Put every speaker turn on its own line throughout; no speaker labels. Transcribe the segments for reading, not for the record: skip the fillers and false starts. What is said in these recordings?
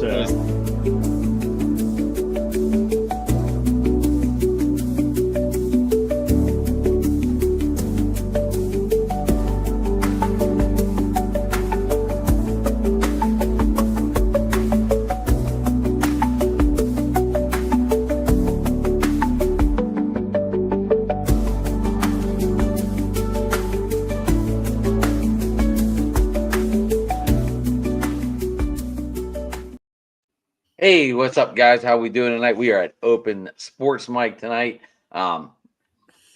So.
Hey, what's up, guys? How we doing tonight? We are at Open Sports Mic tonight. I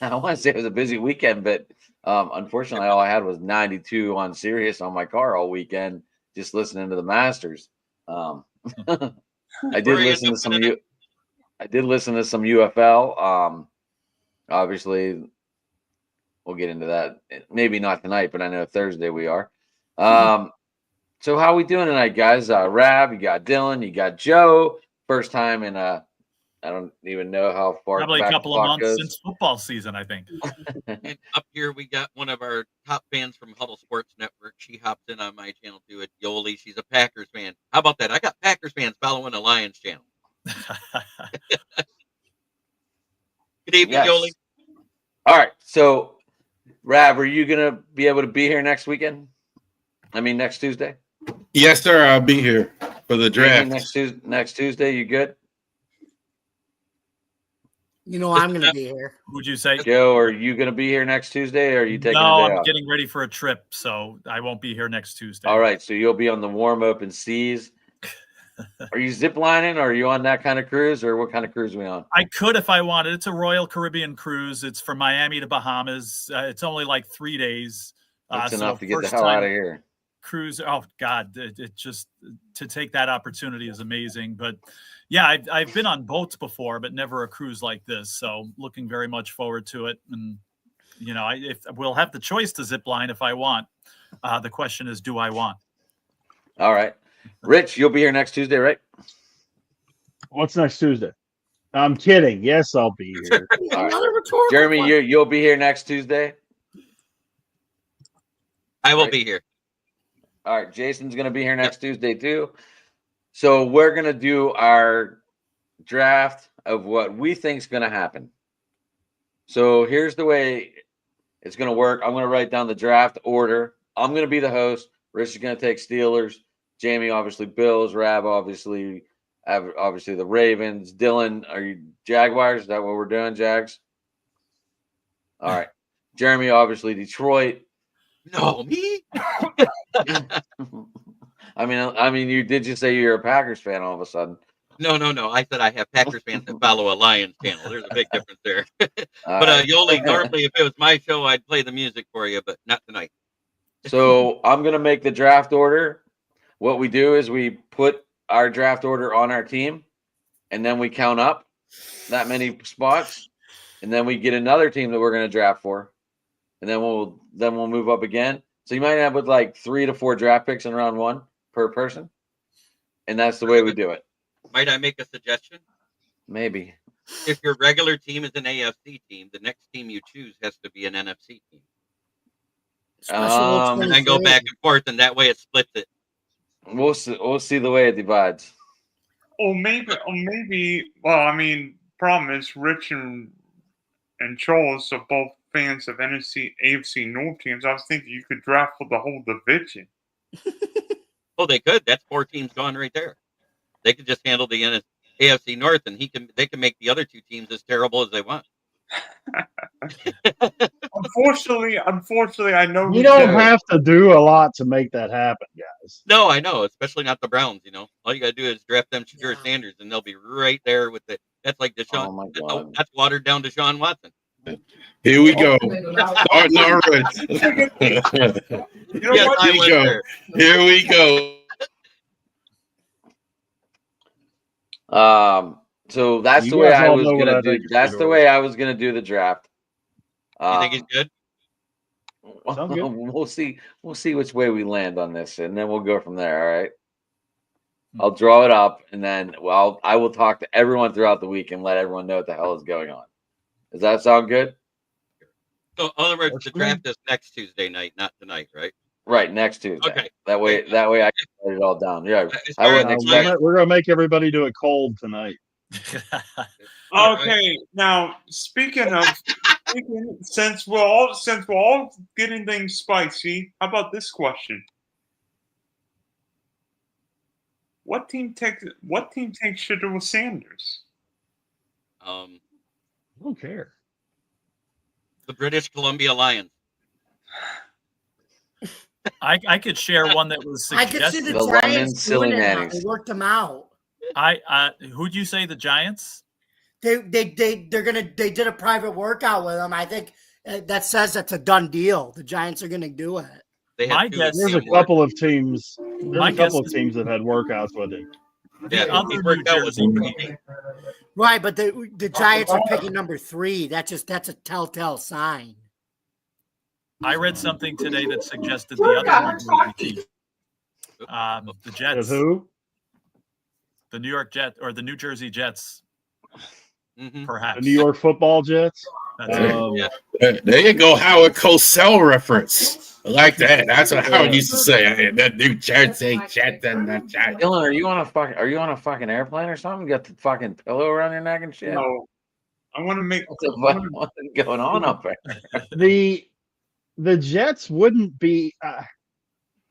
want to say it was a busy weekend, but unfortunately, all I had was 92 on Sirius on my car all weekend, just listening to the Masters. I did listen to some I did listen to some UFL. Obviously, we'll get into that. Maybe not tonight, but I know Thursday we are. So how we doing tonight, guys? Rab, you got Dylan, you got Joe. First time in I don't even know how far
probably
back
a couple of months since football season, I think.
And up here we got one of our top fans from Huddle Sports Network. She hopped in on my channel too. At Yoli, she's a Packers fan. How about that? I got Packers fans following the Lions channel. Good evening,
yes.
Yoli.
All right. So, Rab, are you gonna be able to be here next weekend? I mean, next Tuesday.
Yes, sir. I'll be here for the draft.
Next Tuesday, you good?
You know I'm going to be here.
Would you say,
Joe? Are you going to be here next Tuesday, or are you taking?
No,
a day
I'm
off?
getting ready for a trip, so I won't be here next Tuesday.
All right, so you'll be on the warm open seas. Are you zip lining, or are you on that kind of cruise, or what kind of cruise are we on?
I could if I wanted. It's a Royal Caribbean cruise. It's from Miami to Bahamas. It's only like 3 days.
That's
so
enough to get the hell out of here.
Cruise. Oh God, it just to take that opportunity is amazing. But yeah, I've been on boats before, but never a cruise like this. So looking very much forward to it. And you know, if we'll have the choice to zip line if I want. The question is, do I want?
All right, Rich, you'll be here next Tuesday, right?
What's next Tuesday? I'm kidding. Yes, I'll be here.
Right. Jeremy, you'll be here next Tuesday.
I will be here.
All right, Jason's going to be here next Tuesday too. So we're going to do our draft of what we think is going to happen. So here's the way it's going to work. I'm going to write down the draft order. I'm going to be the host. Rich is going to take Steelers. Jamie, obviously, Bills. Rab, obviously the Ravens. Dylan, are you Jaguars? Is that what we're doing, Jags? All right. Jeremy, obviously, Detroit.
No, me?
I mean, you did just say you're a Packers fan all of a sudden.
No. I said I have Packers fans that follow a Lions channel. There's a big difference there. But
right.
Yoli, normally if it was my show, I'd play the music for you, but not tonight.
So I'm gonna make the draft order. What we do is we put our draft order on our team, and then we count up that many spots, and then we get another team that we're gonna draft for, and then we'll move up again. So you might have with like 3 to 4 draft picks in round 1 per person, and that's the way we do it.
Might I make a suggestion?
Maybe.
If your regular team is an AFC team, the next team you choose has to be an NFC team. And then go back and forth, and that way it splits it.
We'll see the way it divides.
Or maybe. Well, I mean, problem is Rich and Charles are both fans of AFC North teams. I was thinking you could draft for the whole division.
Oh, they could. That's 4 teams gone right there. They could just handle the AFC North, and they can make the other 2 teams as terrible as they want.
Unfortunately, I know
you don't have to do a lot to make that happen, guys.
No, I know, especially not the Browns. You know, all you gotta do is draft them Shadur Sanders, and they'll be right there with it. That's like Deshaun.
Oh my God.
That's watered down Deshaun Watson.
Here we go. Starting already.
Yes, I went there.
Here we go.
So that's
You
the way
guys
I
all
was
know what I
gonna do.
think is
That's
good
the way I was gonna do the draft.
You think he's good?
Sounds good.
We'll see. We'll see which way we land on this, and then we'll go from there. All right. I'll draw it up, and then I will talk to everyone throughout the week and let everyone know what the hell is going on. Does that sound good?
So, in other words, the draft is next Tuesday night, not tonight, right?
Right, next Tuesday.
Okay.
That way I can write it all down. Yeah,
As
I
far
wouldn't
as-
expect.
We're gonna make everybody do it cold tonight.
All right.
Okay, now since we're all getting things spicy, how about this question? What team takes Shedeur Sanders?
Oh.
I don't care.
The British Columbia Lions.
I could share one that was
I could see
suggested.
the
The London
Giants
Silly
doing it now.
Nannies.
They worked them out.
Who'd you say, the Giants?
They did a private workout with them. I think that says that's a done deal. The Giants are gonna do it.
They
My
had two
guess-
There's a
team work.
couple of teams.
My
There's a couple of
guess is-
teams that had workouts with him.
Yeah,
other
he
New
worked out with
Jersey
the
team.
Right, but the Giants are picking number 3. That's a telltale sign.
I read something today that suggested the other New Jersey team, the
With
Jets,
who?
the New York Jets, or the New Jersey Jets,
Mhm.
perhaps.
The New York Football Jets.
That's it.
Yeah.
There you go, Howard Cosell reference. I like that. That's what Howard used to say. Hey, that New Jersey Jet and that Jet.
Dylan, are you on a fucking airplane or something? You got the fucking pillow around your neck and shit.
No, I want to make.
What's going on up there?
The Jets wouldn't be.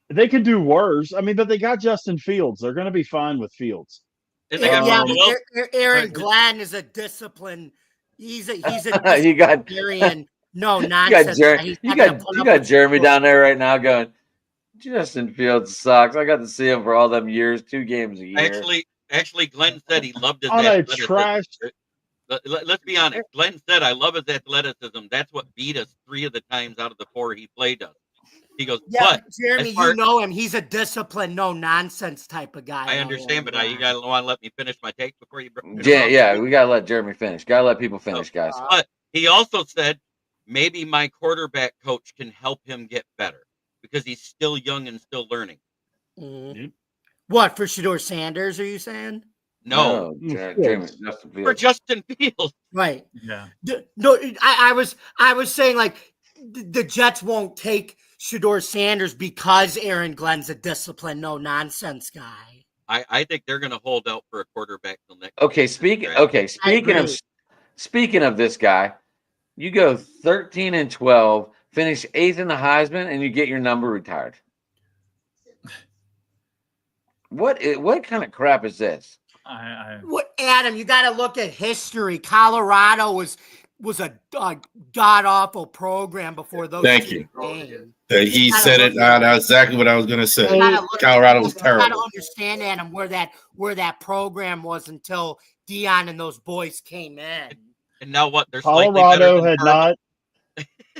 They could do worse. I mean, but they got Justin Fields. They're going to be fine with Fields.
And they got
Yeah,
Russell
but
Wilson.
Aaron Glenn is a discipline. He's a
you got
disciplinarian. No
you
nonsense.
got
He's
you
not gonna
got
put
you
up
got
with
Jeremy
you.
down there right now going. Justin Fields sucks. I got to see him for all them years, 2 games a year.
Actually, Glenn said he loved his
On a
athleticism.
trash.
Let's be honest. Glenn said, "I love his athleticism. That's what beat us 3 of the times out of the 4 he played us." He goes,
Yeah,
but
but Jeremy,
as far-
you know him. He's a disciplined, no nonsense type of guy.
I understand, but you gotta want to let me finish my take before you.
Yeah, we gotta let Jeremy finish. Gotta let people finish, guys.
But he also said maybe my quarterback coach can help him get better because he's still young and still learning.
Mhm. What, for Shedeur Sanders? Are you saying?
No,
Jeremy, Justin
for
Fields.
Justin Fields.
Right.
Yeah.
No, I was saying like the Jets won't take Shedeur Sanders because Aaron Glenn's a disciplined, no nonsense guy.
I think they're going to hold out for a quarterback till next.
Okay, speaking of this guy, you go 13-12, finish 8th in the Heisman, and you get your number retired. What kind of crap is this?
What, Adam? You got to look at history. Colorado was a god awful program before those.
Thank
two
you.
came.
He said it. That's exactly what I was going to say.
You gotta look-
Colorado was
you gotta
terrible.
understand, Adam, where that program was until Dion and those boys came in.
And now what? They're slightly better
Colorado
than
had
Furman.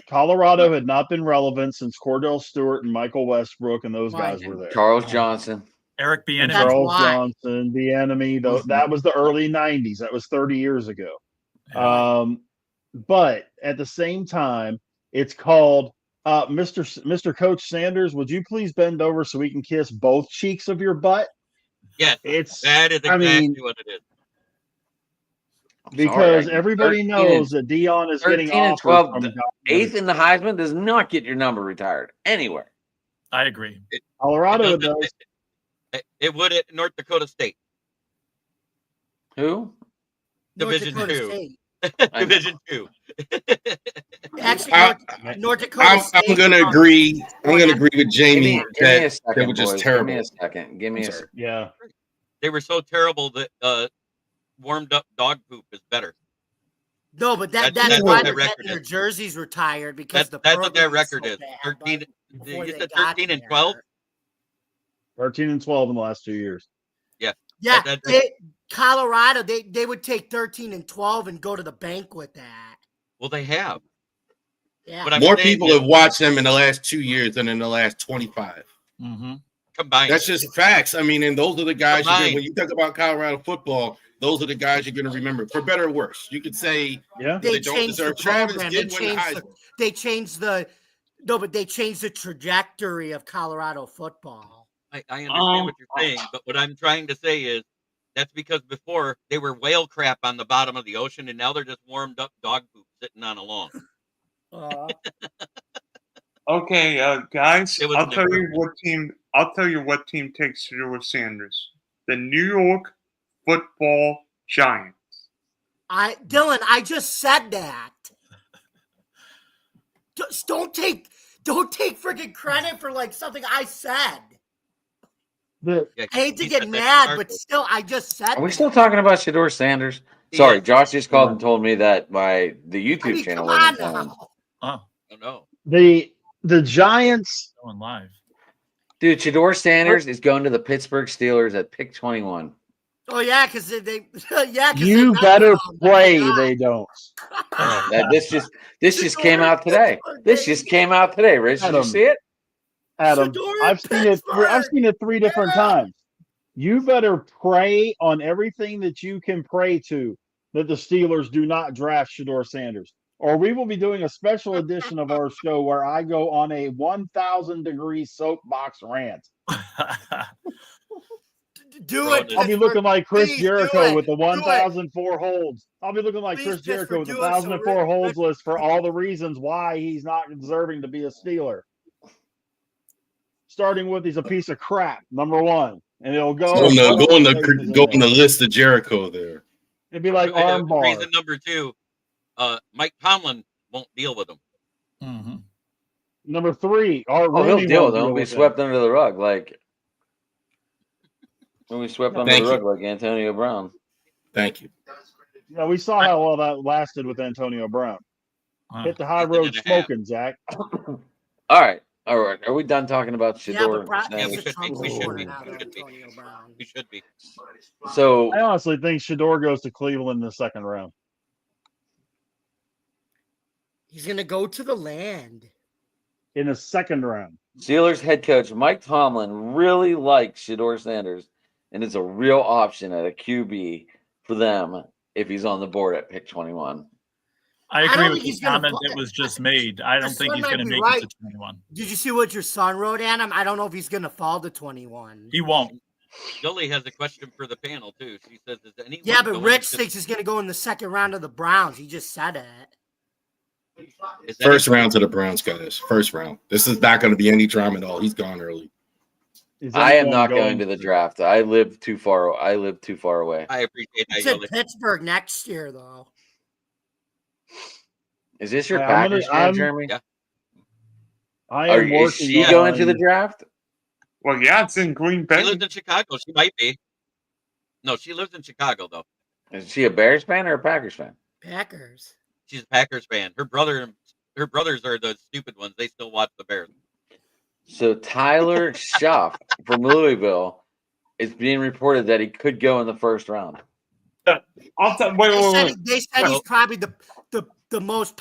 Colorado had not been relevant since Cordell Stewart and Michael Westbrook and those
Right.
guys were there.
Charles Johnson.
Eric
And
Bieniemy.
That's
Charles
why.
Johnson, the enemy. That was the early '90s. That was 30 years ago. But at the same time, it's called Mr. Coach Sanders. Would you please bend over so we can kiss both cheeks of your butt?
Yes,
It's
that is
I
exactly
mean,
what it is.
because
Sorry,
everybody
13
knows that Dion is getting
13 and
offers
12,
from
8th in the Heisman does not get your number retired anywhere.
I agree.
Colorado.
It
Does.
doesn't- It would at North Dakota State.
Who?
North
Division
Dakota
2.
State.
I know.
Division 2.
Actually, North Dakota
I'm
State.
going to agree. I'm going to agree with
Give
Jamie
me a
that
second,
they were just
boys.
terrible.
Give me a second. Give me
I'm
a
sorry.
Yeah.
They were so terrible that warmed up dog poop is better.
No, but
That's
that's
what
why
their
they're
record
getting their
is.
jerseys retired because
That's what their
program
record
so
is.
bad,
13.
but before
You
they
said
got
13 and
there.
12.
13 and 12 in the last 2 years.
Yeah,
That-
Colorado, they would take 13 and 12 and go to the bank with that.
Well, they have.
Yeah.
But I'm
More
saying
people
is
have watched them in the last 2 years than in the last 25.
Mm-hmm.
combined.
That's just facts. I mean, and those are the guys
Combined.
when you talk about Colorado football, those are the guys you're going to remember for better or worse. You could say
Yeah.
They
they don't
changed the
deserve. Travis
program.
did win the Heisman.
They changed the trajectory of Colorado football.
I understand what you're saying, but what I'm trying to say is that's because before they were whale crap on the bottom of the ocean, and now they're just warmed up dog poop sitting on a lawn.
Okay, guys,
It was
I'll
an
tell you
improvement.
what team. I'll tell you what team takes Shedeur Sanders. The New York Football Giants.
Dylan, I just said that. Just don't take freaking credit for like something I said.
The
Yeah,
I hate to
he
get
said that
mad, but
Cardinals.
still, I just said
Are we
that.
still talking about Shedeur Sanders?
He
Sorry,
is.
Josh just called and told me that the YouTube
I mean,
channel
come on
wasn't playing.
now.
Oh,
Oh no.
the Giants.
going live.
Dude, Shedeur Sanders is going to the Pittsburgh Steelers at pick 21.
Oh yeah, because they yeah. 'Cause
You
they
better
met with
pray
God.
they don't.
This just came out today. This just came out today, Rich. Did you
Adam.
see it?
Adam,
Shedeur
I've seen it. I've
Pittsburgh.
seen it 3 different
Yeah.
times. You better pray on everything that you can pray to that the Steelers do not draft Shedeur Sanders, or we will be doing a special edition of our show where I go on a 1,000-degree soapbox rant.
Do
Bro,
it.
I'll be looking like Chris
Please do
Jericho
it.
with the
Do it.
1,004 holds. I'll be looking like
Please,
Chris Jericho
Pittsburgh,
with the
do it so
1,004 holds
Rich-
list for all the reasons why he's not deserving to be a Steeler. Starting with he's a piece of crap, number one, and it'll go.
Go on the
It'd
list of Jericho there.
be like armbar.
Reason number 2, Mike Tomlin won't deal with him.
Mm-hmm.
Number 3, our
Oh, he'll
Rooney
deal
won't
with them.
deal
Be
with him.
swept under the rug like when we swept under
Thank
the
you.
rug like Antonio Brown.
Thank you.
Yeah, we saw how well that lasted with Antonio Brown. Hit the high
Season
road
and a half.
smoking, Zach.
All right. Are we done talking about
Yeah,
Shedeur?
but Brown,
Yeah,
he's
we
a
should be.
Trump
We should
supporter
be.
now,
We should be.
Antonio Brown.
We should be.
So
I honestly think Shedeur goes to Cleveland in the second round.
He's gonna go to the land.
In the second round.
Steelers head coach Mike Tomlin really likes Shedeur Sanders, and it's a real option at a QB for them if he's on the board at pick 21.
I
don't
agree
think
with the
he's gonna
comment
play.
that was just made. I don't
Your
think
son
he's
might
going to
be
make
right.
it to 21.
Did you see what your son wrote, Adam? I don't know if he's gonna fall to 21.
He won't.
Jolie has a question for the panel too. She says, "Is anyone
Yeah, but
going
Rich
to-
thinks he's gonna go in the second round of the Browns. He just said it.
is
First
anyone-
round to the Browns, guys. First round. This is not going to be any drama at all. He's gone early.
Is
I am
anyone
not going to the draft. I live too far away.
I appreciate
He
that,
said
Jolie.
Pittsburgh next year, though.
Is this your
Yeah, I'm
Packers
gonna-
fan,
I'm-
Jeremy?
Yeah.
I
Is
am working
she going to the
on-
draft?
Well, yeah, it's in Green
She
Bay.
lives in Chicago. She might be. No, she lives in Chicago though.
Is she a Bears fan or a Packers fan?
Packers.
She's a Packers fan. Her brothers are the stupid ones. They still watch the Bears.
So Tyler Schaff from Louisville is being reported that he could go in the first round.
I'll tell. Wait,
They
wait,
said,
wait.
they said he's probably the most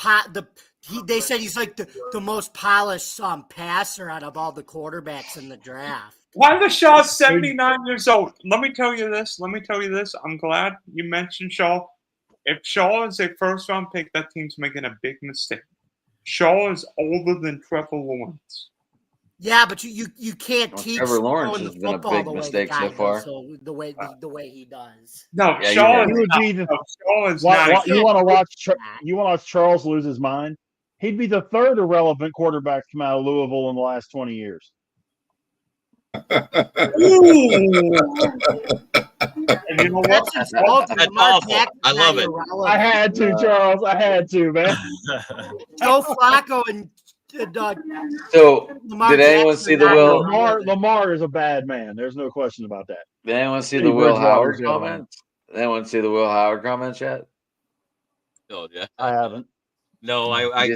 they said he's like the most polished passer out of all the quarterbacks in the draft.
Why the Shaw's 79 years old? Let me tell you this. I'm glad you mentioned Shaw. If Shaw is a first round pick, that team's making a big mistake. Shaw is older than Trevor Lawrence.
Yeah, but you can't
Well,
teach
Trevor Lawrence
throwing
has
the
been a
football
big
the way the
mistake
guy
so far.
does, so the way he does.
No,
Yeah,
Shaw
you're
is
He would
not.
be the-
No, Shaw is
Why-
not.
you want to watch Charles lose his mind? He'd be the third irrelevant quarterback to come out of Louisville in the last 20 years.
And you know what?
That's his fault.
That's
Lamar
awful.
Jackson's
I love
not
it.
irrelevant.
I had to, Charles. I had to, man.
Joe Flacco and
So
Lamar
did anyone
Jackson
see
are
the
not
Will?
irrelevant.
Lamar is a bad man. There's no question about that.
Did anyone see
Teddy
the Will
Bridgewater's
Howard
the other one.
comments? Did anyone see the Will Howard comments yet?
Oh yeah.
I haven't.
No,
He
I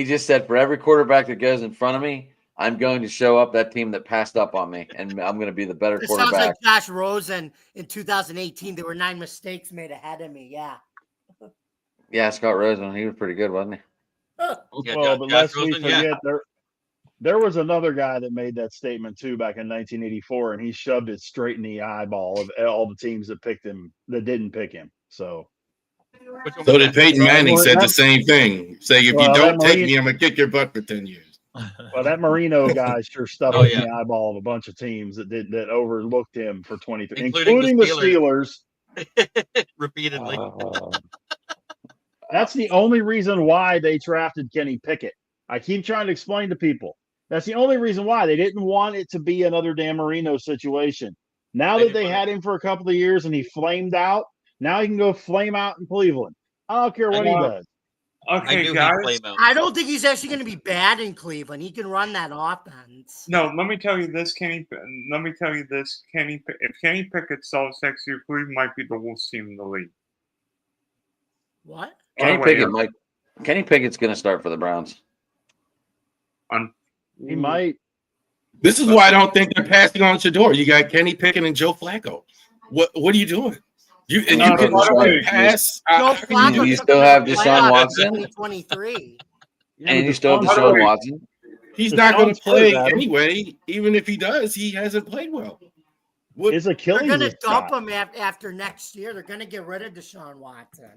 just said for every quarterback that goes in front of me, I'm going to show up that team that passed up on me, and I'm going to be the better
It sounds
quarterback.
like Josh Rosen in 2018. There were 9 mistakes made ahead of me. Yeah.
Yeah, Scott Rosen, he was pretty good, wasn't he?
yeah,
Well, but
Josh
lest we
Rosen, yeah.
forget, there was another guy that made that statement too back in 1984, and he shoved it straight in the eyeball of all the teams that picked him that didn't pick him. So
Which one
So
was
did
that?
Peyton Manning
Well,
said the
that-
same thing. Say, if
Well,
you don't
that
take
Marine-
me, I'm going to kick your butt for 10 years.
well, that Marino guy sure stuffed
Oh,
it in
yeah.
the eyeball of a bunch of teams that overlooked him for 23,
Including the
Steelers.
Repeatedly.
That's the only reason why they drafted Kenny Pickett. I keep trying to explain to people. That's the only reason why they didn't want it to be another Dan Marino situation. Now
They
that they
didn't
had him for a couple of years and he flamed out, now he can go flame out in Cleveland. I don't care what he does.
I
Okay,
knew
guys.
he'd play him out.
I don't think he's actually going to be bad in Cleveland. He can run that offense.
No, let me tell you this, Kenny. Let me tell you this, Kenny. If Kenny Pickett sells next year, Cleveland might be the worst team in the league.
What?
Kenny
By the way,
Pickett Kenny Pickett's going to start for the Browns.
He might.
This is why I don't think they're passing on Shador. You got Kenny Pickett and Joe Flacco. What are you doing? You can
by the way,
pass.
Joe
how can
Flacco
you
took
still
him to
have
the
Deshaun
playoffs in
Watson?
2023.
And you still have
By the
Deshaun
way,
Watson.
He's not going to
Deshaun's
play
hurt, Adam.
anyway. Even if he does, he hasn't played well. What,
His
They're
Achilles
going to
is
dump
shot.
him after next year. They're going to get rid of Deshaun Watson.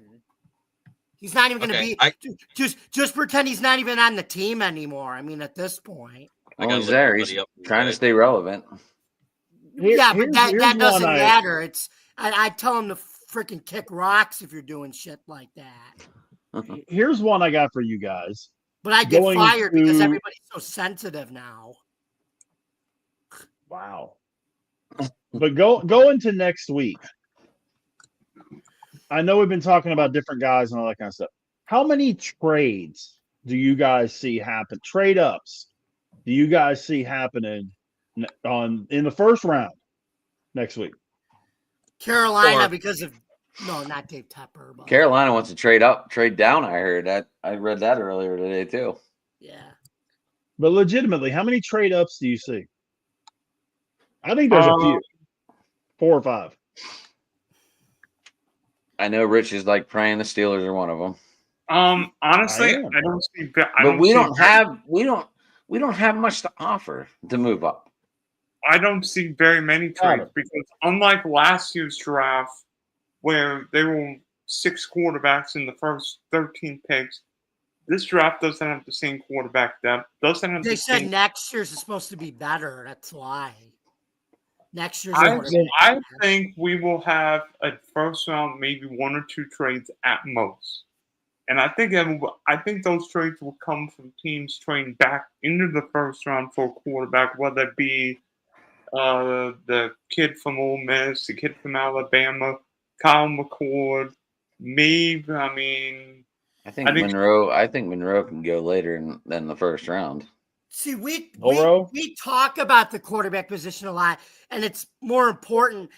He's not even going to
Okay,
be. Just pretend he's not even on the team anymore. I mean, at this point.
I
Well,
gotta
he's
look
there. He's
somebody up.
trying to stay relevant.
Yeah, but
Here's
that
one
doesn't
I-
matter. It's I tell him to freaking kick rocks if you're doing shit like that.
Here's one I got for you guys.
But I get
Going
fired because
to-
everybody's so sensitive now.
Wow. But go into next week. I know we've been talking about different guys and all that kind of stuff. How many trades do you guys see happen? Trade ups do you guys see happening in the first round next week?
Carolina
Or-
because of not Dave Tepper, but
Carolina wants to trade down. I heard that. I read that earlier today too.
yeah.
But legitimately, how many trade ups do you see? I think there's a few, 4 or 5.
I know Rich is like praying the Steelers are one of them.
Honestly,
I am.
I don't see.
But we don't have much to offer to move up.
I don't see very many
Got
trades because unlike last year's draft, where there were 6 quarterbacks in the first 13 picks, this draft doesn't have the same quarterback depth. Doesn't have
They
the
said
same.
next year's is supposed to be better. That's why. Next year's
I think we will have a first round, maybe 1 or 2 trades at most, and I think those trades will come from teams trading back into the first round for a quarterback, whether it be the kid from Ole Miss, the kid from Alabama, Kyle McCord, maybe.
I think Monroe can go later than the first round.
See, we talk about the quarterback position a lot, and it's more important.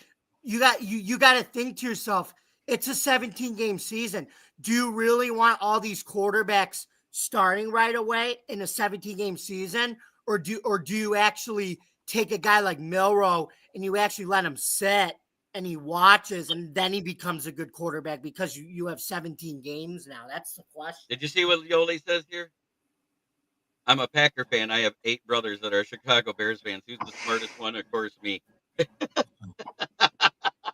You got to think to yourself, it's a 17-game season. Do you really want all these quarterbacks starting right away in a 17-game season, or do you actually take a guy like Milroe and you actually let him sit and he watches and then he becomes a good quarterback because you have 17 games now? That's the question.
Did you see what Yoli says here? I'm a Packer fan. I have 8 brothers that are Chicago Bears fans. Who's the smartest one? Of course, me.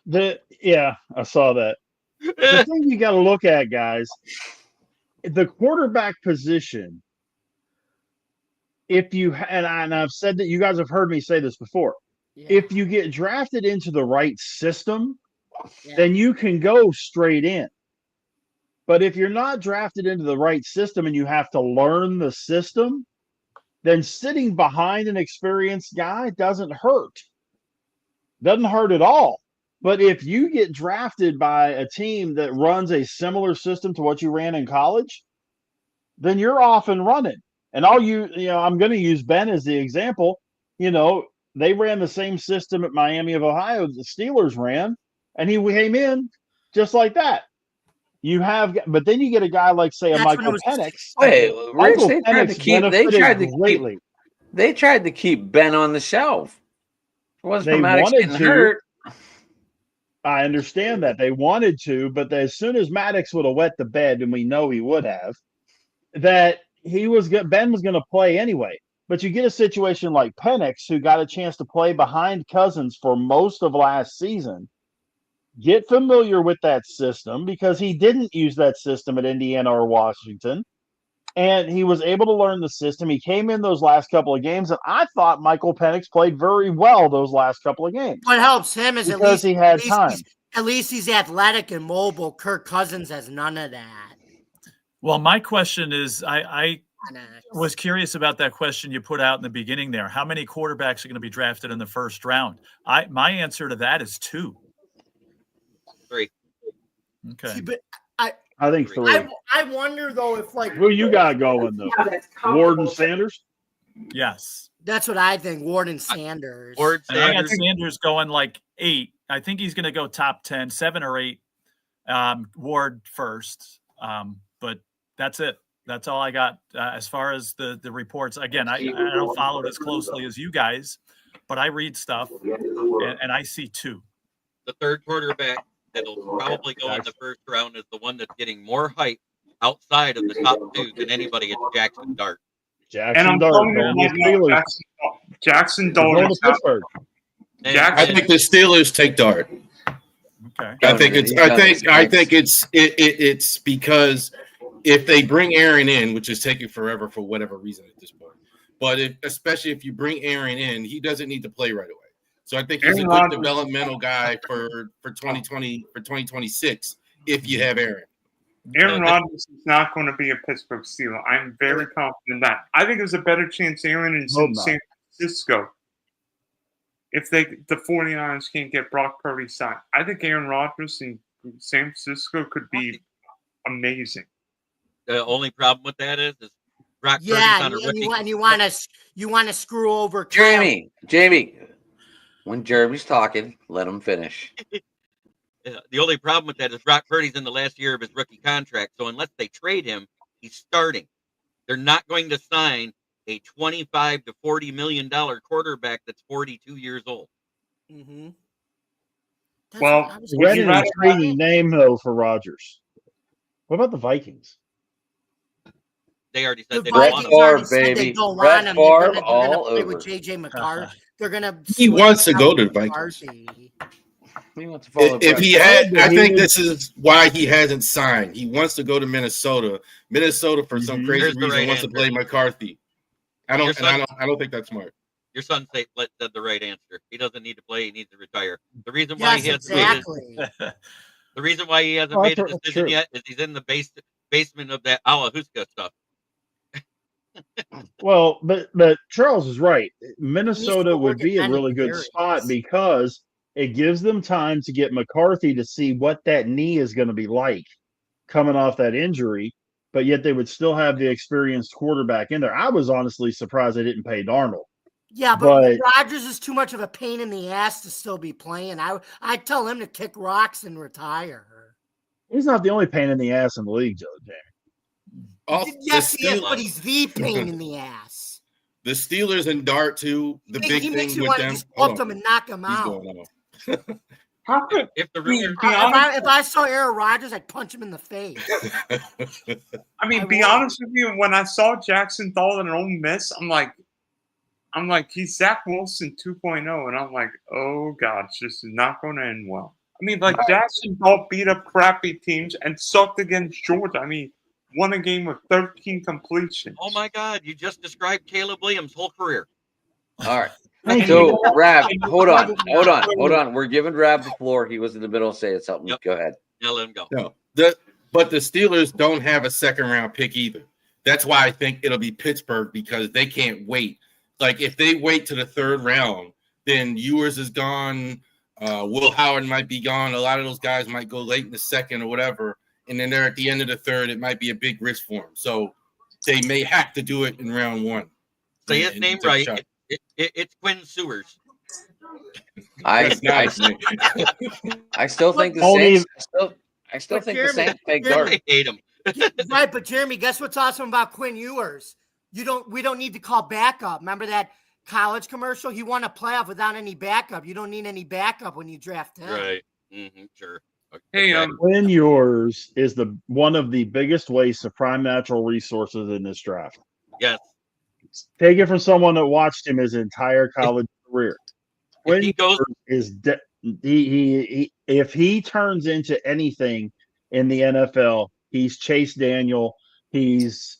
Yeah, I saw that. The thing you got to look at, guys, the quarterback position. If you and I've said that, you guys have heard me say this before.
Yeah.
If you get drafted into the right system,
Yeah.
then you can go straight in. But if you're not drafted into the right system and you have to learn the system, then sitting behind an experienced guy doesn't hurt. Doesn't hurt at all. But if you get drafted by a team that runs a similar system to what you ran in college, then you're off and running. And I'm going to use Ben as the example. They ran the same system at Miami of Ohio the Steelers ran, and he came in just like that. But then you get a guy like, say, a
That's when
Michael
it was-
Penix.
Wait, Rich,
Michael
they tried to
Penix
keep
benefited greatly.
they tried to keep Ben on the shelf. It wasn't
They
for Maddox
wanted
getting
to.
hurt.
I understand that they wanted to, but as soon as Maddox would have wet the bed, and we know he would have, that Ben was going to play anyway. But you get a situation like Penix, who got a chance to play behind Cousins for most of last season. Get familiar with that system because he didn't use that system at Indiana or Washington. And he was able to learn the system. He came in those last couple of games, and I thought Michael Penix played very well those last couple of games.
What helps him is
Because he had time.
At least he's athletic and mobile. Kirk Cousins has none of that.
Well, my question is, I was curious about that question you put out in the beginning there. How many quarterbacks are going to be drafted in the first round? My answer to that is 2.
3.
Okay.
See, but
I think 3.
I wonder though if like
Who you got going though? Ward and Sanders?
Yes.
that's what I think. Warden Sanders.
Ward
And I got
Sanders.
Sanders going like 8. I think he's going to go top 10, 7 or 8. Ward first. But that's it. That's all I got as far as the reports. Again, I don't follow it as closely as you guys, but I read stuff and I see 2.
The third quarterback that'll probably go in the first round is the one that's getting more hype outside of the top 2 than anybody. It's Jackson Dart.
And
Jackson
I'm
Dart
telling
going
you
to
right now,
Steelers.
Jackson
Going
Dalton.
to Pittsburgh.
And,
Jackson-
I think the Steelers take Dart.
Okay.
I think it's because if they bring Aaron in, which is taking forever for whatever reason at this point, but especially if you bring Aaron in, he doesn't need to play right away. So I think he's a good developmental guy for 2026 if you have Aaron.
Aaron Rodgers is not going to be a Pittsburgh Steeler. I'm very confident in that. I think there's a better chance Aaron is in San Francisco if the 49ers can't get Brock Purdy signed. I think Aaron Rodgers in San Francisco could be amazing.
The only problem with that is Brock Purdy's
Yeah,
on a rookie.
and you want to screw over
Jamie, when Jeremy's talking, let him finish.
The only problem with that is Brock Purdy's in the last year of his rookie contract. So unless they trade him, he's starting. They're not going to sign a $25 to $40 million quarterback that's 42 years old.
Mm-hmm.
Well,
What an intriguing name though for Rodgers. What about the Vikings?
They already said
The
they don't want
Vikings
him.
already said
baby.
they don't
Brett
want him.
Favre
They're gonna
all
play
over.
with JJ McCarthy. They're gonna.
He wants to go to the
McCarthy.
He wants to follow
If he
Brett.
had, I think this is why he hasn't signed. He wants to go to Minnesota. Minnesota, for some crazy
Here's the
reason,
right
wants to
answer.
play McCarthy. I don't think that's smart.
Your son said the right answer. He doesn't need to play. He needs to retire. The reason why
Yes,
he hasn't
exactly.
the reason why he hasn't
Oh,
made a
that's
decision
true.
yet is he's in the basement of that Alahuska stuff.
Well, but Charles is right. Minnesota would be a really good spot because it gives them time to get McCarthy to see what that knee is going to be like coming off that injury, but yet they would still have the experienced quarterback in there. I was honestly surprised they didn't pay Darnold.
Yeah,
But-
but Rodgers is too much of a pain in the ass to still be playing. I'd tell him to kick rocks and retire.
He's not the only pain in the ass in the league, Joe. Jamie.
Yes, he is, but he's the pain in the ass.
The Steelers and Dart too. The
He
big
makes
thing
you
with
want to
them.
just
Hold
up
on.
him and knock him
He's
out.
going on.
How could
If the
I mean,
rumor,
be honest,
If I saw Aaron Rodgers, I'd punch him in the face.
be honest with you, when I saw Jackson Dalton at Ole Miss, I'm like, he's Zach Wilson 2.0, and I'm like, oh god, this is not going to end well. I mean, like Jackson Dalton beat up crappy teams and sucked against Georgia. I mean, won a game with 13 completions.
oh my God, you just described Caleb Williams' whole career.
All right.
Thank
So,
you.
Rab, hold on. We're giving Rab the floor. He was in the middle saying something.
Yep.
Go ahead.
Now let him go.
No, but the Steelers don't have a second round pick either. That's why I think it'll be Pittsburgh because they can't wait. Like if they wait to the third round, then Ewers is gone. Will Howard might be gone. A lot of those guys might go late in the second or whatever, and then they're at the end of the third. It might be a big risk for them. So they may have to do it in round one.
Say his
And
name
take a
right.
shot.
It's Quinn Sewers.
That's not his name.
I still think the
Only-
Saints. I still
But
think
Jeremy-
the Saints take
Jeremy-
Dart.
I hate him.
Right, but Jeremy, guess what's awesome about Quinn Ewers? We don't need to call backup. Remember that college commercial? He won a playoff without any backup. You don't need any backup when you draft him.
Right. Sure. Okay.
Hey,
When yours is one of the biggest wastes of prime natural resources in this draft.
Yes.
Take it from someone that watched him his entire college career.
If he goes,
If he turns into anything in the NFL, he's Chase Daniel. He's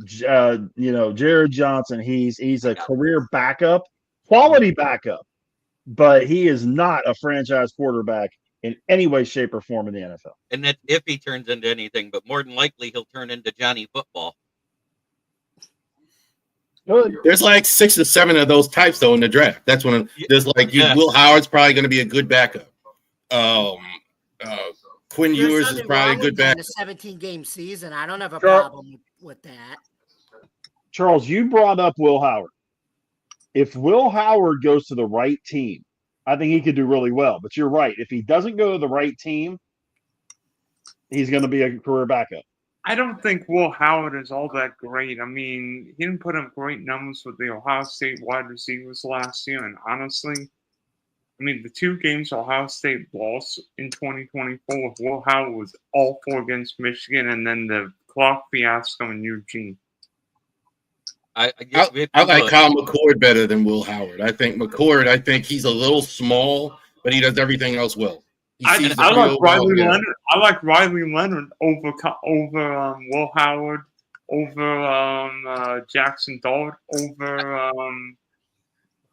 Jared Johnson. He's a career backup, quality backup, but he is not a franchise quarterback in any way, shape, or form in the NFL.
and that if he turns into anything, but more than likely he'll turn into Johnny Football.
Good.
There's like 6 or 7 of those types though in the draft. That's when there's like
Yeah.
Will Howard's probably going to be a good backup. Quinn
There's
Ewers is
nothing
probably a
wrong
good
with that in
backup.
a 17-game season. I don't have a
Sure.
problem with that.
Charles, you brought up Will Howard. If Will Howard goes to the right team, I think he could do really well. But you're right. If he doesn't go to the right team, he's going to be a career backup.
I don't think Will Howard is all that great. I mean, he didn't put up great numbers with the Ohio State wide receivers last year. And honestly, I mean, the 2 games Ohio State lost in 2024, Will Howard was awful against Michigan, and then the clock fiasco in Eugene.
I guess we
I like
look.
Kyle McCord better than Will Howard. I think he's a little small, but he does everything else well. He
I
sees the
like
field well,
Riley
yeah.
Leonard. I like Riley Leonard over Will Howard, over Jackson Dart, over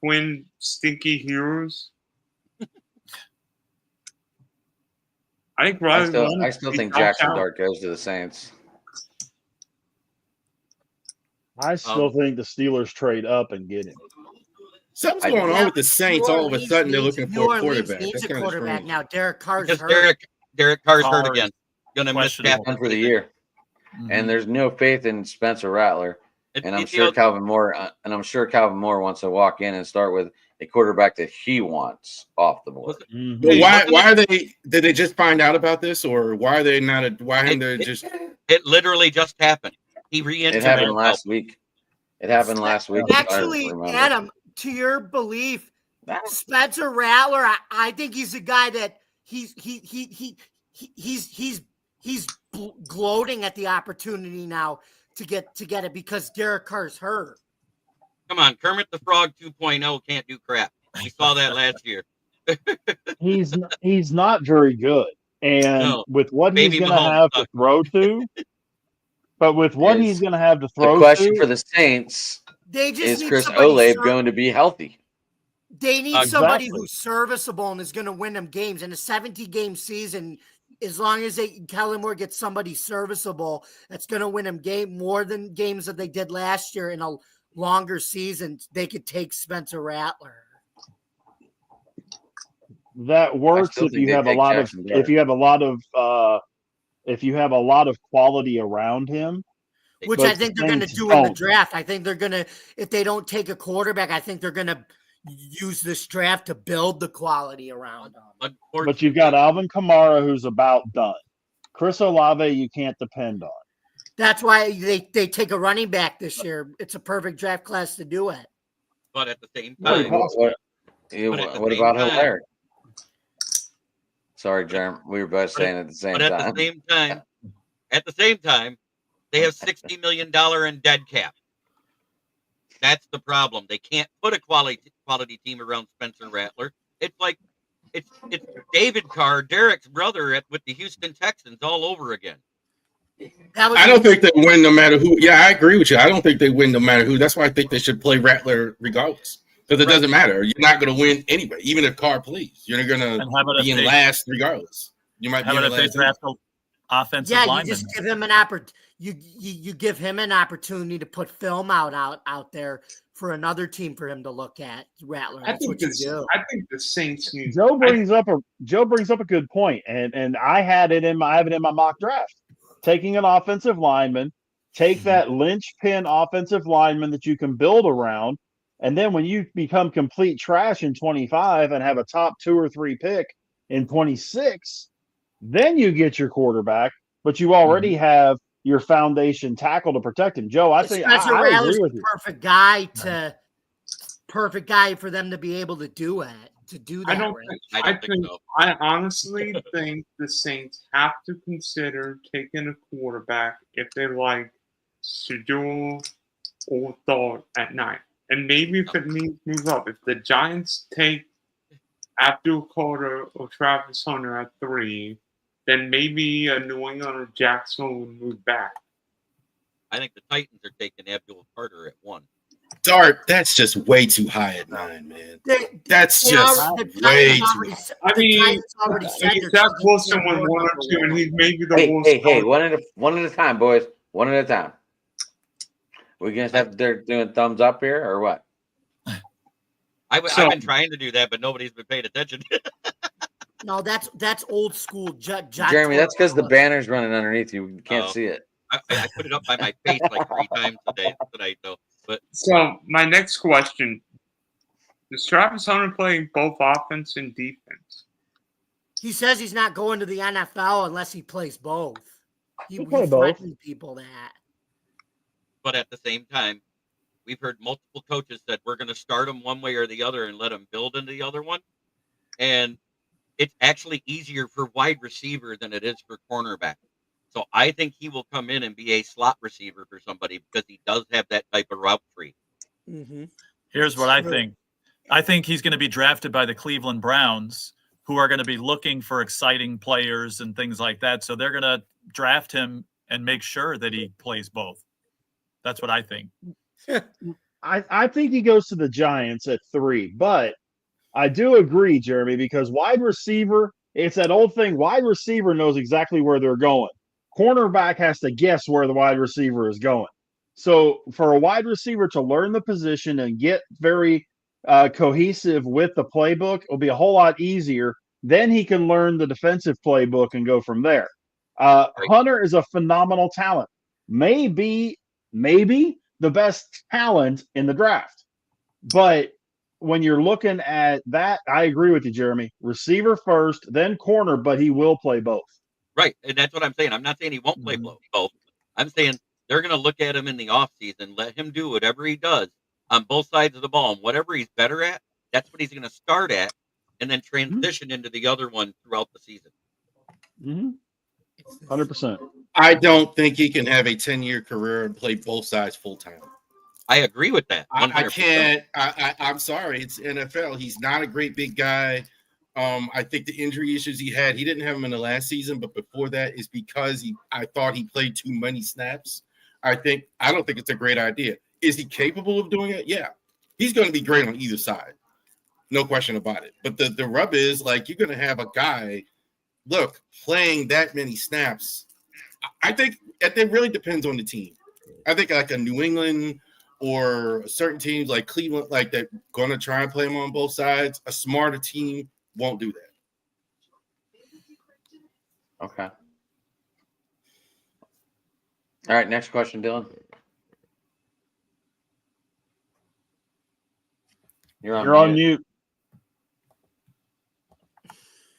Quinn Stinky Hughes. I think Riley Leonard.
I still think Jackson Dart goes to the Saints.
I still think the Steelers trade up and get him.
Something's going on with the Saints. All of a sudden, they're looking
New
for a
Orleans
quarterback.
needs
That's
a
kind of
quarterback
strange.
now. Derek Carr's
Because
hurt.
Derek Carr's hurt
Carr
again. Going to miss
questionable.
half
Done for the year.
Mhm.
And there's no faith in Spencer Rattler. And I'm sure Calvin Moore wants to walk in and start with a quarterback that he wants off the board.
Mhm.
But why are they? Did they just find out about this, or why are they not? Why haven't they just?
It literally just happened. He
It
re-entered.
happened last week. It happened last week.
Actually, Adam, to your belief, Spencer Rattler, I think he's a guy that he's gloating at the opportunity now to get it because Derek Carr's hurt.
Come on, Kermit the Frog 2.0 can't do crap. We saw that last year.
He's not very good, and
No.
with what
Baby
he's going to
Mahomes
have to
sucks.
throw to, but with what
Yes.
he's going to have to
The
throw
question
to,
for the Saints
They just
is
need
Chris
somebody
Olave going to be healthy?
They need somebody
Exactly.
who's serviceable and is going to win them games. In a 17-game season, as long as Kellen Moore gets somebody serviceable, that's going to win them more than games that they did last year in a longer season. They could take Spencer Rattler.
that works
still
if
think
you
they
have a
take
lot
Jackson
of
Dart.
if you have a lot of quality around him.
Which
But
I think they're
the
going to
Saints
do in the
don't.
draft. I think they're going to, if they don't take a quarterback, I think they're going to use this draft to build the quality around them.
But you've got Alvin Kamara, who's about done. Chris Olave, you can't depend on.
That's why they take a running back this year. It's a perfect draft class to do it.
But at the same
Very
time,
possible.
But at the
What
same
about
time-
Hilaire? Sorry, Jerm. We were both saying at the same
but at
time.
the same time, they have $60 million in dead cap. That's the problem. They can't put a quality team around Spencer Rattler. It's like it's David Carr, Derek's brother with the Houston Texans all over again.
I don't think they win no matter who. Yeah, I agree with you. I don't think they win no matter who. That's why I think they should play Rattler regardless. Because it doesn't matter. You're not going to win anyway, even if Carr plays. You're going to
And how about
be
if
in
they-
last regardless. You might
How
be in
about if they
last.
draft an offensive
Yeah, you
lineman?
just give him an opportunity. You give him an opportunity to put film out there for another team for him to look at. Rattler,
I
that's
think
what you do.
the Saints need.
Joe brings up a good point, and I have it in my mock draft. Taking an offensive lineman, take that linchpin offensive lineman that you can build around, and then when you become complete trash in 25 and have a top 2 or 3 pick in 26, then you get your quarterback, but you already have your foundation tackle to protect him. Joe, I think
Spencer
I
Rattler's
agree with
the
you.
perfect guy for them to be able to do it. To do that.
I don't
with.
think.
I
I
don't think
think.
so.
I honestly think the Saints have to consider taking a quarterback if they like Shadul or Dart at 9, and maybe if it means move up. If the Giants take Abdul Carter or Travis Hunter at 3, then maybe a New England or Jackson would move back.
I think the Titans are taking Abdul Carter at 1.
Dart, that's just way too high at 9, man. That's
They
just
already- the
way
Titans
too
already
high.
said-
I
the
mean,
Titans already said they're
Zach
taking
Wilson
him
went
more
1 or
number
2, and he's maybe the
Hey,
worst.
one at a time, boys. One at a time. We gonna have they're doing thumbs up here or what?
I've
So-
been trying to do that, but nobody's been paying attention.
No, that's old school.
Jeremy, that's because the banner's running underneath you. You can't
Oh.
see it.
I put it up by my face like 3 times tonight, though. But
So my next question: does Travis Hunter play both offense and defense?
He says he's not going to the NFL unless he plays both. He
play both.
threatened people that.
but at the same time, we've heard multiple coaches that we're going to start him one way or the other and let him build into the other one. And it's actually easier for wide receiver than it is for cornerback. So I think he will come in and be a slot receiver for somebody because he does have that type of route tree.
Mm-hmm.
Here's what I
Sure.
think. I think he's going to be drafted by the Cleveland Browns, who are going to be looking for exciting players and things like that. So they're going to draft him and make sure that he plays both. That's what I think.
I think he goes to the Giants at 3, but I do agree, Jeremy, because wide receiver, it's that old thing. Wide receiver knows exactly where they're going. Cornerback has to guess where the wide receiver is going. So for a wide receiver to learn the position and get very cohesive with the playbook, it'll be a whole lot easier. Then he can learn the defensive playbook and go from there. Hunter is a phenomenal talent. Maybe the best talent in the draft. But when you're looking at that, I agree with you, Jeremy. Receiver first, then corner, but he will play both.
Right. And that's what I'm saying. I'm not saying he won't play both. I'm saying they're going to look at him in the offseason, let him do whatever he does on both sides of the ball. And whatever he's better at, that's what he's going to start at and then transition into the other one throughout the season.
100%.
I don't think he can have a 10-year career and play both sides full time.
I agree with that.
I
100%.
can't. I'm sorry. It's NFL. He's not a great big guy. I think the injury issues he had, he didn't have them in the last season, but before that is because I thought he played too many snaps. I don't think it's a great idea. Is he capable of doing it? Yeah. He's going to be great on either side. No question about it. But the rub is, like, you're going to have a guy, look, playing that many snaps. I think it really depends on the team. I think like a New England or certain teams like Cleveland, like that, going to try and play him on both sides. A smarter team won't do that.
Okay. All right, next question, Dylan. You're on mute.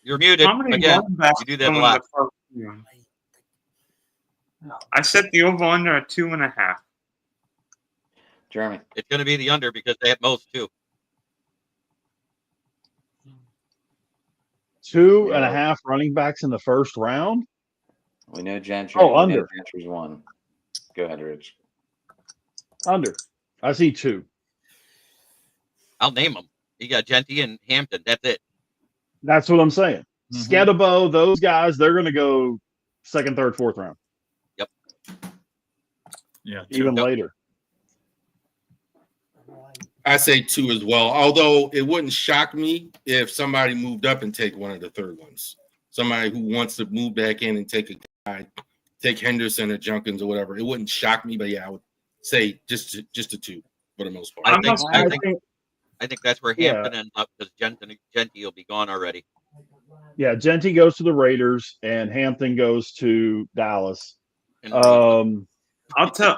You're muted
How many
again.
running backs
You do that
come
a
in
lot.
the first round? I set the over under at 2.5.
Jeremy.
It's going to be the under because they have most too.
2.5 running backs in the first round.
We know Gentry.
Oh,
We know
under.
Gentry's 1. Go ahead, Rich.
Under. I see 2.
I'll name them. You got Genty and Hampton. That's it.
That's what I'm saying.
Mhm.
Sketabo, those guys, they're going to go second, third, fourth round,
Yeah.
even later.
I say 2 as well. Although it wouldn't shock me if somebody moved up and take one of the third ones. Somebody who wants to move back in and take a guy, take Henderson or Junkins or whatever. It wouldn't shock me, but yeah, I would say just a 2 for the most part.
I think that's where
Yeah.
Hampton ends up because Genty will be gone already.
Yeah, Genty goes to the Raiders and Hampton goes to Dallas.
And
I'll tell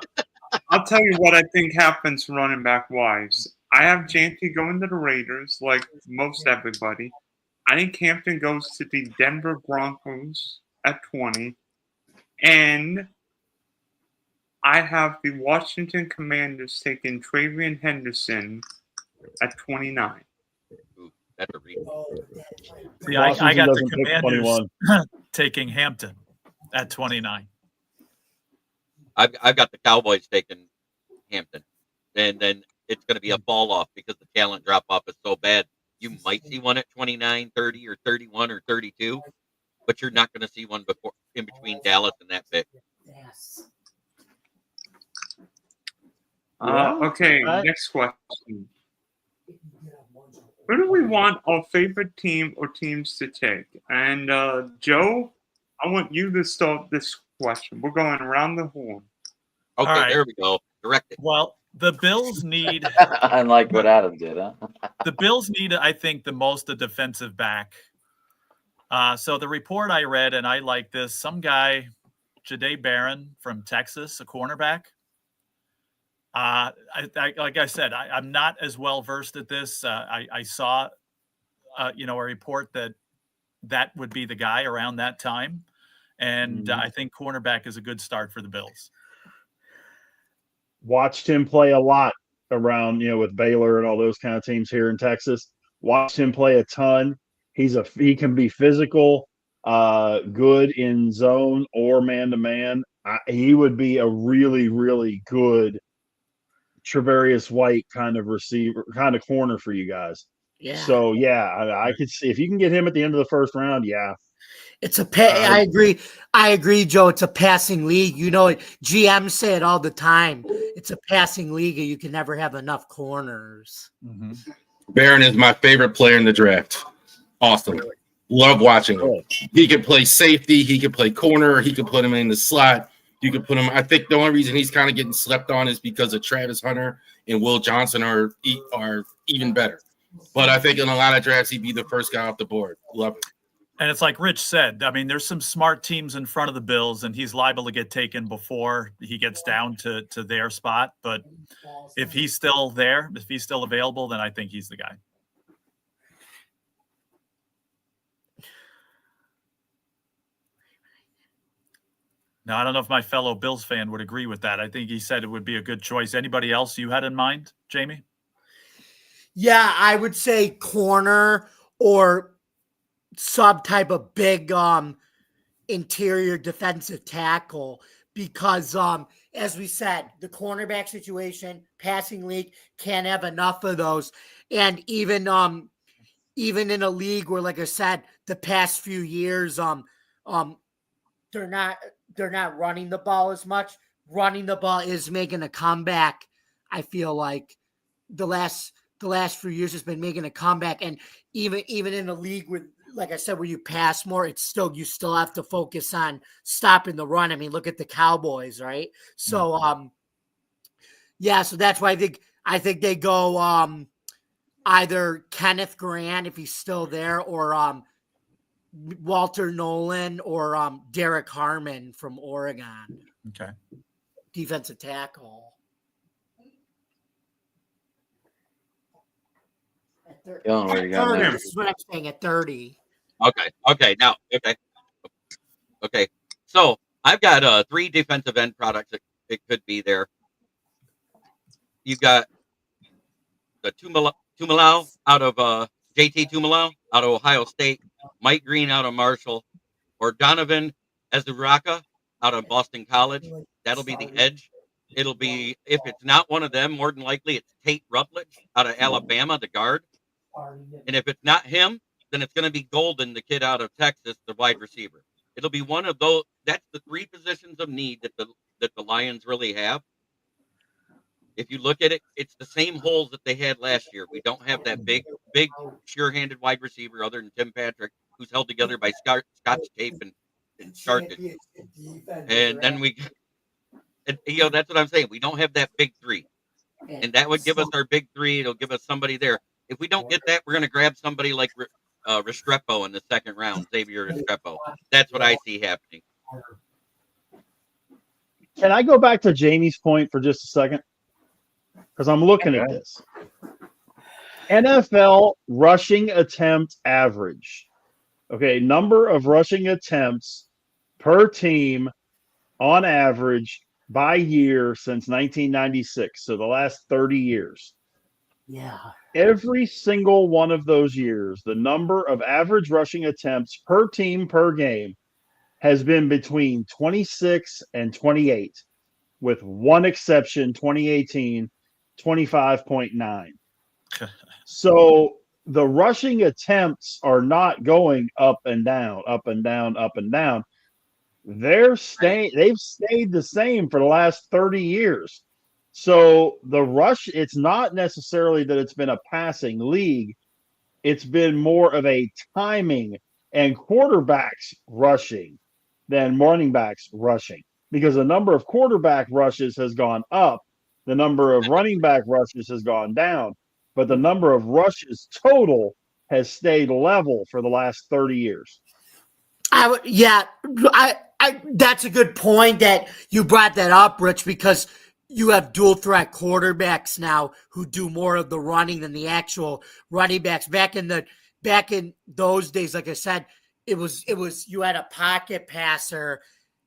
you what I think happens running back wise. I have Janty going to the Raiders, like most everybody. I think Hampton goes to the Denver Broncos at 20. And I have the Washington Commanders taking Travion Henderson at 29.
that's a read.
See, I
Washington
got the
doesn't pick
Commanders
21.
taking Hampton at 29.
I've got the Cowboys taking Hampton. And then it's going to be a fall off because the talent drop off is so bad. You might see one at 29, 30, or 31 or 32, but you're not going to see one before in between Dallas and that pick.
Okay, next question. Who do we want our favorite team or teams to take? And Joe, I want you to start this question. We're going around the horn.
Okay,
All right.
there we go. Direct it.
Well, the Bills need
Unlike what Adam did, huh?
the Bills need, I think, the most a defensive back. So the report I read, and I like this, some guy, Jahdae Barron from Texas, a cornerback. Like I said, I'm not as well versed at this. I saw, a report that would be the guy around that time, and I think cornerback is a good start for the Bills.
Watched him play a lot around, with Baylor and all those kind of teams here in Texas. Watched him play a ton. He can be physical, good in zone or man to man. He would be a really, really good Trevarius White kind of receiver, kind of corner for you guys.
Yeah.
So I could see if you can get him at the end of the first round. Yeah,
It's I agree. I agree, Joe. It's a passing league. GM say it all the time. It's a passing league, and you can never have enough corners.
Mm-hmm.
Barron is my favorite player in the draft. Awesome. Love watching him. He can play safety. He can play corner. He can put him in the slot. You can put him. I think the only reason he's kind of getting slept on is because of Travis Hunter and Will Johnson are even better. But I think in a lot of drafts, he'd be the first guy off the board. Love it.
And it's like Rich said, I mean, there's some smart teams in front of the Bills, and he's liable to get taken before he gets down to their spot. But if he's still there, if he's still available, then I think he's the guy. Now, I don't know if my fellow Bills fan would agree with that. I think he said it would be a good choice. Anybody else you had in mind, Jamie?
Yeah, I would say corner or sub type of big interior defensive tackle because as we said, the cornerback situation, passing league, can't have enough of those. And even in a league where, like I said, the past few years they're not running the ball as much. Running the ball is making a comeback. I feel like the last few years has been making a comeback, and even in a league with, like I said, where you pass more, you still have to focus on stopping the run. I mean, look at the Cowboys, right? So so that's why I think they go either Kenneth Grant if he's still there, or Walter Nolan, or Derek Harmon from Oregon.
Okay.
Defensive tackle.
Dylan, where you got
30,
now?
this is what I'm saying, at 30.
Okay. Now, okay. So I've got 3 defensive end products that it could be there. You've got the Tumalau out of JT Tumalau out of Ohio State, Mike Green out of Marshall, or Donovan Ezuraka out of Boston College. That'll be the edge. It'll be, if it's not one of them, more than likely it's Tate Rutledge out of Alabama, the guard. And if it's not him, then it's going to be Golden, the kid out of Texas, the wide receiver. It'll be one of those. That's the 3 positions of need that the Lions really have. If you look at it, it's the same holes that they had last year. We don't have that big, sure-handed wide receiver other than Tim Patrick, who's held together by scotch tape and cartilage. And then that's what I'm saying. We don't have that big 3. And that would give us our big 3. It'll give us somebody there. If we don't get that, we're going to grab somebody like Restrepo in the second round, Xavier Restrepo. That's what I see happening.
Can I go back to Jamie's point for just a second? Because I'm looking at this. NFL rushing attempt average. Okay, number of rushing attempts per team on average by year since 1996. So the last 30 years.
Yeah.
Every single one of those years, the number of average rushing attempts per team per game has been between 26 and 28, with one exception, 2018, 25.9. So the rushing attempts are not going up and down, up and down, up and down. They've stayed the same for the last 30 years. So the rush, it's not necessarily that it's been a passing league. It's been more of a timing and quarterbacks rushing than running backs rushing, because the number of quarterback rushes has gone up the number of running back rushes has gone down, but the number of rushes total has stayed level for the last 30 years.
That's a good point that you brought that up, Rich, because you have dual threat quarterbacks now who do more of the running than the actual running backs. Back in those days, like I said, it was you had a pocket passer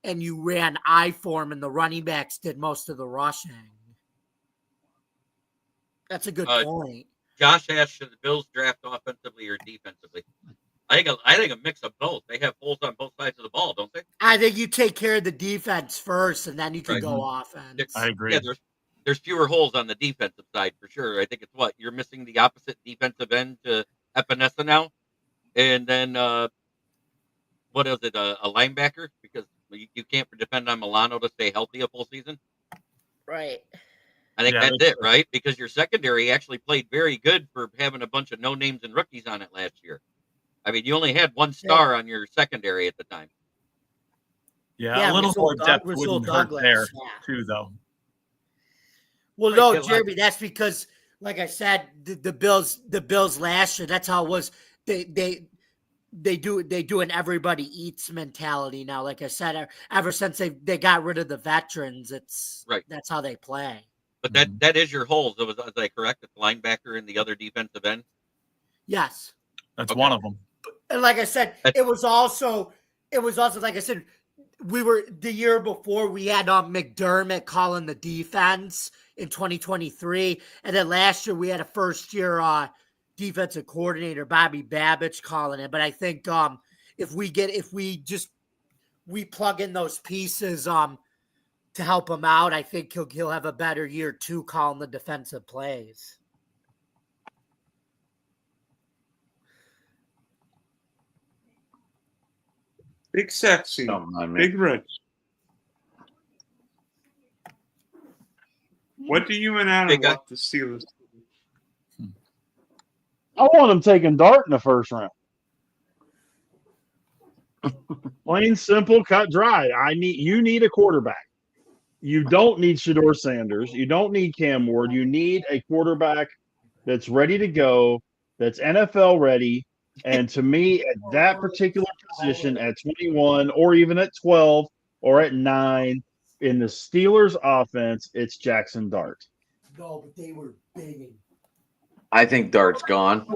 and you ran I form, and the running backs did most of the rushing. That's a good point.
Josh asked, should the Bills draft offensively or defensively? I think a mix of both. They have holes on both sides of the ball, don't they?
I think you take care of the defense first, and then you can go offense.
I agree.
Yeah, there's fewer holes on the defensive side for sure. I think it's what you're missing the opposite defensive end to Epinesa now, and then what is it? A linebacker, because you can't depend on Milano to stay healthy a full season.
Right.
I think
Yeah,
that's it, right? Because your secondary actually played very good for having a bunch of no names and rookies on it last year. I mean, you only had one star on your secondary at the time.
Yeah, a little more depth wouldn't hurt there, too, though.
Well, no, Jeremy, that's because, like I said, the Bills last year, that's how it was. They do an everybody eats mentality now. Like I said, ever since they got rid of the veterans, that's how they play.
But that is your holes. Was I correct? The linebacker and the other defensive end.
Yes,
that's one of them.
And like I said, it was also like I said, we were the year before we had McDermott calling the defense in 2023, and then last year we had a first year defensive coordinator Bobby Babich calling it. But I think if we plug in those pieces to help him out, I think he'll have a better year too calling the defensive plays.
Big Sexy, Big Rich. What do you and Adam want the Steelers?
I want them taking Dart in the first round. Plain, simple, cut, dry. You need a quarterback. You don't need Shedeur Sanders. You don't need Cam Ward. You need a quarterback that's ready to go, that's NFL ready. And to me, at that particular position, at 21 or even at 12 or at 9 in the Steelers offense, it's Jackson Dart.
No, but they were big.
I think Dart's gone,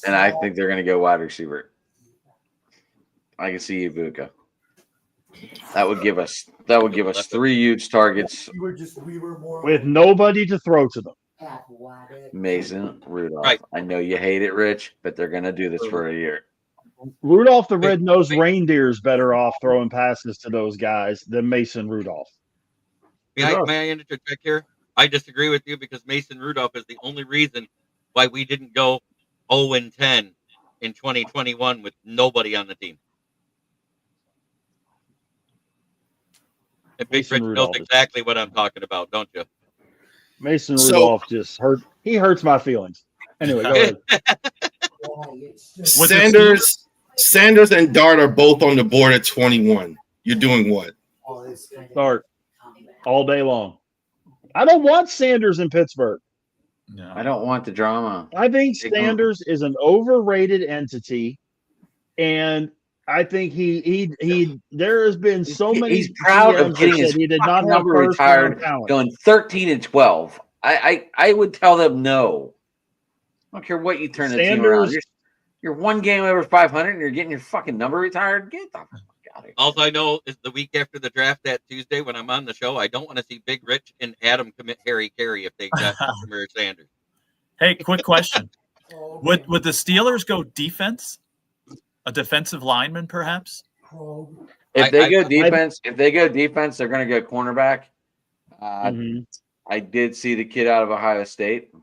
and I think they're going to go wide receiver. I can see Ibuka. That would give us 3 huge targets
with nobody to throw to them.
Mason Rudolph. Right. I know you hate it, Rich, but they're going to do this for a year.
Rudolph the red-nosed reindeer's better off throwing passes to those guys than Mason Rudolph.
May I interject here? I disagree with you because Mason Rudolph is the only reason why we didn't go 0-10 in 2021 with nobody on the team. And Big Rich knows exactly what I'm talking about, don't you?
Mason Rudolph just hurts my feelings. Anyway, go ahead.
Sanders and Dart are both on the board at 21. You're doing what?
Dart all day long. I don't want Sanders in Pittsburgh.
No, I don't want the drama.
I think Sanders is an overrated entity, and I think he there has been so many.
He's proud of getting his
he did not
number retired, going 13-12. I would tell them no. I don't care what you turn the team around. You're one game over 500, and you're getting your fucking number retired. Get the fuck out of here.
All I know is the week after the draft that Tuesday when I'm on the show, I don't want to see Big Rich and Adam commit Harry Carey if they got Jameer Sanders.
Hey, quick question: Would the Steelers go defense? A defensive lineman, perhaps?
If they go defense, they're going to go cornerback. I did see the kid out of Ohio State,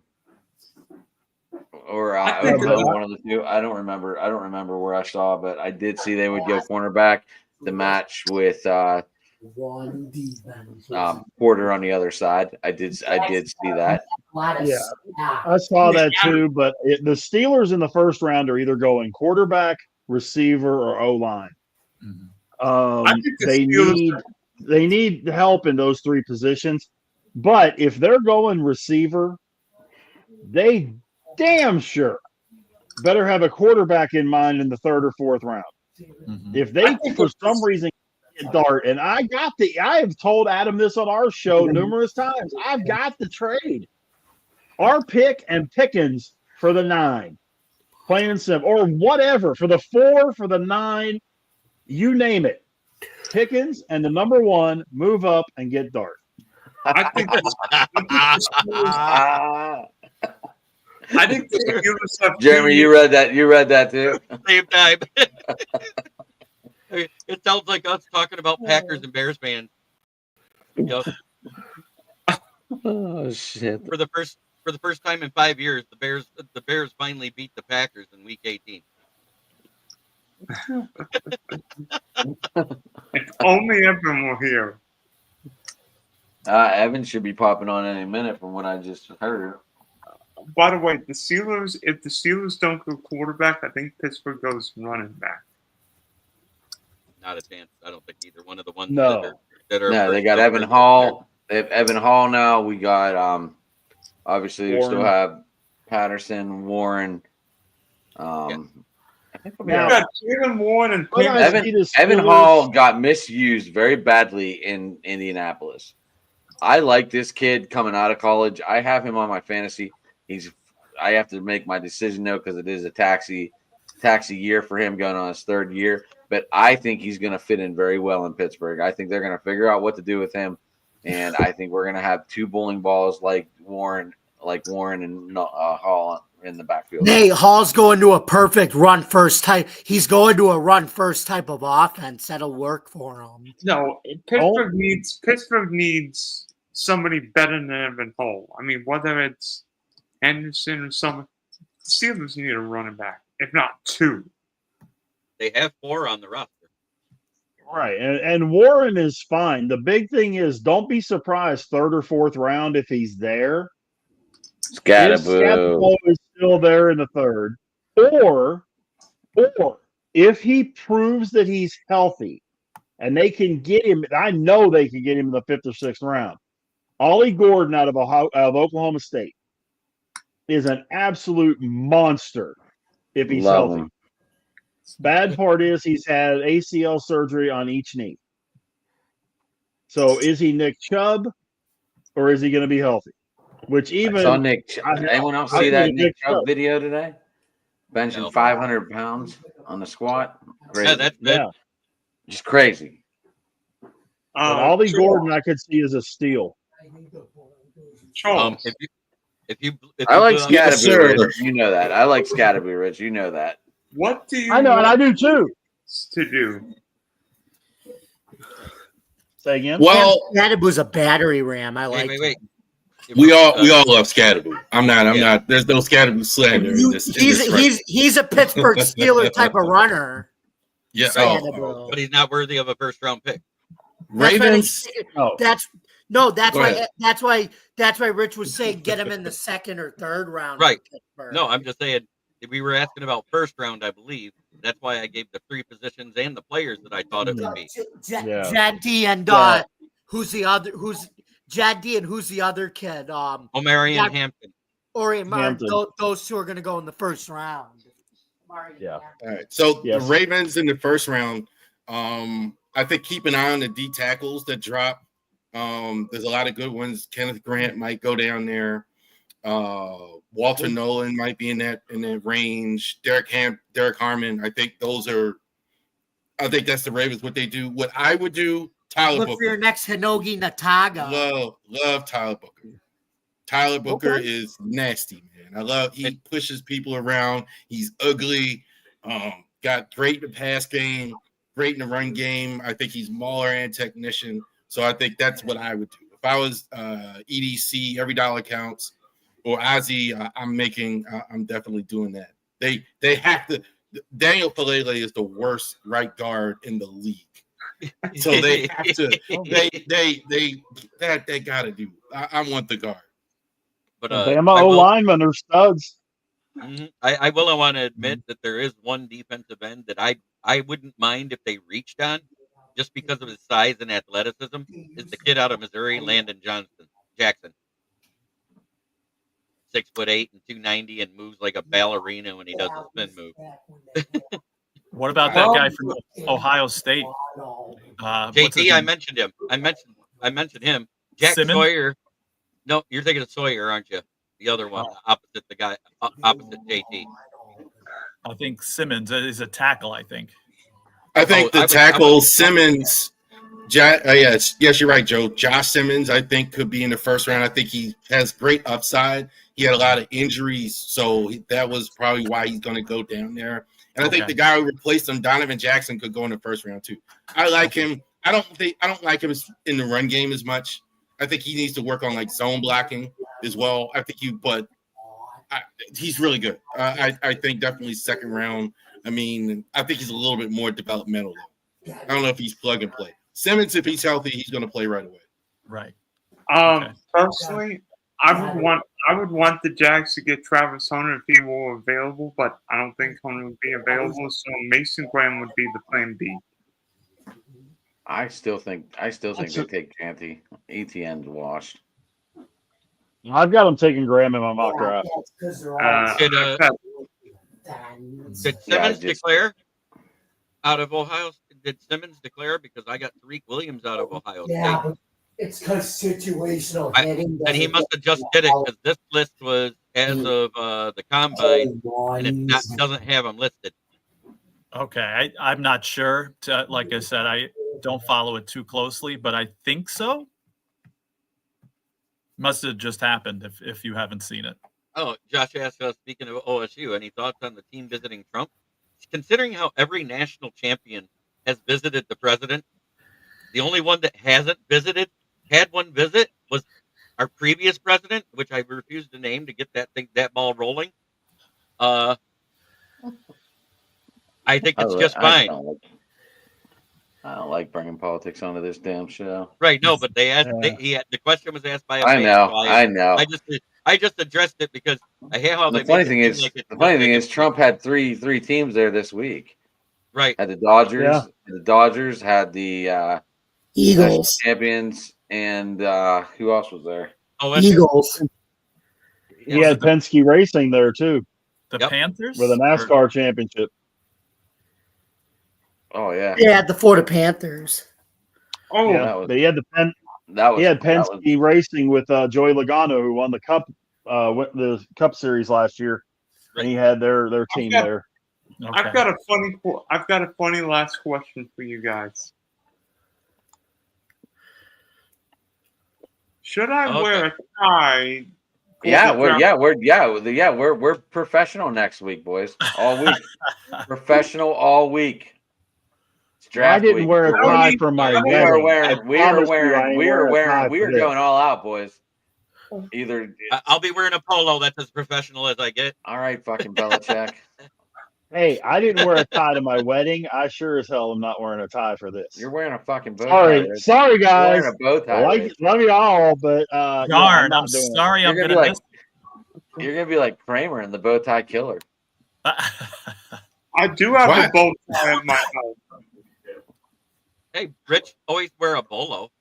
or one of the two. I don't remember where I saw, but I did see they would go cornerback to match with Porter on the other side. I did see that.
Yeah, I saw that too. But the Steelers in the first round are either going quarterback, receiver, or O-line. They need help in those 3 positions. But if they're going receiver, they damn sure better have a quarterback in mind in the third or fourth round.
Mhm.
If they, for some reason, get Dart, and I have told Adam this on our show numerous times, I've got the trade. Our pick and Pickens for the 9. Plain and simple. Or whatever. For the 4, for the 9, you name it. Pickens and the number 1 move up and get Dart.
I think the Steelers have
Jeremy, you read that. You read that too.
Same time. It sounds like us talking about Packers and Bears fans. You know,
Oh shit!
for the first time in 5 years, the Bears finally beat the Packers in Week 18.
If only Evan were here.
Evan should be popping on any minute from what I just heard.
By the way, if the Steelers don't go quarterback, I think Pittsburgh goes running back.
Not a chance. I don't think either one of the ones
No.
that are.
No, they got Evan Hall. They have Evan Hall now. We got obviously we still
Warren.
have Patterson, Warren. I think we
Now,
got
Jalen Warren and
what I
Evan-
see the
Evan
Steelers-
Hall got misused very badly in Indianapolis. I like this kid coming out of college. I have him on my fantasy. I have to make my decision though because it is a taxi year for him going on his 3rd year. But I think he's going to fit in very well in Pittsburgh. I think they're going to figure out what to do with him, and I think we're going to have 2 bowling balls like Warren and Hall in the backfield.
Hey, Hall's going to a perfect run first type. He's going to a run first type of offense that'll work for him.
No, Pittsburgh needs somebody better than Evan Hall. I mean, whether it's Henderson or someone, the Steelers need a running back, if not 2.
They have 4 on the roster.
Right. And Warren is fine. The big thing is don't be surprised 3rd or 4th round if he's there. If Scatterbo is still there in the 3rd. Or if he proves that he's healthy and they can get him, I know they can get him in the 5th or 6th round. Ollie Gordon out of Oklahoma State is an absolute monster if he's
Love
healthy.
him.
Bad part is he's had ACL surgery on each knee. So is he Nick Chubb or is he going to be healthy? Which even
I saw Nick.
I-
Anyone else
I
see that
think
Nick
Nick
Chubb
Chubb.
video today? Benching
No.
500 pounds on the squat. Crazy.
Yeah, that's
yeah.
just crazy.
But Ollie
Charles,
Gordon I could see as a steal.
Charles,
If you
I like
Scatterby.
Yes, sir.
Rich. You know that. I like Scatterby, Rich. You know that.
what do you
I know, and
want
I do too.
to do?
Say again.
Well,
That was a battery ram. I like.
Wait.
we all love Scatterby. I'm not. There's no Scatterby slander in this.
He's a Pittsburgh Steeler type of runner.
Yeah.
Scatterbo.
But he's not worthy of a 1st round pick.
Ravens.
No.
That's
Go
why
ahead.
that's why Rich was saying get him in the 2nd or 3rd round.
Right.
Pittsburgh.
No, I'm just saying if we were asking about 1st round, I believe. That's why I gave the 3 positions and the players that I thought it would be.
Yeah.
Jaddy and
Yeah.
who's the other? Who's Jaddy and who's the other kid?
Omarion
Yeah.
Hampton.
Or
Hampton.
those 2 are going to go in the 1st round.
Yeah.
All right. So
Yes.
the Ravens in the 1st round. I think keep an eye on the D tackles that drop. There's a lot of good ones. Kenneth Grant might go down there. Walter Nolan might be in that range. Derek Harmon. I think that's the Ravens. What they do. What I would do. Tyler
Look
Booker.
for your next Hinogi Nataga.
Love Tyler Booker. Tyler Booker
Okay.
is nasty, man. He pushes people around. He's ugly. Got great in the pass game, great in the run game. I think he's mauler and technician. So I think that's what I would do. If I was EDC, every dollar counts, or Ozzy, I'm definitely doing that. They have to. Daniel Falele is the worst right guard in the league. So they have to. They got to do. I want the guard.
But
Bama O linemen are studs.
I will want to admit that there is one defensive end that I wouldn't mind if they reached on, just because of his size and athleticism. Is the kid out of Missouri, Landon Johnson? Jackson. 6'8" and 290 and moves like a ballerina when he does a spin move.
What about that guy from Ohio State?
JT, I mentioned him. I mentioned him. Jack
Simmons?
Sawyer. No, you're thinking of Sawyer, aren't you? The other one, opposite the guy, opposite JT.
I think Simmons is a tackle, I think.
I think the tackle Simmons. Yes, you're right, Joe. Josh Simmons, I think, could be in the first round. I think he has great upside. He had a lot of injuries, so that was probably why he's going to go down there. And I think the guy who replaced him, Donovan Jackson, could go in the first round too. I like him. I don't like him in the run game as much. I think he needs to work on like zone blocking as well. He's really good. I think definitely second round. I mean, I think he's a little bit more developmental though. I don't know if he's plug and play. Simmons, if he's healthy, he's going to play right away.
Right.
Personally, I would want the Jags to get Travis Hunter if he were available, but I don't think Hunter would be available. So Mason Graham would be the plan B.
I still think they take Canty. ETN's washed.
I've got him taking Graham in my mock draft.
Did Simmons declare out of Ohio? Did Simmons declare? Because I got Tariq Williams out of Ohio State.
But it's because situational hitting.
And he must have just did it because this list was as of the combine, and it doesn't have him listed.
Okay, I'm not sure. Like I said, I don't follow it too closely, but I think so. Must have just happened if you haven't seen it.
Oh, Josh asked us, speaking of OSU, any thoughts on the team visiting Trump? Considering how every national champion has visited the president, the only one that hasn't had one visit was our previous president, which I refused to name to get that ball rolling. I think it's just fine.
I don't like bringing politics onto this damn show.
Right? No, but they asked. The question was asked by.
I know.
I just addressed it because I hear how
the funny thing is Trump had three teams there this week.
Right.
Had the Dodgers. Yeah. The Dodgers had the
Eagles
champions, and who else was there?
Oh,
Eagles.
He had Penske Racing there too.
The Panthers
with a NASCAR championship.
Oh yeah.
Yeah, the Florida Panthers.
Oh,
yeah. He had Penske Racing with Joey Logano, who won the Cup Series last year, and he had their team there.
Okay. I've got a funny last question for you guys. Should I wear a tie?
We're professional next week, boys. All week, professional all week.
I didn't wear a tie for my wedding.
We are going all out, boys. Either
I'll be wearing a polo. That's as professional as I get.
All right, fucking Belichick.
Hey, I didn't wear a tie to my wedding. I sure as hell am not wearing a tie for this.
You're wearing a fucking bow tie.
Sorry, guys.
You're wearing a bow tie.
Love you all, but
darn, I'm sorry. I'm gonna miss.
You're gonna be like Kramer in the Bow Tie Killer.
I do have a bow tie in my house.
Hey, Rich, always wear a bolo.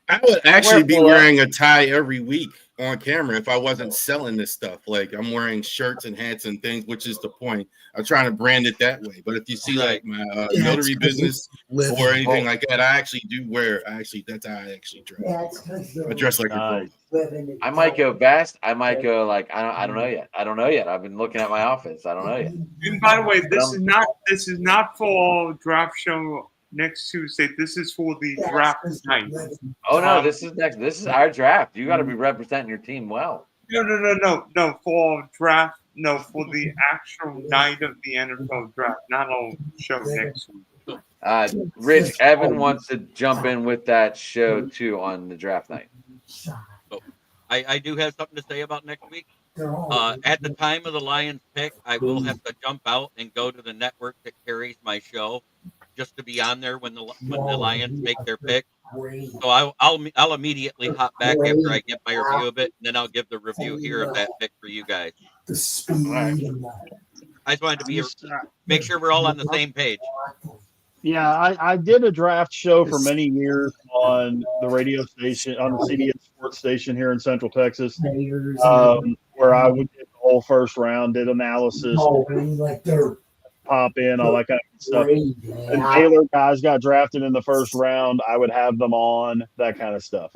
I would actually be wearing a tie every week on camera if I wasn't selling this stuff. Like I'm wearing shirts and hats and things, which is the point. I'm trying to brand it that way. But if you see like my notary business or anything like that, I actually do wear. That's how I actually dress. I dress like a pro.
I might go vest. I might go like I don't know yet. I don't know yet. I've been looking at my outfits. I don't know yet.
And by the way, this is not for draft show next Tuesday. This is for the draft night.
Oh no, this is next. This is our draft. You got to be representing your team well.
No. For draft. No, for the actual night of the NFL draft, not on show next week.
Rich, Evan wants to jump in with that show too on the draft night.
Oh, I do have something to say about next week. At the time of the Lions pick, I will have to jump out and go to the network that carries my show, just to be on there when the Lions make their pick. So I'll immediately hop back after I get my review of it, and then I'll give the review here of that pick for you guys. I just wanted to make sure we're all on the same page.
Yeah, I did a draft show for many years on the radio station, on the CBS sports station here in Central Texas,
Raiders,
where I would get the whole first round, did analysis,
like they're
pop in, all that kind of stuff.
great,
And
man.
Baylor guys got drafted in the first round, I would have them on, that kind of stuff.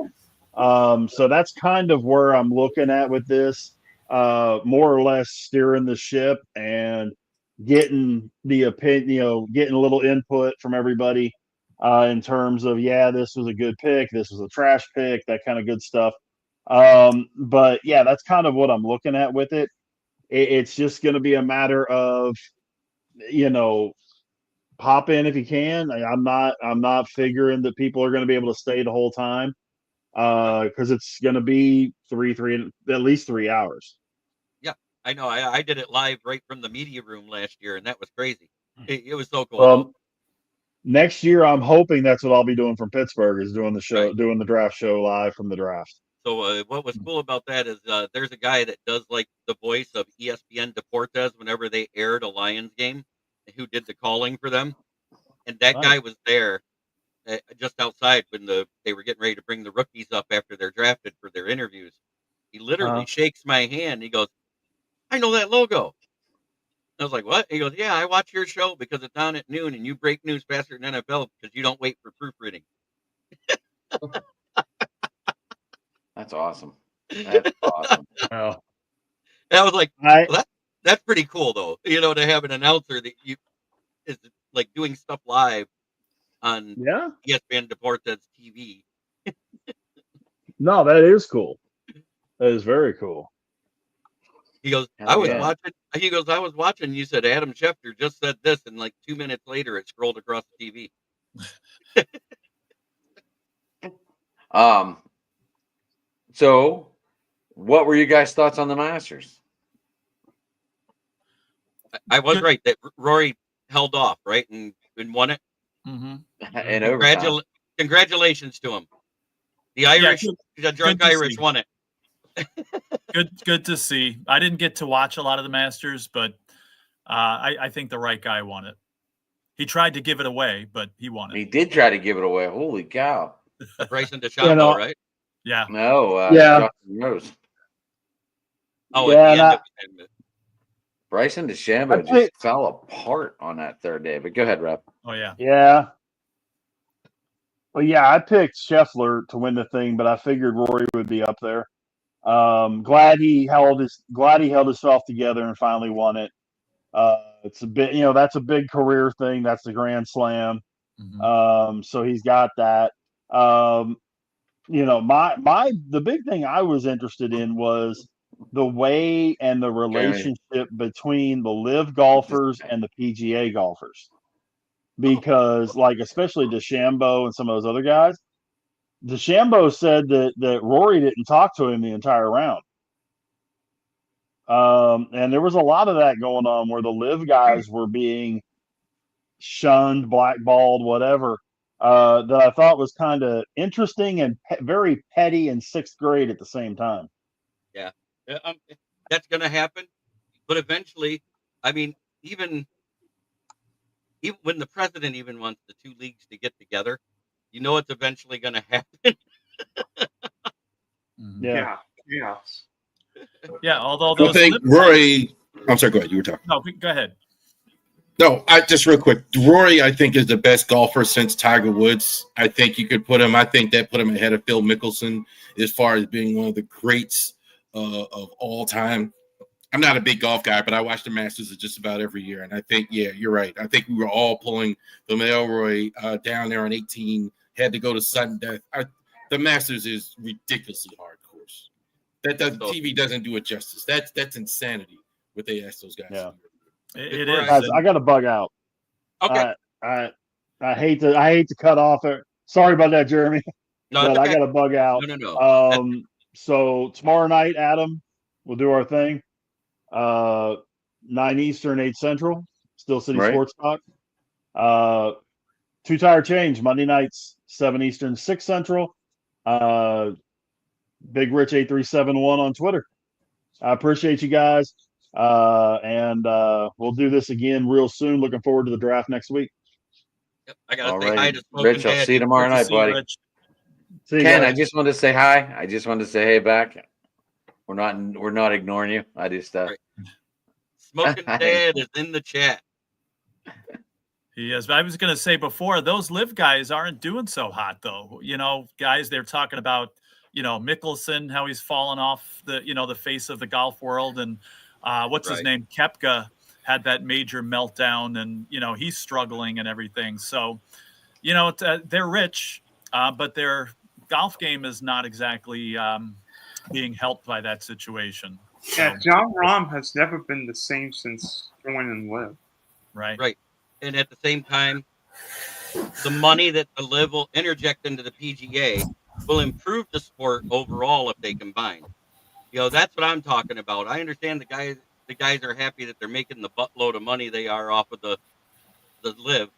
So that's kind of where I'm looking at with this, more or less steering the ship and getting the opinion, getting a little input from everybody in terms of, yeah, this was a good pick, this was a trash pick, that kind of good stuff. But yeah, that's kind of what I'm looking at with it. It's just going to be a matter of, pop in if you can. I'm not figuring that people are going to be able to stay the whole time because it's going to be at least 3 hours.
Yeah, I know. I did it live right from the media room last year, and that was crazy. It was so cool.
Well, next year, I'm hoping that's what I'll be doing from Pittsburgh, is doing the show,
Right.
doing the draft show live from the draft.
So what was cool about that is there's a guy that does like the voice of ESPN Deportes whenever they aired a Lions game, who did the calling for them, and that
Nice.
guy was there just outside when they were getting ready to bring the rookies up after they're drafted for their interviews. He literally shakes my hand. He goes, "I know that logo." I was like, "What?" He goes, "Yeah, I watch your show because it's on at noon, and you break news faster than NFL because you don't wait for proofreading."
That's awesome. That's awesome.
Well,
And I was like,
I
well, that's pretty cool, though. To have an announcer that is like doing stuff live on
yeah,
ESPN Deportes TV.
no, that is cool. That is very cool.
He goes,
Hell
I was
yeah.
watching. He goes, I was watching. You said Adam Schefter just said this, and like 2 minutes later, it scrolled across the TV.
So, what were you guys' thoughts on the Masters?
I was
Good.
right that Rory held off, right, and won it.
Mm-hmm.
In overtime.
Congratulations to him. The Irish, the drunk
good to
Irish,
see.
won it.
Good to see. I didn't get to watch a lot of the Masters, but I think the right guy won it. He tried to give it away, but he won
He
it.
did try to give it away. Holy cow!
Bryson DeChambeau, right?
Yeah.
No,
Yeah.
Justin Rose.
Oh,
Yeah,
at the end of it.
Bryson DeChambeau
I
just fell apart on that third day. But go ahead, Rep.
Oh yeah.
Yeah. Well, yeah, I picked Scheffler to win the thing, but I figured Rory would be up there. Glad he held himself together and finally won it. It's a bit, that's a big career thing. That's the Grand Slam.
Mhm.
So he's got that. The big thing I was interested in was the way and the relationship between the LIV golfers and the PGA golfers. Because, especially DeChambeau and some of those other guys, DeChambeau said that Rory didn't talk to him the entire round. And there was a lot of that going on where the LIV guys were being shunned, blackballed, whatever, that I thought was kind of interesting and very petty in sixth grade at the same time.
Yeah, that's going to happen. But eventually, I mean, even when the president even wants the two leagues to get together, it's eventually going to happen.
Mhm.
Yeah.
Yes.
Yeah. Although
I
those
think
lip-
Rory. I'm sorry. Go ahead. You were talking.
No, go ahead.
No, I just real quick. Rory, I think, is the best golfer since Tiger Woods. I think you could put him. I think that put him ahead of Phil Mickelson as far as being one of the greats of all time. I'm not a big golf guy, but I watch the Masters just about every year, and I think, yeah, you're right. I think we were all pulling the Elroy down there on 18. Had to go to sudden death. The Masters is ridiculously hard course. TV doesn't do it justice. That's insanity. What they ask those guys.
Yeah.
It
Right.
is.
Guys,
and-
I got to bug out.
Okay.
I hate to cut off it. Sorry about that, Jeremy.
No,
But
it's
I
okay.
got to bug out.
No.
So tomorrow night, Adam, we'll do our thing. 9 Eastern, 8 Central. Steel City
Right.
Sports Talk. Two Tire Change Monday nights, 7 Eastern, 6 Central. Big Rich 8371 on Twitter. I appreciate you guys. And we'll do this again real soon. Looking forward to the draft next week.
Yep, I got
All
to say hi
right,
to Smoking
Rich. I'll
Daddy.
see you tomorrow
Good to
night,
see you,
buddy.
Rich.
See you
Ken,
guys.
I just wanted to say hi. I just wanted to say hey back. We're not ignoring you. I just
Right. Smoking Dad is in the chat.
He is. I was going to say before, those live guys aren't doing so hot, though. You know, guys, they're talking about, you know, Mickelson, how he's fallen off the, you know, the face of the golf world. And what's his
Right.
name? Koepka had that major meltdown, and, you know, he's struggling and everything. So, you know, they're rich, but their golf game is not exactly being helped by that situation.
Yeah,
So,
John Rahm has never been the same since joining Liv.
right.
Right. And at the same time, the money that the Liv will interject into the PGA will improve the sport overall if they combine. You know, that's what I'm talking about. I understand the guys are happy that they're making the buttload of money they are off of the Liv,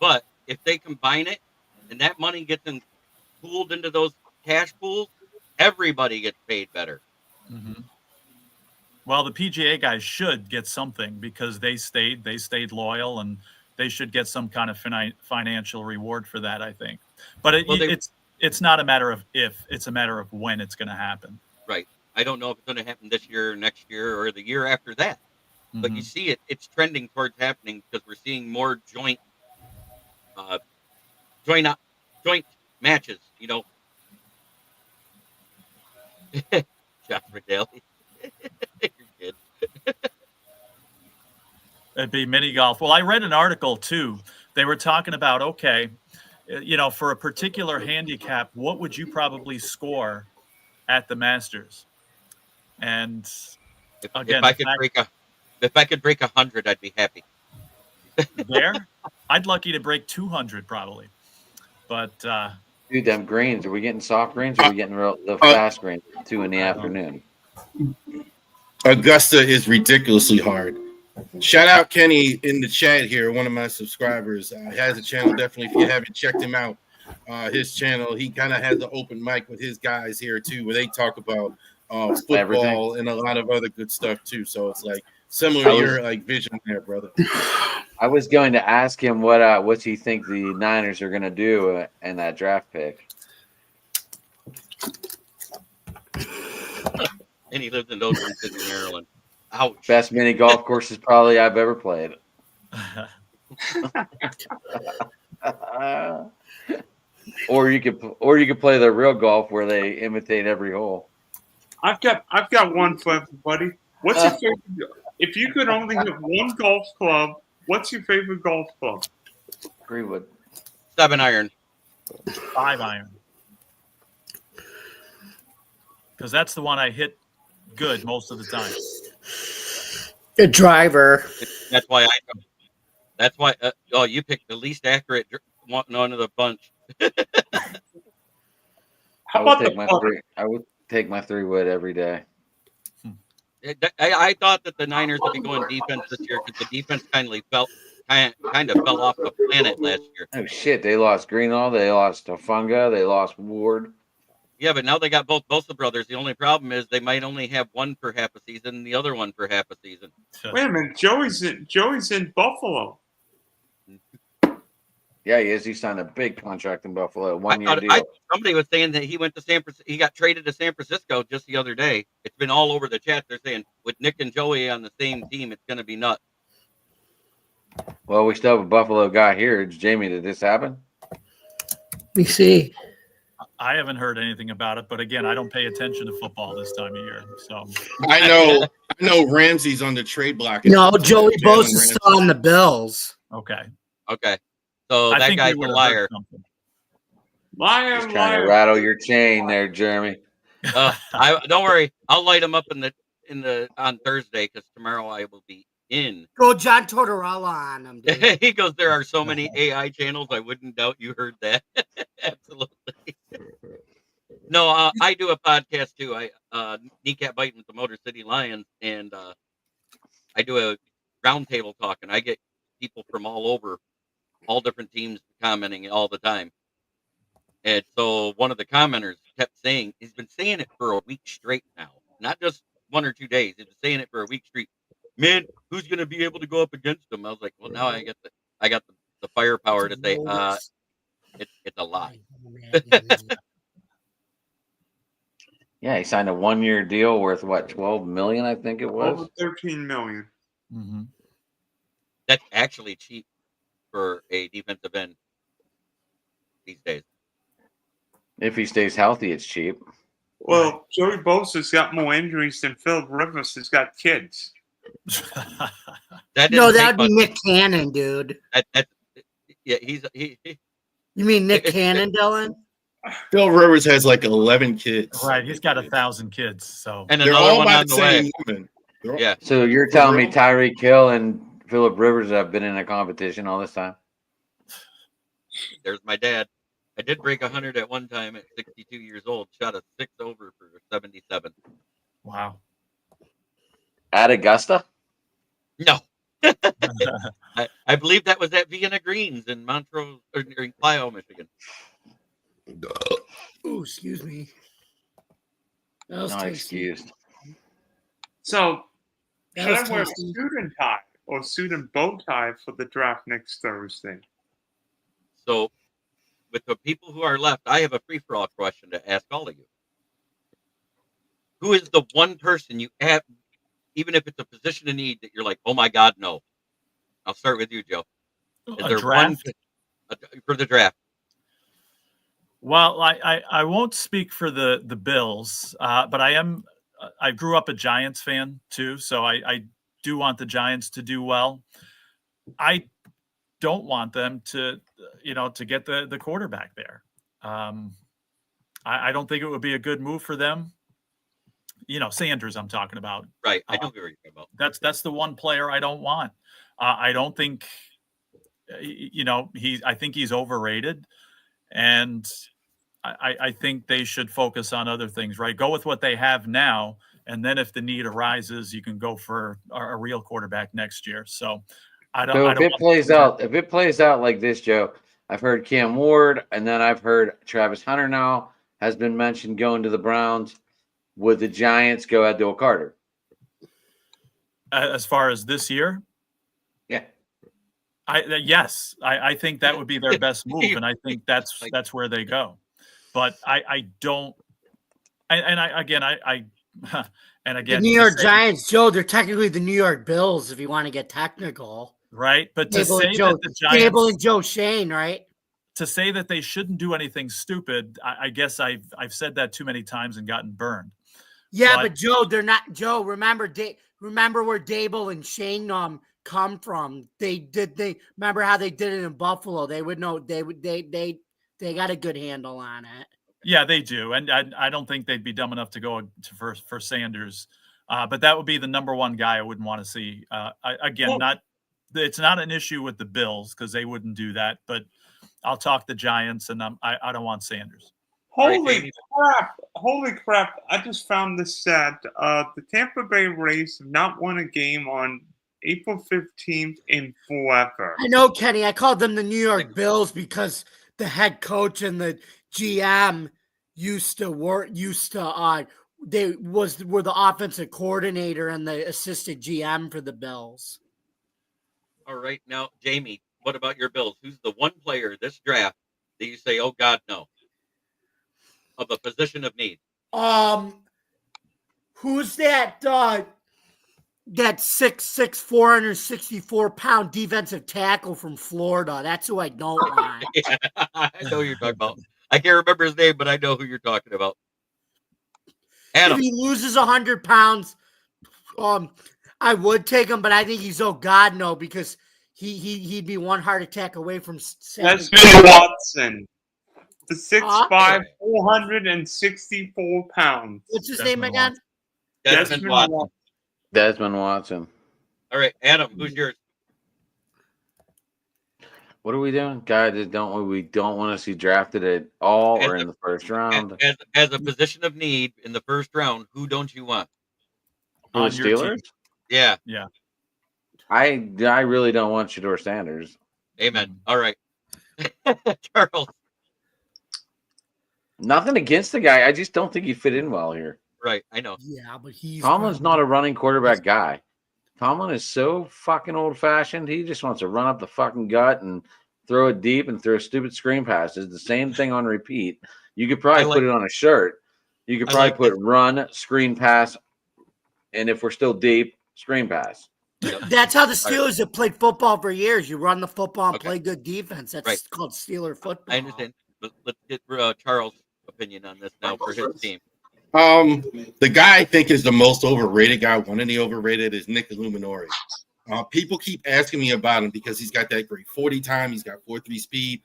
but if they combine it and that money gets pooled into those cash pools, everybody gets paid better.
Mm-hmm. Well, the PGA guys should get something because they stayed loyal, and they should get some kind of financial reward for that, I think. But it's not a matter of if, it's a matter of when it's going to happen.
Right. I don't know if it's going to happen this year, next year, or the year after that.
Mm-hmm.
But you see it's trending towards happening because we're seeing more joint matches, you know. Josh McDale. You're good.
It'd be mini golf. Well, I read an article too. They were talking about, okay, you know, for a particular handicap, what would you probably score at the Masters? And again,
if I could break 100, I'd be happy.
There, I'd lucky to break 200 probably. But
dude, them greens. Are we getting soft greens or are we getting the fast greens? 2 in the afternoon.
Augusta is ridiculously hard. Shout out Kenny in the chat here, one of my subscribers. Has a channel, definitely, if you haven't checked him out. His channel, he kind of has an open mic with his guys here too, where they talk about football
Everything.
and a lot of other good stuff too. So it's like similar to your like vision there, brother.
I was going to ask him what he think the Niners are going to do in that draft pick.
And he lives in Oakland City, Maryland. Ouch.
Best mini golf courses probably I've ever played. Or you could play the real golf where they imitate every hole.
I've got one for everybody. What's your favorite? If you could only have one golf club, what's your favorite golf club?
Greenwood.
7-iron.
5-iron. Because that's the one I hit good most of the time.
The driver.
That's why you picked the least accurate one of the bunch.
How about
I would take my 3-wood every day.
I thought that the Niners would be going defense this year because the defense kind of fell off the planet last year.
Oh shit! They lost Greenlaw, they lost Tofunga, they lost Ward.
Yeah, but now they got both the brothers. The only problem is they might only have one for half a season and the other one for half a season.
Wait a minute, Joey's in Buffalo.
Yeah, he is. He signed a big contract in Buffalo, 1-year deal.
Somebody was saying that he went to San Francisco. He got traded to San Francisco just the other day. It's been all over the chat. They're saying with Nick and Joey on the same team, it's going to be nuts.
Well, we still have a Buffalo guy here. Jamie, did this happen?
We see.
I haven't heard anything about it, but again, I don't pay attention to football this time of year. So
I know Ramsey's on the trade block.
No, Joey Bosa is still on the Bills.
okay.
So
I
that
think
guy's
we
a
would have
liar.
heard something.
Just trying to rattle your chain there, Jeremy.
Don't worry, I'll light him up on Thursday because tomorrow I will be in.
Go John Tortorella on him, dude.
He goes, there are so many AI channels. I wouldn't doubt you heard that. Absolutely. No, I do a podcast too. I kneecap biting with the Motor City Lions, and I do a roundtable talk, and I get people from all over, all different teams commenting all the time. And so one of the commenters kept saying, he's been saying it for a week straight now, not just 1 or 2 days. He's been saying it for a week straight. Man, who's going to be able to go up against them? I was like, well, now I got the firepower to say, it's a lie.
Yeah, he signed a 1-year deal worth what, 12 million, I think it was.
Over 13 million.
Mm-hmm.
That's actually cheap for a defensive end these days.
If he stays healthy, it's cheap.
Well, Joey Bosa's got more injuries than Philip Rivers has got kids.
That
No,
didn't
that
take
would be
much.
Nick Cannon, dude.
Yeah, he
You mean Nick Cannon, Dylan?
Phil Rivers has like 11 kids.
Right, he's got 1,000 kids. So
and
They're
another
all
one
by
on
the
the way.
same woman. They're all-
Yeah,
So you're
For
telling me
real?
Tyreek Hill and Philip Rivers have been in a competition all this time?
there's my dad. I did break 100 at one time at 62 years old. Shot a 6 over for 77.
wow.
At Augusta?
No, I believe that was at Vienna Greens in Montrose or in Clio, Michigan.
Oh, excuse me. That was
Not
tasty.
excused.
So,
That
should
was
I wear a
tasty.
suit and tie or suit and bow tie for the draft next Thursday?
So, with the people who are left, I have a free for all question to ask all of you. Who is the one person you have, even if it's a position of need, that you're like, oh my God, no? I'll start with you, Joe. Is
A
there
draft?
one for the draft?
Well, I won't speak for the Bills, but I grew up a Giants fan too, so I do want the Giants to do well. I don't want them to get the quarterback there. I don't think it would be a good move for them. Sanders, I'm talking about.
Right, I know who you're talking about.
That's the one player I don't want. I don't think, I think he's overrated, and I think they should focus on other things, right? Go with what they have now, and then if the need arises, you can go for a real quarterback next year. So
So if it plays out like this, Joe, I've heard Cam Ward, and then I've heard Travis Hunter now has been mentioned going to the Browns. Would the Giants go Abdul Carter?
As far as this year,
Yeah.
Yes, I think that would be their best move, and I think that's where they go. But I don't, and again,
The New York Giants, Joe, they're technically the New York Bills if you want to get technical.
right? But to
Gable
say
and Joe,
that the Giants,
Gable and Joe Shane, right?
to say that they shouldn't do anything stupid, I guess I've said that too many times and gotten burned.
Yeah, but Joe, they're not. Joe, remember where Dable and Shane come from? They remember how they did it in Buffalo. They would know. They got a good handle on it.
Yeah, they do, and I don't think they'd be dumb enough to go for Sanders. But that would be the number one guy I wouldn't want to see. It's not an issue with the Bills because they wouldn't do that. But I'll talk the Giants, and I don't want Sanders.
Holy crap. I just found this sad. The Tampa Bay Rays have not won a game on April 15th in forever.
I know, Kenny. I called them the New York Bills because the head coach and the GM were the offensive coordinator and the assistant GM for the Bills.
All right, now, Jamie, what about your Bills? Who's the one player this draft that you say, oh God, no, of a position of need?
Who's that? That 6'6", 464-pound defensive tackle from Florida. That's who I don't want.
Yeah, I know who you're talking about. I can't remember his name, but I know who you're talking about. Adam.
If he loses 100 pounds, I would take him, but I think he's God no because he'd be one heart attack away from.
Desmond Watson, the 6'5", 464 pounds.
What's his name again?
Desmond Watson.
Desmond Watson.
All right, Adam, who's yours?
What are we doing, guys? We don't want to see drafted at all or in the first round.
As a position of need in the first round, who don't you want?
The Steelers?
Yeah.
I really don't want Shedeur Sanders.
Amen. All right. Charles.
Nothing against the guy. I just don't think he fit in well here.
Right, I know.
Yeah, but
Tomlin's not a running quarterback guy. Tomlin is so fucking old-fashioned. He just wants to run up the fucking gut and throw it deep and throw stupid screen passes. The same thing on repeat. You could probably put it on a shirt, You could
I
probably
like
put run, screen pass, and if we're still deep, screen pass.
That's how the Steelers have played football for years. You run the football and
Okay.
play good defense. That's
Right.
called Steeler football.
I understand, but let's get Charles' opinion on this now for his team.
The guy I think is the most overrated guy, one of the overrated, is Nick Illuminori. People keep asking me about him because he's got that great 40 time. He's got 4.3 speed.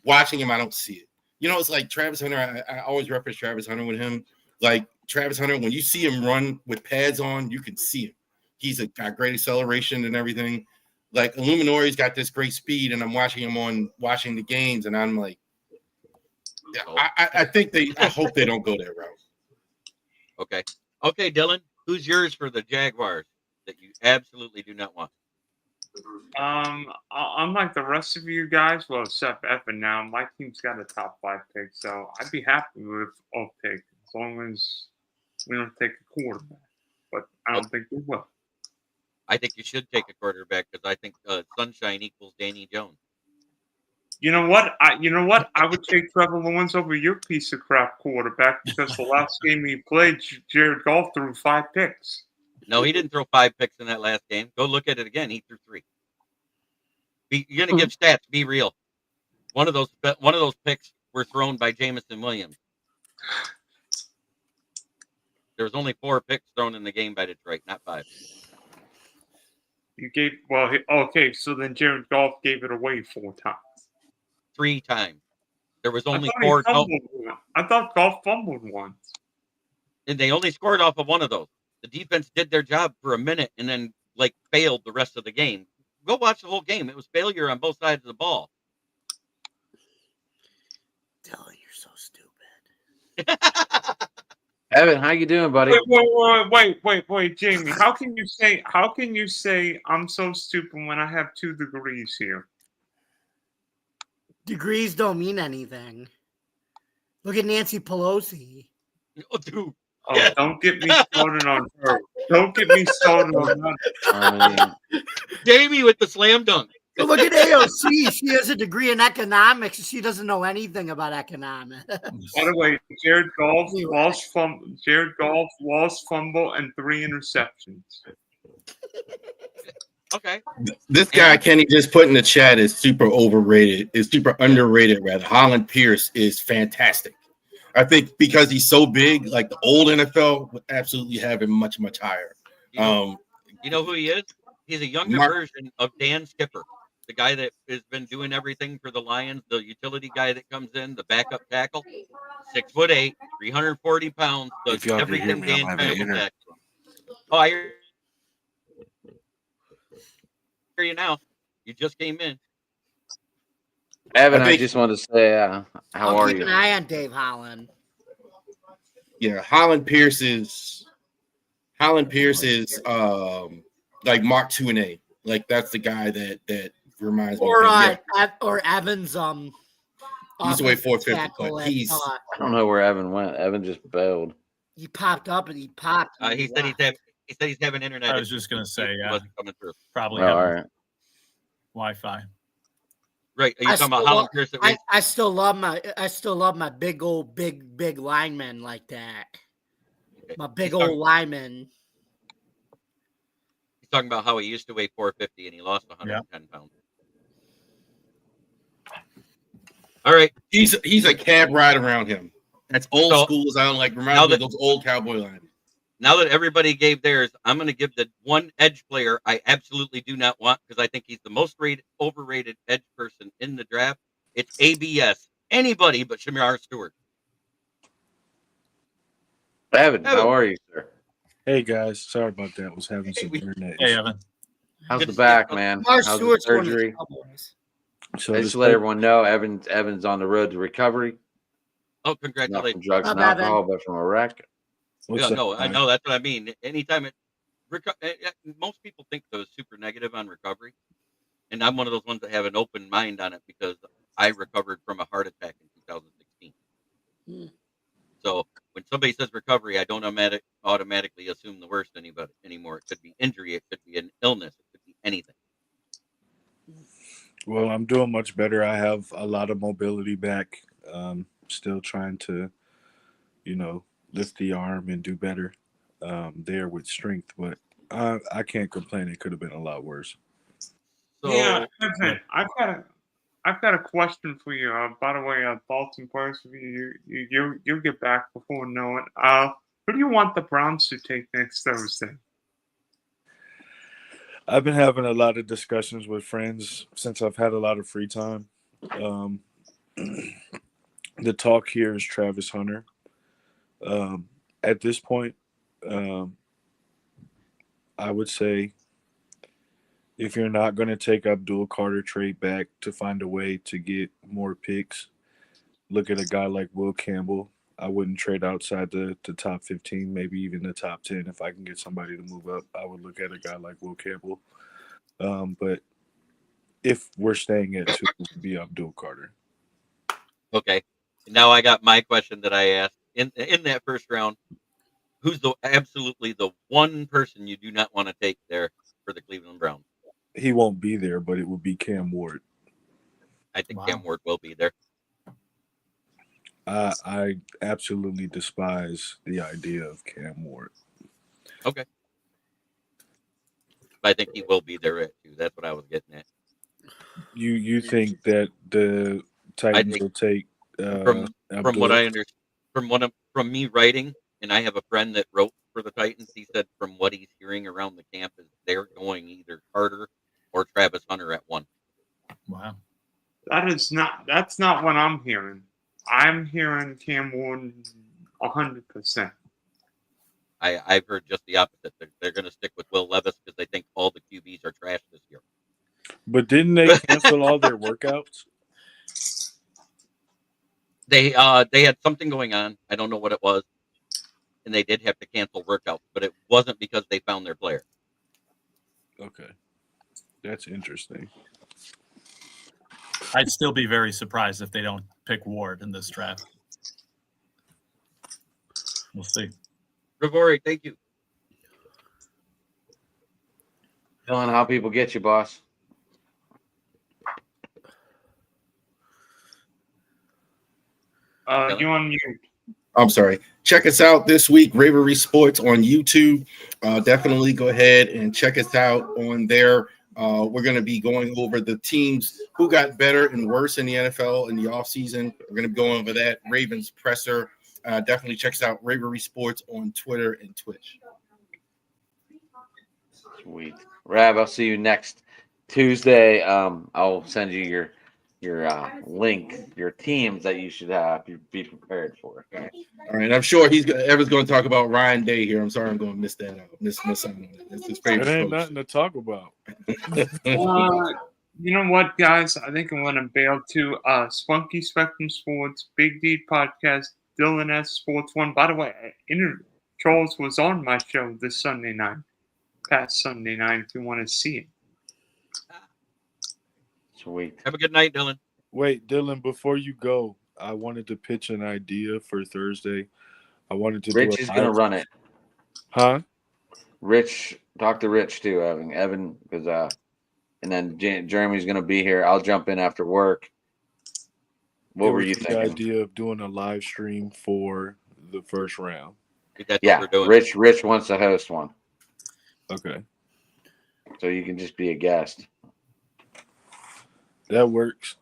Watching him, I don't see it. You know, it's like Travis Hunter. I always reference Travis Hunter with him. Like Travis Hunter, when you see him run with pads on, you can see him. He's got great acceleration and everything. Like Illuminori's got this great speed, and I'm watching him watching the games, and I'm like, yeah, I think I hope they don't go that route.
Okay, Dylan, who's yours for the Jaguars that you absolutely do not want?
Unlike the rest of you guys, well, except Evan now, my team's got a top 5 pick, so I'd be happy with a pick as long as we don't take a quarterback. But I don't think we will.
I think you should take a quarterback because I think Sunshine equals Danny Jones.
You know what? I would take Trevor Lawrence over your piece of crap quarterback because the last game he played, Jared Goff threw 5 picks.
No, he didn't throw 5 picks in that last game. Go look at it again. He threw 3. You're gonna give stats. Be real. One of those picks were thrown by Jamison Williams. There was only 4 picks thrown in the game by Detroit, not 5.
You gave okay. So then Jared Goff gave it away 4 times.
3 times. There was only
I
4.
I thought Goff fumbled once.
And they only scored off of one of those. The defense did their job for a minute and then failed the rest of the game. Go watch the whole game. It was failure on both sides of the ball.
Dylan, you're so stupid.
Evan, how you doing, buddy?
Wait, Jamie. How can you say I'm so stupid when I have 2 degrees here?
Degrees don't mean anything. Look at Nancy Pelosi.
Oh, dude.
Oh, yeah. Don't get me started on her. Don't get me started on her.
I mean,
Jamie with the slam dunk.
But look at AOC. She has a degree in economics. She doesn't know anything about economics.
By the way, Jared Goff lost fumble and 3 interceptions.
Okay.
This guy Kenny just put in the chat is super overrated. Is super underrated rather. Holland Pierce is fantastic. I think because he's so big, like the old NFL would absolutely have him much higher.
You know who he is? He's a younger version of Dan Skipper, the guy that has been doing everything for the Lions, the utility guy that comes in, the backup tackle, 6'8", 340 pounds, does everything Dan Campbell does. Oh, I hear you now. You just came in.
Evan, I just wanted to say, how are
Keep
you?
an eye on Dave Holland.
Yeah, Holland Pierce is like Mark Tuinei. Like that's the guy that reminds me.
Or Evans.
He used to weigh 450, but he's.
I don't know where Evan went. Evan just bailed.
He popped up and he popped.
He said he's having internet.
I was just gonna say, yeah,
wasn't coming through.
Probably
all right.
Wi-Fi.
Right. Are you talking about Holland Pierce?
I still love my big old big linemen like that. Okay. My big old lineman.
He's talking about how he used to weigh 450 and he lost 110 pounds. All right.
He's a cab ride around him. That's old school as I don't like. Reminds me of those old cowboy linemen.
Now that everybody gave theirs, I'm going to give the one edge player I absolutely do not want because I think he's the most overrated edge person in the draft. It's ABS. Anybody but Shamar Stewart.
Evan, how are you, sir?
Hey, guys. Sorry about that. I was having some internet.
Hey, Evan.
How's the back, man? How's the surgery? So I just let everyone know Evan's on the road to recovery.
Oh, congratulations.
Not from drugs and alcohol, but from a wreck.
No, I know that's what I mean. Anytime most people think those super negative on recovery, and I'm one of those ones that have an open mind on it because I recovered from a heart attack in 2016. So when somebody says recovery, I don't automatically assume the worst anymore. It could be injury, it could be an illness, it could be anything.
Well, I'm doing much better. I have a lot of mobility back. Still trying to, lift the arm and do better there with strength. But I can't complain. It could have been a lot worse.
So,
Yeah, Evan, I've got a question for you. By the way, thoughts and prayers for you. You'll get back before knowing. Who do you want the Browns to take next Thursday?
I've been having a lot of discussions with friends since I've had a lot of free time. The talk here is Travis Hunter. At this point, I would say if you're not going to take Abdul Carter trade back to find a way to get more picks, look at a guy like Will Campbell. I wouldn't trade outside the top 15, maybe even the top 10. If I can get somebody to move up, I would look at a guy like Will Campbell. But if we're staying at 2, it would be Abdul Carter.
okay. Now I got my question that I asked in that first round. Who's absolutely the one person you do not want to take there for the Cleveland Browns?
He won't be there, but it would be Cam Ward.
I think Cam Ward will be there.
I absolutely despise the idea of Cam Ward.
Okay. But I think he will be there too. That's what I was getting at.
You think that the Titans will take
from what I understand from me writing, and I have a friend that wrote for the Titans. He said from what he's hearing around the camp is they're going either Carter or Travis Hunter at 1.
Wow.
That's not what I'm hearing. I'm hearing Cam Ward 100%.
I've heard just the opposite. They're going to stick with Will Levis because they think all the QBs are trash this year.
But didn't they cancel all their workouts?
They had something going on. I don't know what it was, and they did have to cancel workouts, but it wasn't because they found their player.
Okay, that's interesting.
I'd still be very surprised if they don't pick Ward in this draft. We'll see.
Grigori, thank you.
Dylan, how people get you, boss?
You on mute.
I'm sorry. Check us out this week, Ravery Sports on YouTube. Definitely go ahead and check us out on there. We're going to be going over the teams who got better and worse in the NFL in the offseason. We're going to be going over that. Ravens presser. Definitely check us out, Ravery Sports on Twitter and Twitch.
Sweet. Rab, I'll see you next Tuesday. I'll send you your link, your teams that you should be prepared for. Okay?
All right. I'm sure Evan's going to talk about Ryan Day here. I'm sorry, I'm going to miss that out. Miss something. It's his favorite.
It ain't nothing to talk about.
You know what, guys? I think I'm going to bail to Spunky Spectrum Sports, Big D Podcast, Dylan S. Sports One. By the way, Charles was on my show this Sunday night, past Sunday night, if you want to see it.
Sweet.
Have a good night, Dylan.
Wait, Dylan, before you go, I wanted to pitch an idea for Thursday. I wanted to
Rich
do
is going to run it.
Huh?
Rich, talk to Rich too, Evan, because and then Jeremy's going to be here. I'll jump in after work. What were you thinking?
The idea of doing a live stream for the first round.
That's
Yeah,
what we're doing.
Rich wants to host one,
Okay,
so you can just be a guest.
that works.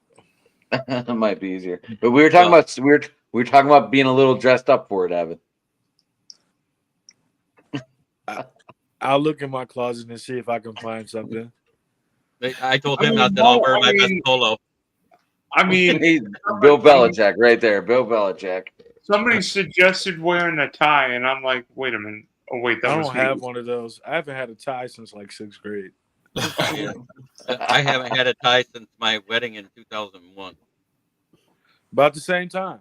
It might be easier. But we were talking about we were talking about being a little dressed up for it, Evan.
I'll look in my closet and see if I can find something.
I told him not that I'll wear my best polo.
I mean,
Bill Belichick, right there. Bill Belichick.
somebody suggested wearing a tie, and I'm like, wait a minute. Oh, wait, that
I
was
don't
me.
have one of those. I haven't had a tie since like 6th grade.
I haven't had a tie since my wedding in 2001.
About the same time.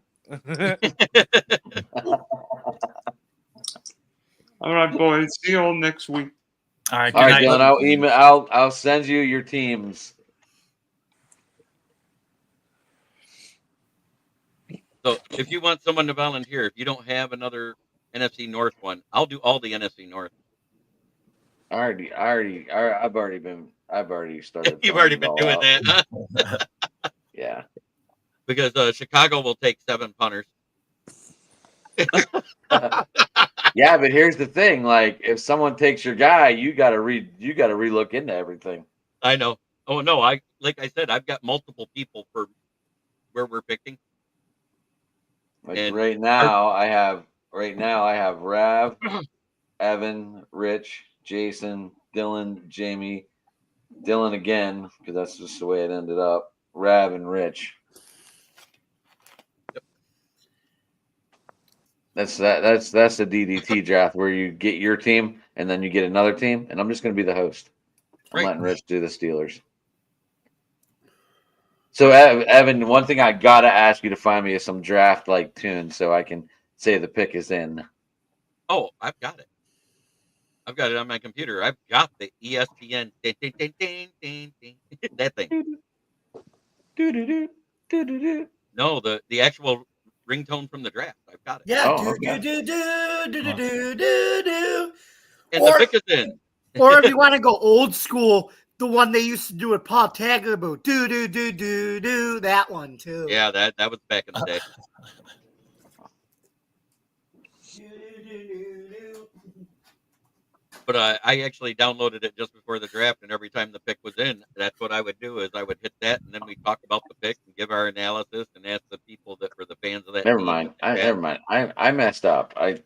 All right, boys. See you all next week.
All right.
All right,
Good night.
Dylan. I'll send you your teams.
So if you want someone to volunteer, if you don't have another NFC North one, I'll do all the NFC North.
I've already started.
You've already been doing
out.
that, huh?
Yeah.
Because Chicago will take 7 punters.
Yeah, but here's the thing: like, if someone takes your guy, you got to relook into everything.
I know. Oh no, like I said, I've got multiple people for where we're picking.
Like
And
right now, I have Rav, Evan, Rich, Jason, Dylan, Jamie, Dylan again because that's just the way it ended up. Rav and Rich. That's the DDT draft where you get your team and then you get another team, and I'm just going to be the host. I'm
Right.
letting Rich do the Steelers. So Evan, one thing I gotta ask you to find me is some draft like tune so I can say the pick is in.
oh, I've got it. I've got it on my computer. I've got the ESPN ding, ding, ding, ding, ding, ding. That thing.
Do-do-do,
No, the actual ringtone from the draft. I've got it.
Yeah,
Oh,
do
okay.
do do do do do do do.
And
Or-
the pick is in.
Or if you want to go old school, the one they used to do with Paul Tagliabue, do do do do do, that one too.
Yeah, that was back in the day. But I actually downloaded it just before the draft, and every time the pick was in, that's what I would do is I would hit that, and then we talk about the pick and give our analysis and ask the people that were the fans of that.
Never
team
mind.
what they had.
Never mind. I messed up. I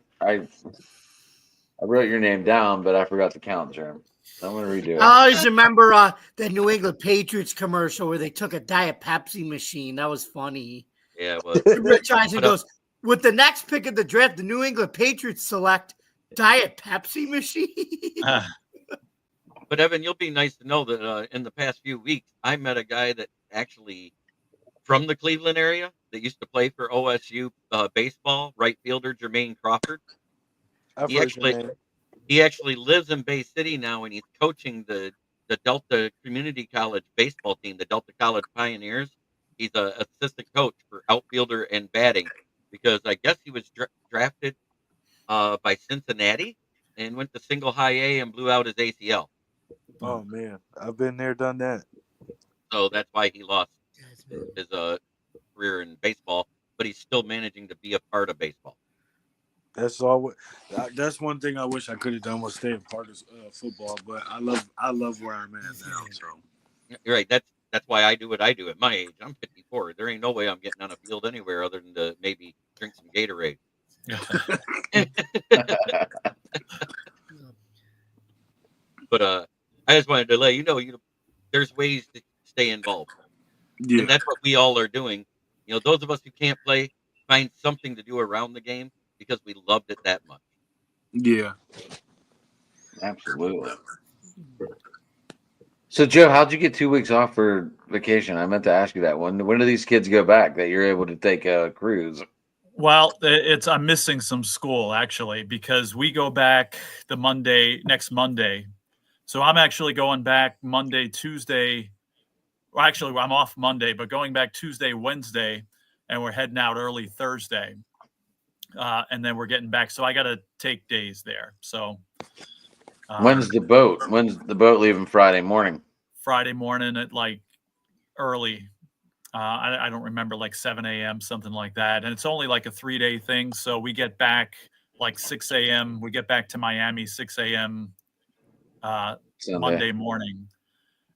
wrote your name down, but I forgot to count, Jerm. I'm gonna redo it.
I always remember the New England Patriots commercial where they took a Diet Pepsi machine. That was funny.
Yeah, it was.
Rich Eisen
But,
goes, with the next pick of the draft, the New England Patriots select Diet Pepsi machine.
But Evan, you'll be nice to know that in the past few weeks, I met a guy that actually from the Cleveland area that used to play for OSU baseball, right fielder Jermaine Crawford.
I've
He
heard
actually-
your name.
He actually lives in Bay City now, and he's coaching the Delta Community College baseball team, the Delta College Pioneers. He's a assistant coach for outfielder and batting because I guess he was drafted by Cincinnati and went to single high A and blew out his ACL.
Oh man, I've been there, done that.
So that's why he lost his career in baseball, but he's still managing to be a part of baseball.
That's all. That's one thing I wish I could have done was stay a part of football. But I love where I'm at now. So
You're right. That's why I do what I do at my age. I'm 54. There ain't no way I'm getting on a field anywhere other than to maybe drink some Gatorade. But I just wanted to let you know, there's ways to stay involved,
yeah,
and that's what we all are doing. Those of us who can't play, find something to do around the game because we loved it that much.
yeah.
Absolutely. So, Joe, how'd you get 2 weeks off for vacation? I meant to ask you that. When do these kids go back that you're able to take a cruise?
Well, I'm missing some school actually because we go back next Monday. So I'm actually going back Monday, Tuesday. Well, actually, I'm off Monday, but going back Tuesday, Wednesday, and we're heading out early Thursday. And then we're getting back. So I got to take days there. So
When's the boat? When's the boat leaving Friday morning?
Friday morning at like early. I don't remember, like 7 a.m., something like that. And it's only like a 3-day thing. So we get back like 6 a.m. We get back to Miami 6 a.m.
Sunday.
Monday morning.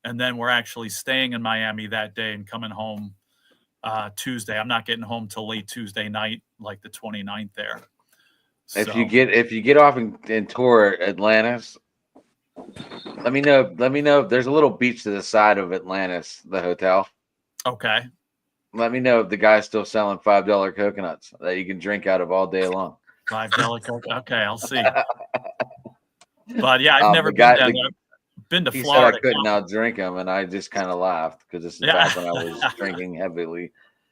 And then we're actually staying in Miami that day and coming home Tuesday. I'm not getting home till late Tuesday night, like the 29th there.
If
So-
you get off and tour Atlantis, let me know. There's a little beach to the side of Atlantis, the hotel.
Okay.
Let me know if the guy's still selling $5 coconuts that you can drink out of all day long.
$5 okay, I'll see. But yeah, I've
The
never
guy-
been down
the-
there. Been to
He
Florida.
said I couldn't out drink him, and I just kind of laughed because this is
Yeah.
back when I was drinking heavily,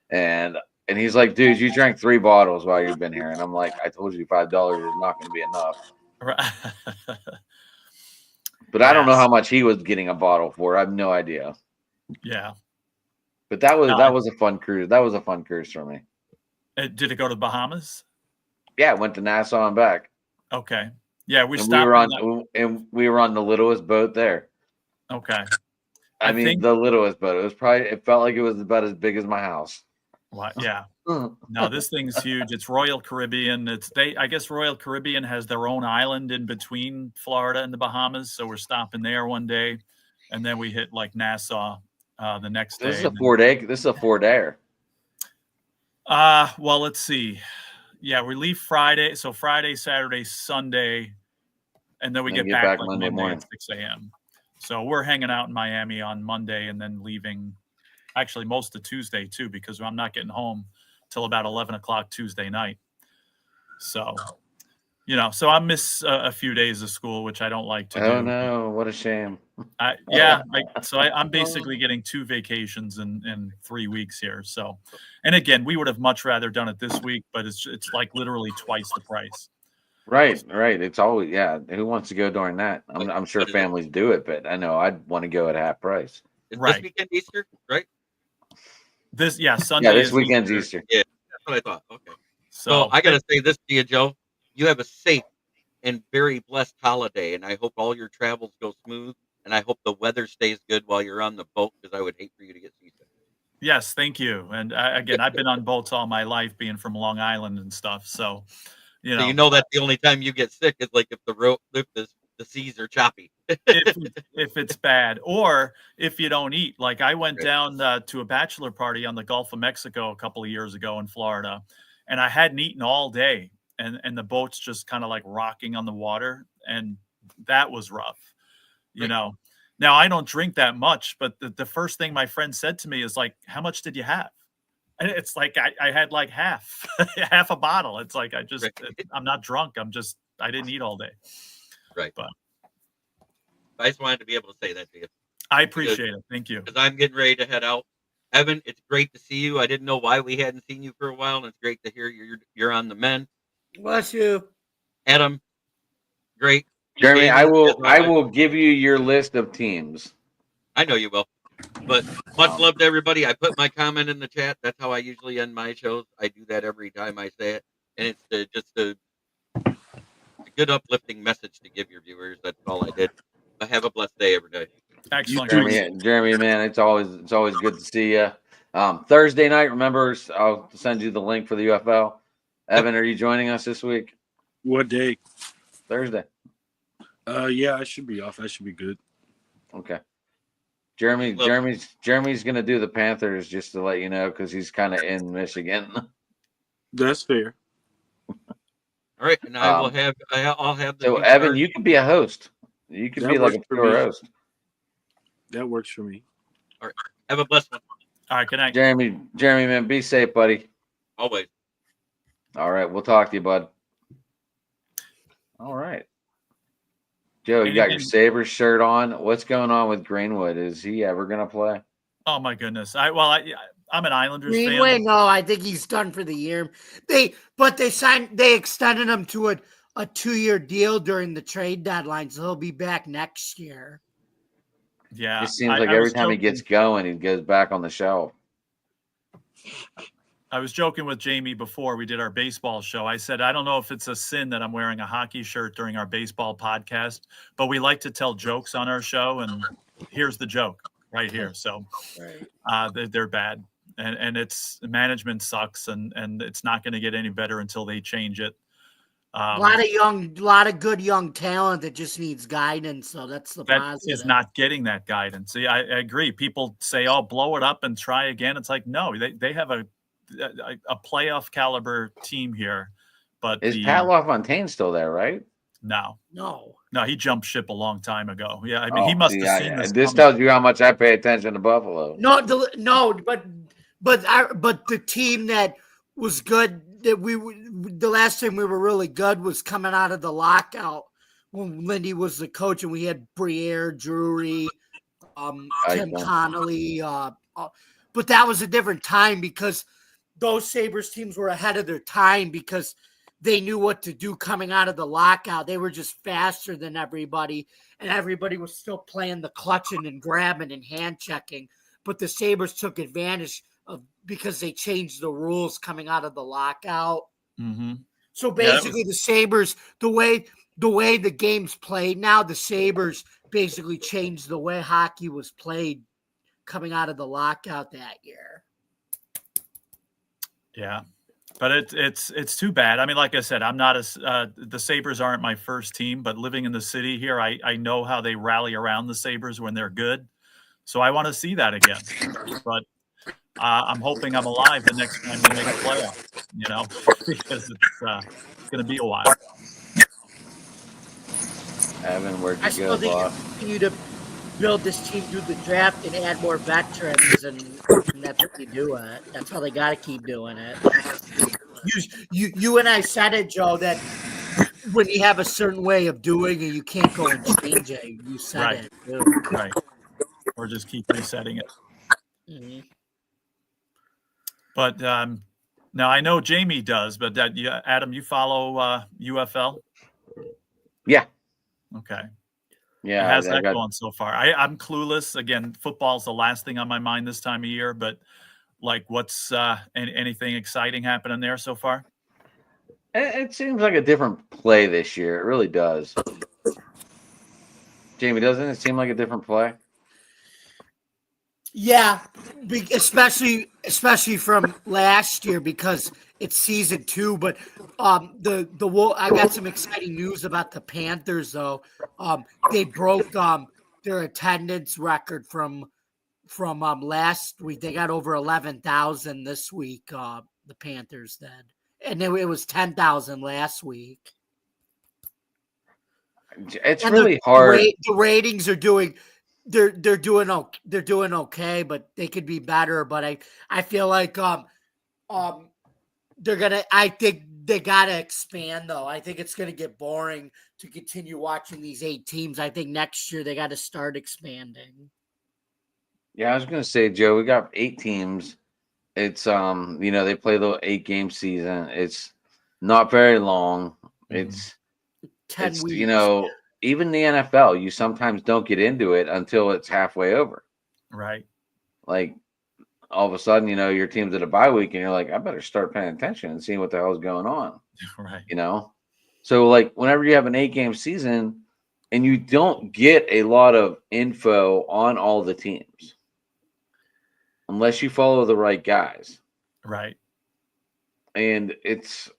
and he's like, "Dude, you drank 3 bottles while you've been here," and I'm like, "I told you $5 is not going to be enough."
Right.
But I don't know
Yes.
how much he was getting a bottle for. I have no idea.
Yeah.
But that was
No,
a fun cruise. That was a fun cruise for me.
Did it go to the Bahamas?
Yeah, I went to Nassau and back.
Okay. Yeah, we
And
stopped.
we were on the littlest boat there.
Okay.
I mean,
think-
the littlest boat. It felt like it was about as big as my house.
What? Yeah. No, this thing's huge. It's Royal Caribbean. I guess Royal Caribbean has their own island in between Florida and the Bahamas. So we're stopping there one day, and then we hit like Nassau the next day.
This is a 4-day. This is a 4-dayer.
Well, let's see. Yeah, we leave Friday. So Friday, Saturday, Sunday, and then we get back like Monday morning at 6 a.m. So we're hanging out in Miami on Monday and then leaving actually most of Tuesday too, because I'm not getting home till about 11 o'clock Tuesday night. So, so I miss a few days of school, which I don't like to do.
Oh no, what a shame.
I'm basically getting 2 vacations in 3 weeks here. So, and again, we would have much rather done it this week, but it's like literally twice the price.
Right. It's always, who wants to go during that? I'm sure families do it, but I know I'd want to go at half price.
Is
Right.
this weekend Easter, right?
Sunday.
Yeah, this weekend's Easter.
Yeah, that's what I thought. Okay.
So
So I got to say this to you, Joe. You have a safe and very blessed holiday, and I hope all your travels go smooth, and I hope the weather stays good while you're on the boat, because I would hate for you to get seasick.
yes, thank you. And again, I've been on boats all my life, being from Long Island and stuff. So,
So you know that the only time you get sick is like if the seas are choppy.
if it's bad, or if you don't eat. Like I went
Right.
down to a bachelor party on the Gulf of Mexico a couple of years ago in Florida, and I hadn't eaten all day, and the boat's just kind of like rocking on the water, and that was rough.
Right.
Now I don't drink that much, but the first thing my friend said to me is like, "How much did you have?" And it's like I had like half a bottle. It's like I'm not drunk. I didn't eat all day.
Right.
But
I just wanted to be able to say that to you,
I appreciate it. Thank you.
because I'm getting ready to head out. Evan, it's great to see you. I didn't know why we hadn't seen you for a while, and it's great to hear you're on the men.
Bless you.
Adam, great.
Jeremy,
Jamie,
I will
as always.
will give you your list of teams.
I know you will. But much love to everybody. I put my comment in the chat. That's how I usually end my shows. I do that every time I say it, and it's just a good uplifting message to give your viewers. That's all I did. But have a blessed day, everybody.
Excellent.
Jeremy, man, it's always good to see you. Thursday night, remember, I'll send you the link for the UFL. Evan, are you joining us this week?
What day?
Thursday.
Yeah, I should be off. I should be good.
Okay. Jeremy's gonna do the Panthers, just to let you know, because he's kind of in Michigan.
That's fair.
All right, and I'll have the.
So
new
Evan,
start.
you can be a host. You can
That
be like a
works for
pure
me.
host.
That works for me.
Have a blessed one.
All right. Good night.
Jeremy, man, be safe, buddy.
Always.
All right, we'll talk to you, bud. All right. Joe, you got your Sabres shirt on. What's going on with Greenwood? Is he ever going to play?
Oh my goodness. I'm an Islanders
Greenway,
fan.
no, I think he's done for the year. They extended him to a 2-year deal during the trade deadline, so he'll be back next year.
Yeah.
It seems like every time he gets going, he goes back on the shelf.
I was joking with Jamie before we did our baseball show. I said, I don't know if it's a sin that I'm wearing a hockey shirt during our baseball podcast, but we like to tell jokes on our show, and here's the joke right here. So they're bad, and it's management sucks, and it's not going to get any better until they change it.
A lot of good young talent that just needs guidance. So that's the
that
positive.
is not getting that guidance. See, I agree. People say, "Oh, blow it up and try again." It's like, no, they have a playoff caliber team here, but
Is Pat LaFontaine still there, right?
No,
No.
he jumped ship a long time ago. Yeah, I mean, he must have seen this.
This
coming.
tells you how much I pay attention to Buffalo.
But the team that was good the last time we were really good was coming out of the lockout when Lindy was the coach, and we had Briere, Drury, Tim Connolly. But that was a different time because those Sabres teams were ahead of their time because they knew what to do coming out of the lockout. They were just faster than everybody, and everybody was still playing the clutching and grabbing and hand checking. But the Sabres took advantage of because they changed the rules coming out of the lockout.
Mm-hmm.
So basically, the Sabres, the way the game's played now, the Sabres basically changed the way hockey was played coming out of the lockout that year.
Yeah, but it's too bad. I mean, like I said, I'm not as the Sabres aren't my first team, but living in the city here, I know how they rally around the Sabres when they're good. So I want to see that again. But I'm hoping I'm alive the next time we make a playoff. Because it's going to be a while.
Evan, where'd
I
you
still
go,
think
boss?
continue to build this team through the draft and add more veterans, and that's what they do it. That's how they got to keep doing it. You and I said it, Joe, that when you have a certain way of doing it, you can't go and change it. You said
Right.
it, too.
Right. Or just keep resetting it.
Mhm.
But now I know Jamie does, but Adam, you follow UFL?
Yeah.
Okay.
Yeah.
How's
I
that
got,
going so far? I'm clueless. Again, football's the last thing on my mind this time of year, but like what's anything exciting happening there so far?
it seems like a different play this year. It really does. Jamie, doesn't it seem like a different play?
Yeah, especially from last year because it's season 2. But I got some exciting news about the Panthers though. They broke their attendance record from last week. They got over 11,000 this week. The Panthers did, and it was 10,000 last week.
It's
And
really hard.
The ratings are doing. They're doing okay, but they could be better. But I feel like they're gonna. I think they gotta expand though. I think it's gonna get boring to continue watching these 8 teams. I think next year they got to start expanding.
Yeah, I was gonna say, Joe, we got 8 teams. It's they play the 8-game season. It's not very long. It's
10
it's
weeks.
even the NFL, you sometimes don't get into it until it's halfway over.
Right.
Like all of a sudden, your team's at a bye week and you're like, I better start paying attention and seeing what the hell's going on.
Right.
So like whenever you have an 8-game season and you don't get a lot of info on all the teams unless you follow the right guys.
Right.
And it's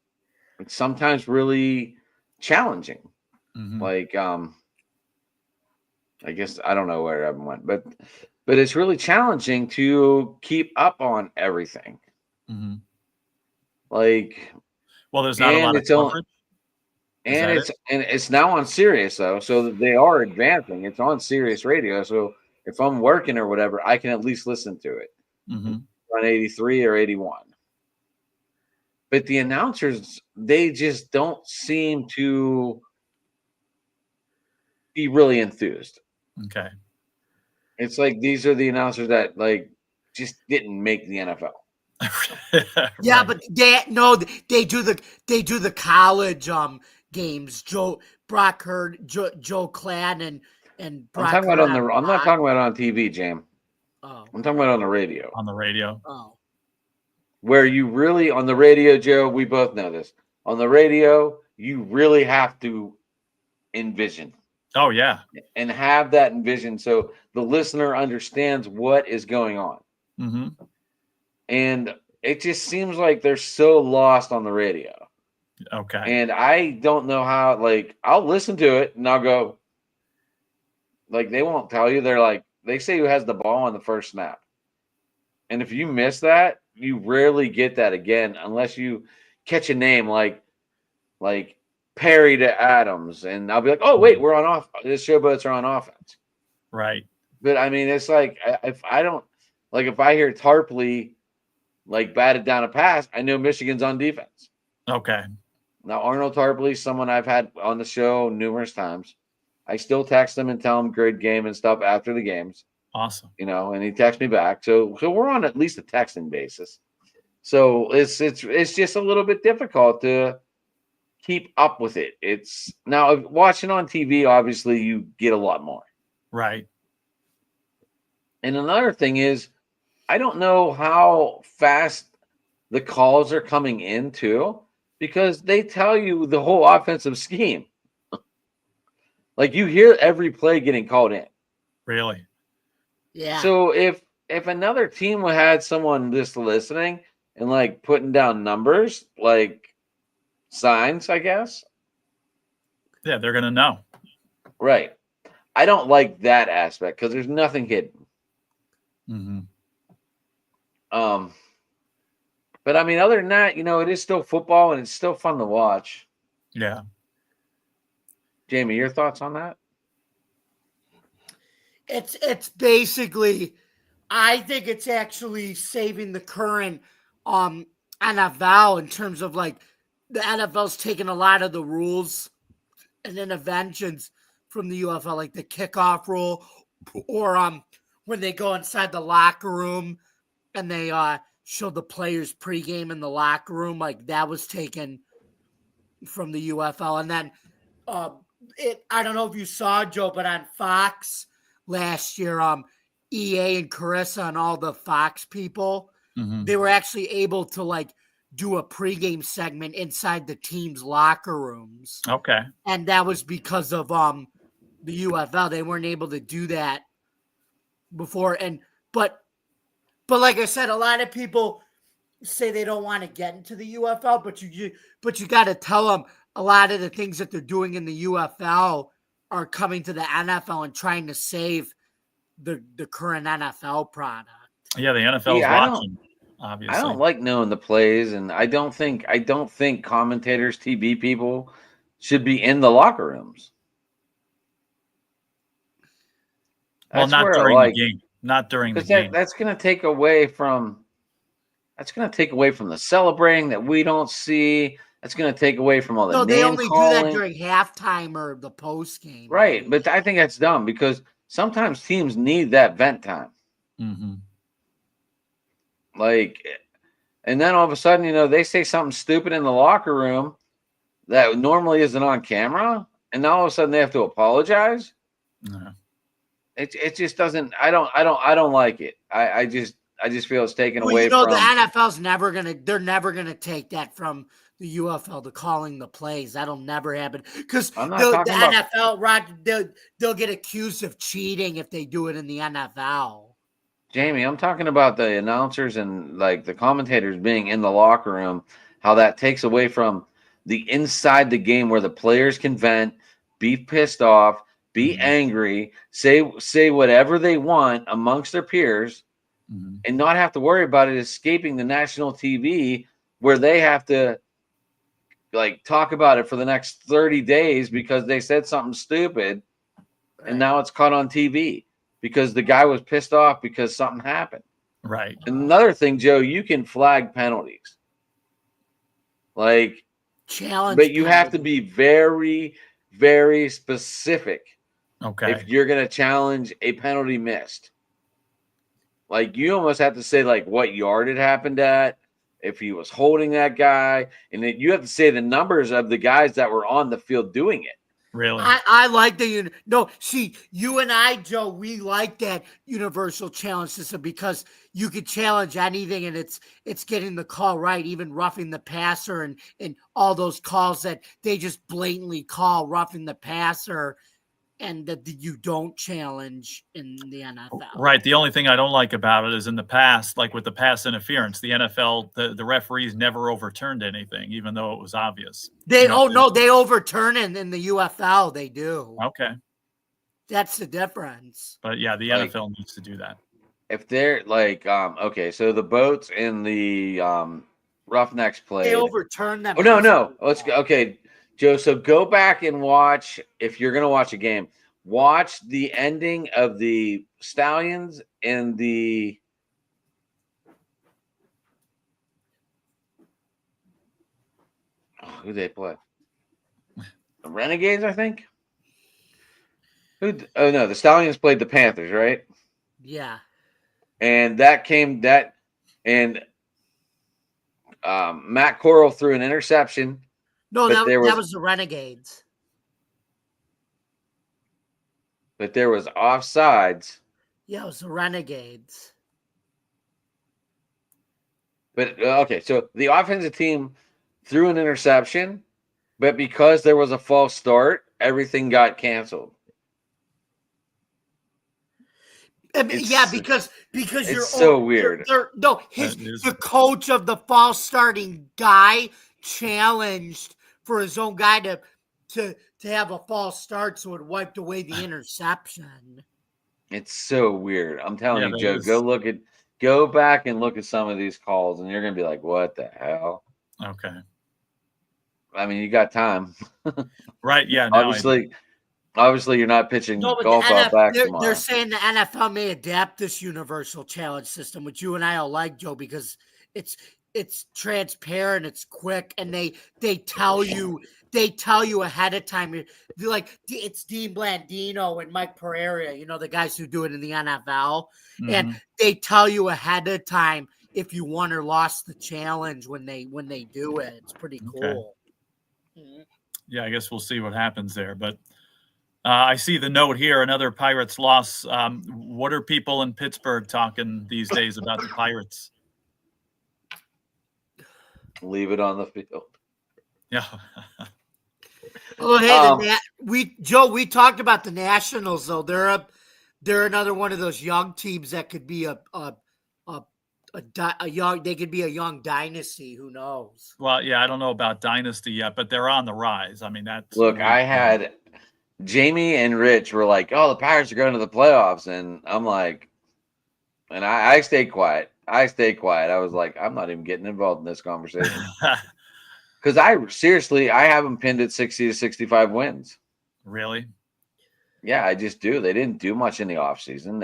sometimes really challenging.
Mhm.
Like I guess I don't know where Evan went, but it's really challenging to keep up on everything.
Mhm.
Like,
Well, there's not a lot of
it's only,
coverage.
and
Is that
it's now on Sirius though, so they are advancing. It's on Sirius Radio, so if I'm working or whatever, I can at least listen to it
Mhm.
on 83 or 81. But the announcers, they just don't seem to be really enthused.
Okay.
It's like these are the announcers that like just didn't make the NFL.
Yeah,
Right.
but they do the college games. Brock Hurd, Joe Clan, and Brock
I'm
Hurd
not talking about on TV, Jam.
Oh,
I'm talking about on the radio.
On the radio.
oh,
Where you really on the radio, Joe, we both know this. On the radio, you really have to envision
Oh yeah.
and have that envision so the listener understands what is going on.
Mm-hmm.
And it just seems like they're so lost on the radio.
Okay.
And I don't know how, like, I'll listen to it and I'll go, like, they won't tell you. They're like, they say who has the ball on the first snap. And if you miss that, you rarely get that again unless you catch a name like Perry to Adams. And I'll be like, oh, wait, we're on off. The Showboats are on offense.
Right.
But I mean, it's like, if I hear Tarpley like batted down a pass, I know Michigan's on defense.
Okay.
Now, Arnold Tarpley, someone I've had on the show numerous times. I still text him and tell him great game and stuff after the games,
Awesome.
and he texts me back. So we're on at least a texting basis. So it's just a little bit difficult to keep up with it. It's now watching on TV, obviously you get a lot more.
Right.
And another thing is, I don't know how fast the calls are coming in too, because they tell you the whole offensive scheme. Like you hear every play getting called in.
Really.
yeah.
So if another team had someone just listening, and like putting down numbers, like signs, I guess.
Yeah, they're gonna know.
Right. I don't like that aspect because there's nothing hidden.
Mm-hmm.
But I mean, other than that, it is still football and it's still fun to watch.
Yeah.
Jamie, your thoughts on that?
It's basically, I think it's actually saving the current NFL in terms of like the NFL's taking a lot of the rules and interventions from the UFL, like the kickoff rule, or when they go inside the locker room and they show the players pregame in the locker room, like that was taken from the UFL. And then I don't know if you saw, Joe, but on Fox last year, EA and Carissa and all the Fox people, they were actually able to like do a pregame segment inside the team's locker rooms.
Okay.
And that was because of the UFL. They weren't able to do that before. But like I said, a lot of people say they don't want to get into the UFL, but you got to tell them a lot of the things that they're doing in the UFL are coming to the NFL and trying to save the current NFL product.
Yeah, the NFL's watching. Obviously,
I don't like knowing the plays, and I don't think commentators, TV people should be in the locker rooms.
Well, not during the game. Not during the game.
That's going to take away from the celebrating that we don't see. That's going to take away from all the
No,
name
they only
calling.
do that during halftime or the post game.
Right, but I think that's dumb because sometimes teams need that vent time.
Mm-hmm.
Like, and then all of a sudden, they say something stupid in the locker room that normally isn't on camera, and now all of a sudden they have to apologize.
No.
It just doesn't. I don't like it. I just feel it's taken away from.
The NFL's they're never gonna take that from the UFL to calling the plays. That'll never happen because the NFL, Rod, they'll get accused of cheating if they do it in the NFL.
Jamie, I'm talking about the announcers and like the commentators being in the locker room, how that takes away from the inside the game where the players can vent, be pissed off, be angry, say whatever they want amongst their peers, and not have to worry about it escaping the national TV where they have to like talk about it for the next 30 days because they said something stupid, and now it's caught on TV. Because the guy was pissed off because something happened.
Right.
Another thing, Joe, you can flag penalties. Like,
challenge.
But you have to be very, very specific.
Okay.
If you're going to challenge a penalty missed. Like, you almost have to say, like, what yard it happened at, if he was holding that guy. And then you have to say the numbers of the guys that were on the field doing it.
Really?
I like you and I, Joe, we like that universal challenge system because you could challenge anything and it's getting the call right, even roughing the passer and all those calls that they just blatantly call roughing the passer and that you don't challenge in the NFL.
Right. The only thing I don't like about it is in the past, like with the pass interference, the NFL, the referees never overturned anything, even though it was obvious.
They overturn it in the UFL. They do.
Okay.
That's the difference.
But yeah, the NFL needs to do that.
If they're like, okay, so the boats in the Roughnecks played.
They overturn them.
Oh, no. Let's go. Okay. Joe, so go back and watch, if you're going to watch a game, watch the ending of the Stallions and the who they play? The Renegades, I think. The Stallions played the Panthers, right?
Yeah.
And Matt Corral threw an interception.
No, that was the Renegades.
But there was offsides.
Yeah, it was the Renegades.
But okay, so the offensive team threw an interception, but because there was a false start, everything got canceled.
Yeah, because
it's
you're
so weird.
no,
That is-
the coach of the false starting guy challenged for his own guy to have a false start, so it wiped away the interception.
It's so weird. I'm telling
Yeah,
you,
that
Joe,
is-
go back and look at some of these calls, and you're gonna be like, "What the hell?"
Okay.
I mean, you got time.
Right. Yeah. Now
Obviously, you're not pitching
No, but
golf out back
they're
tomorrow.
saying the NFL may adapt this universal challenge system, which you and I all like, Joe, because it's transparent, it's quick, and they tell you ahead of time. They're like, it's Dean Blandino and Mike Pereira, the guys who do it in the NFL, and they tell you ahead of time if you won or lost the challenge when they do it. It's pretty cool.
Okay. Yeah, I guess we'll see what happens there. But I see the note here, another Pirates loss. What are people in Pittsburgh talking these days about the Pirates?
Leave it on the field.
Yeah.
Oh, hey, we talked about the Nationals though. They're another one of those young teams that could be a young. They could be a young dynasty. Who knows?
Well, yeah, I don't know about dynasty yet, but they're on the rise. I mean, that's
Look, I had Jamie and Rich were like, "Oh, the Pirates are going to the playoffs," and I'm like, and I stayed quiet. I was like, I'm not even getting involved in this conversation because I have them pinned at 60 to 65 wins.
Really?
Yeah, I just do. They didn't do much in the offseason.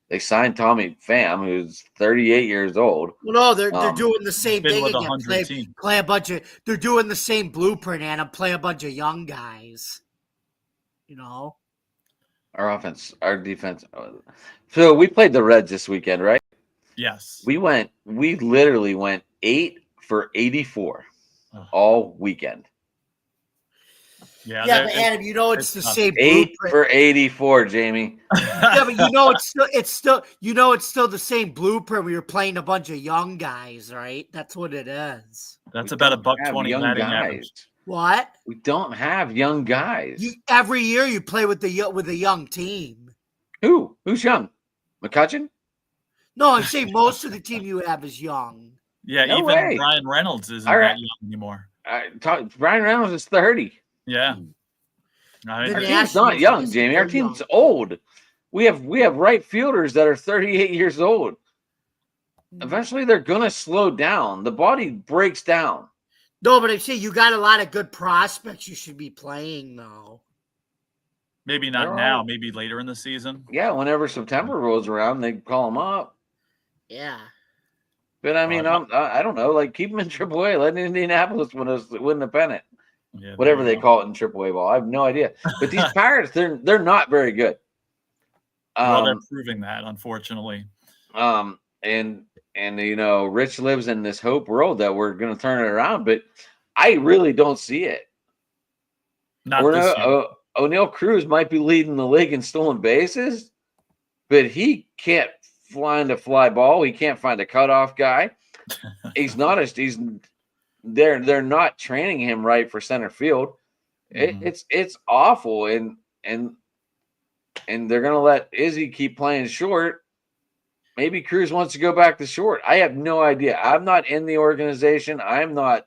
They signed Tommy Pham, who's 38 years old.
Well, no, they're doing the same
been
thing
with
again. Play a bunch of. They're doing the same blueprint, and play a bunch of young guys.
Our offense, our defense. So we played the Reds this weekend, right?
Yes.
We literally went 8 for 84 all weekend.
Yeah,
but Adam, it's the same
8
blueprint.
for 84, Jamie.
Yeah, but it's still the same blueprint. We were playing a bunch of young guys, right? That's what it is.
That's about $120
young
batting
guys.
average.
What?
We don't have young guys.
Every year you play with a young team.
Who's young? McCutcheon?
No, I'm saying most of the team you have is young.
Yeah,
No
even
way.
Brian Reynolds isn't
All right.
that young anymore.
Brian Reynolds is 30.
Yeah.
Our
The
team's not young,
Nationals,
Jamie. Our
they're
team's
young.
old. We have right fielders that are 38 years old. Eventually, they're gonna slow down. The body breaks down.
No, but I say you got a lot of good prospects you should be playing though.
Maybe
They're
not
all
now,
right.
maybe later in the season.
Yeah, whenever September rolls around, they call them up.
Yeah.
But I mean, I don't know. Like, keep them in AAA. Let Indianapolis win the pennant.
Yeah, there
Whatever
you
they
go.
call it in AAA ball. I have no idea. But these Pirates, they're not very good.
Well, they're proving that, unfortunately.
And Rich lives in this hope world that we're going to turn it around, but I really don't see it.
Not this year.
O'Neal Cruz might be leading the league in stolen bases, but he can't find a fly ball. He can't find a cutoff guy. They're not training him right for center field. It's awful, and they're gonna let Izzy keep playing short. Maybe Cruz wants to go back to short. I have no idea. I'm not in the organization. I'm not.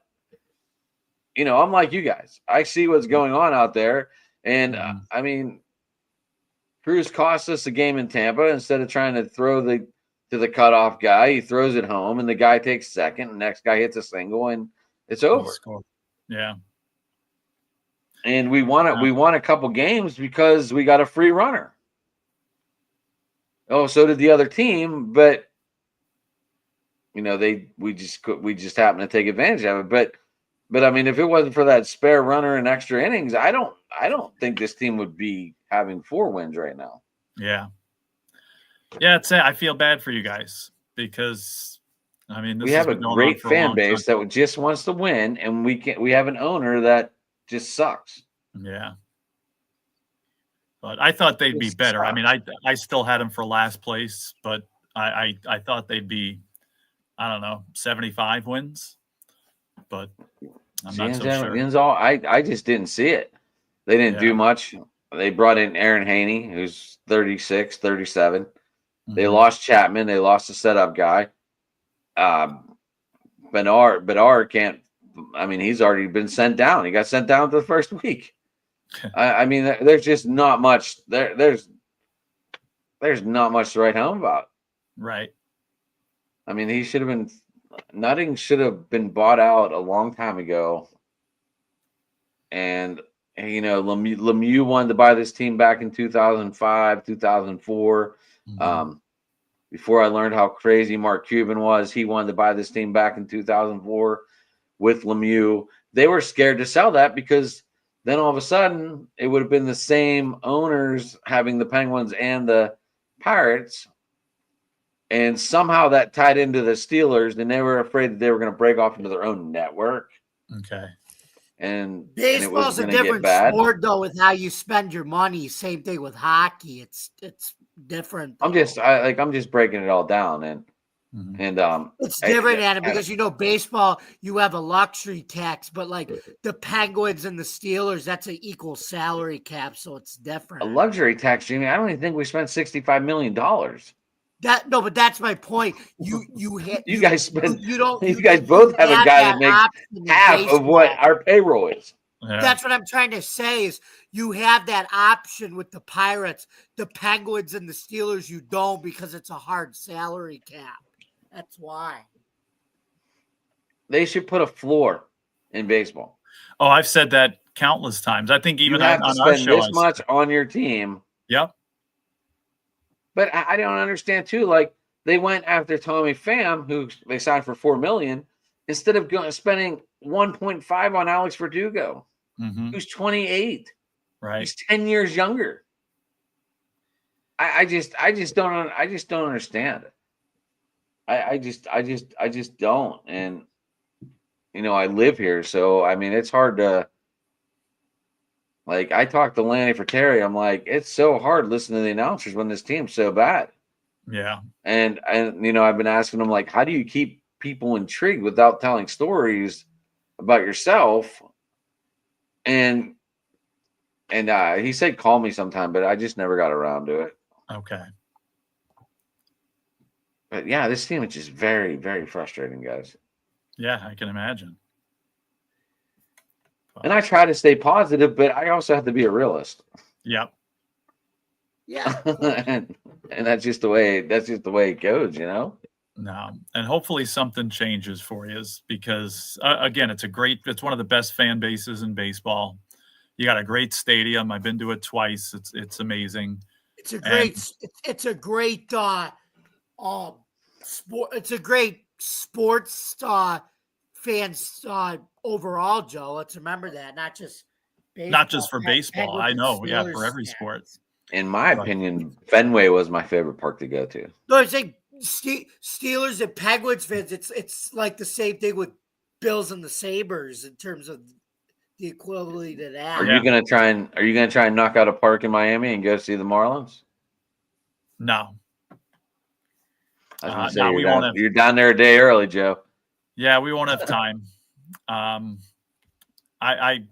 I'm like you guys. I see what's going on out there, and I mean, Cruz cost us a game in Tampa. Instead of trying to throw to the cutoff guy, he throws it home, and the guy takes second. And the next guy hits a single, and it's over.
Yeah.
And we won it. We won a couple games because we got a free runner. Oh, so did the other team, but we just happened to take advantage of it. But I mean, if it wasn't for that spare runner and extra innings, I don't think this team would be having 4 wins right now.
Yeah. Yeah, I feel bad for you guys because I mean
We have a great fan base that just wants to win, and we have an owner that just sucks.
Yeah. But I thought they'd be better. I mean, I still had them for last place, but I thought they'd be, I don't know, 75 wins. But I'm not so sure.
I just didn't see it. They didn't do much. They brought in Aaron Haney, who's 36, 37. They
Mhm.
lost Chapman. They lost the setup guy. Bedard can't. I mean, he's already been sent down. He got sent down the first week. I mean, there's just not much there. There's not much to write home about.
Right.
I mean, he should have been. Nutting should have been bought out a long time ago. And Lemieux wanted to buy this team back in 2005, 2004.
Mhm.
Before I learned how crazy Mark Cuban was, he wanted to buy this team back in 2004 with Lemieux. They were scared to sell that because then all of a sudden it would have been the same owners having the Penguins and the Pirates. And somehow that tied into the Steelers, and they were afraid that they were going to break off into their own network.
Okay.
And it was
Baseball's a
going to get
different
bad.
sport, though, with how you spend your money. Same thing with hockey. It's different.
I'm just breaking it all down, and
Mhm.
It's different, Anna, because baseball, you have a luxury tax, but like the Penguins and the Steelers, that's an equal salary cap, so it's different.
a luxury tax, Jimmy. I don't even think we spent $65 million.
But that's my point. You
guys spend.
you don't.
You guys both have a guy that makes half of what our payroll is.
Yeah.
That's what I'm trying to say is you have that option with the Pirates, the Penguins, and the Steelers. You don't because it's a hard salary cap. That's why.
They should put a floor in baseball.
Oh, I've said that countless times. I think even
You have
on
to
our
spend
show,
this much on your team.
Yep.
But I don't understand too. Like they went after Tommy Pham, who they signed for $4 million, instead of spending 1.5 on Alex Verdugo,
Mhm.
who's 28.
Right.
He's 10 years younger. I just don't understand it. I just don't. And I live here, so I mean it's hard to. Like I talked to Lanny Fratteri, I'm like, it's so hard listening to the announcers when this team's so bad.
Yeah.
And I've been asking him like, how do you keep people intrigued without telling stories about yourself? And he said call me sometime, but I just never got around to it.
Okay.
But yeah, this team is just very, very frustrating, guys.
Yeah, I can imagine.
And I try to stay positive, but I also have to be a realist.
Yep.
Yeah.
and that's just the way it goes,
No, and hopefully something changes for you, because again, it's one of the best fan bases in baseball. You got a great stadium. I've been to it twice. It's amazing.
It's a great sport. It's a great sports fans overall, Joe. Let's remember that, not just baseball,
not just for baseball. I know,
Steelers,
yeah, for every sport.
In my opinion, Fenway was my favorite park to go to.
No, I'm saying Steelers and Penguins fans. It's like the same thing with Bills and the Sabres in terms of the equivalent to that.
Are you gonna try and knock out a park in Miami and go see the Marlins?
No.
I was gonna say
No, we won't have.
you're down there a day early, Joe.
Yeah, we won't have time. I'd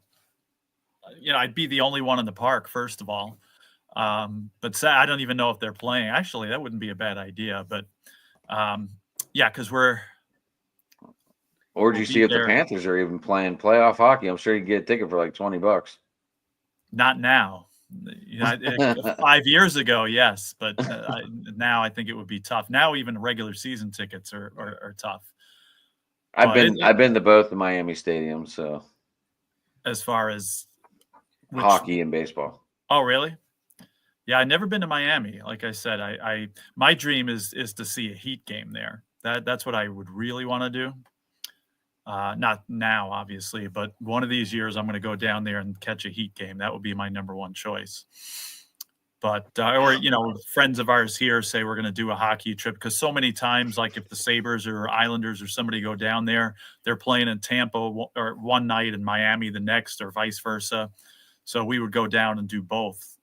be the only one in the park, first of all. But I don't even know if they're playing. Actually, that wouldn't be a bad idea. But yeah, because
Or do you see if the Panthers are even playing playoff hockey? I'm sure you can get a ticket for like $20.
Not now. 5 years ago, yes, but now I think it would be tough. Now even regular season tickets are tough.
I've been to both the Miami stadiums, so
as far as
hockey and baseball.
Oh, really? Yeah, I've never been to Miami. Like I said, my dream is to see a Heat game there. That's what I would really want to do. Not now, obviously, but one of these years I'm going to go down there and catch a Heat game. That would be my number one choice. But friends of ours here say we're going to do a hockey trip, because so many times, like if the Sabres or Islanders or somebody go down there, they're playing in Tampa or one night and Miami the next, or vice versa. So we would go down and do both.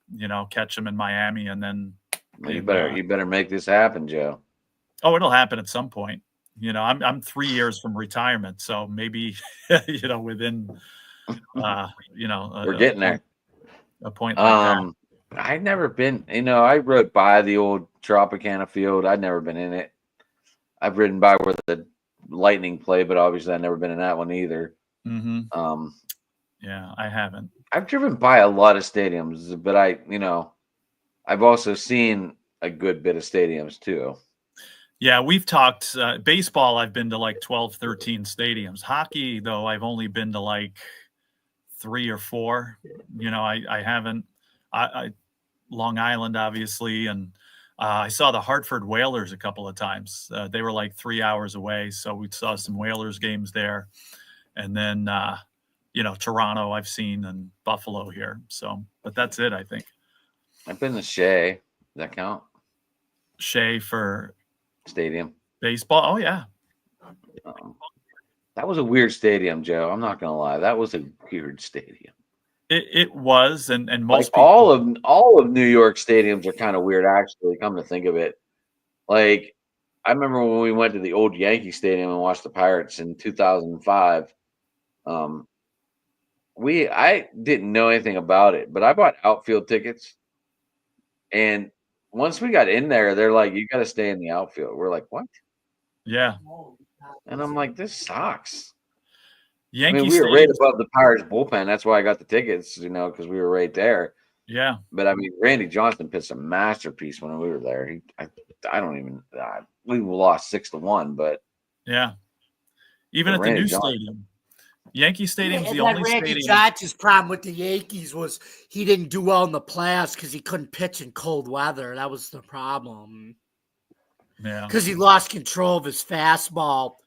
Catch them in Miami, and then
you better make this happen, Joe.
Oh, it'll happen at some point. I'm 3 years from retirement, so maybe within
we're getting there.
a point like that.
I'd never been. I rode by the old Tropicana field. I'd never been in it. I've ridden by where the Lightning play, but obviously I've never been in that one either.
Mm-hmm.
Um,
Yeah, I haven't.
I've driven by a lot of stadiums, but I've also seen a good bit of stadiums too.
Yeah, we've talked baseball. I've been to like 12, 13 stadiums. Hockey, though, I've only been to like 3 or 4. I haven't. I Long Island, obviously, and I saw the Hartford Whalers a couple of times. They were like 3 hours away, so we saw some Whalers games there. And then, Toronto I've seen, and Buffalo here. So, but that's it, I think.
I've been to Shea. Does that count?
Shea for
Stadium.
baseball. Oh yeah.
That was a weird stadium, Joe. I'm not gonna lie. That was a weird stadium.
It was, and most
Like
people,
all of New York stadiums are kind of weird, actually. Come to think of it, like I remember when we went to the old Yankee Stadium and watched the Pirates in 2005. I didn't know anything about it, but I bought outfield tickets, and once we got in there, they're like, "You got to stay in the outfield." We're like, "What?"
yeah.
And I'm like, "This sucks." I
Yankee
mean, we were right
Stadium.
above the Pirates bullpen. That's why I got the tickets, because we were right there.
Yeah.
But I mean, Randy Johnson pitched a masterpiece when we were there. I don't even. We lost 6-1, but
Yeah. Even
But
at the
Randy
new
Johnson.
stadium. Yankee Stadium's
And
the
then
only
Randy
stadium.
Johnson's problem with the Yankees was he didn't do well in the playoffs because he couldn't pitch in cold weather. That was the problem.
Yeah.
Because he lost control of his fastball.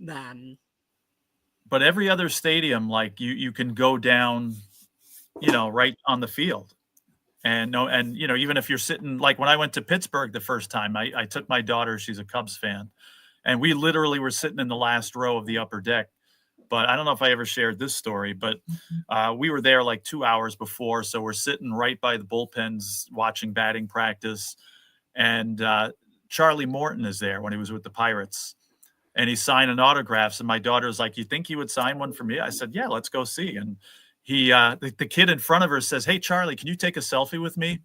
Then
But every other stadium, like you can go down, right on the field. And even if you're sitting, like when I went to Pittsburgh the first time, I took my daughter, she's a Cubs fan, and we literally were sitting in the last row of the upper deck. But I don't know if I ever shared this story, but we were there like 2 hours before. So we're sitting right by the bullpens watching batting practice. And Charlie Morton is there when he was with the Pirates. And he's signing autographs. And my daughter's like, "You think he would sign one for me?" I said, "Yeah, let's go see." And he, the kid in front of her says, "Hey, Charlie, can you take a selfie with me?"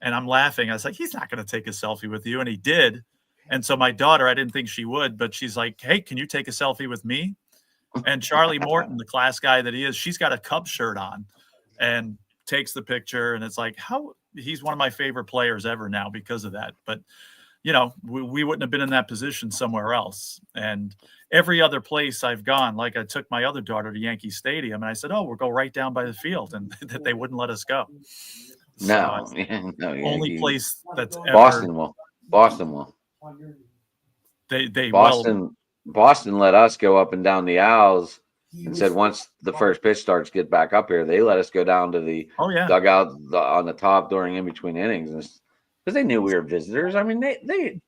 And I'm laughing. I was like, "He's not going to take a selfie with you." And he did. And so my daughter, I didn't think she would, but she's like, "Hey, can you take a selfie with me?" And Charlie Morton, the class guy that he is, she's got a Cubs shirt on and takes the picture. And it's like, he's one of my favorite players ever now because of that. But we wouldn't have been in that position somewhere else. And every other place I've gone, like I took my other daughter to Yankee Stadium and I said, "Oh, we'll go right down by the field," and that they wouldn't let us go.
No,
So
no,
only place that's ever
Boston will. Boston will.
they will.
Boston let us go up and down the aisles and said once the first pitch starts, get back up here. They let us go down to the dugout on the top during in between innings, because they knew we were visitors. I mean, they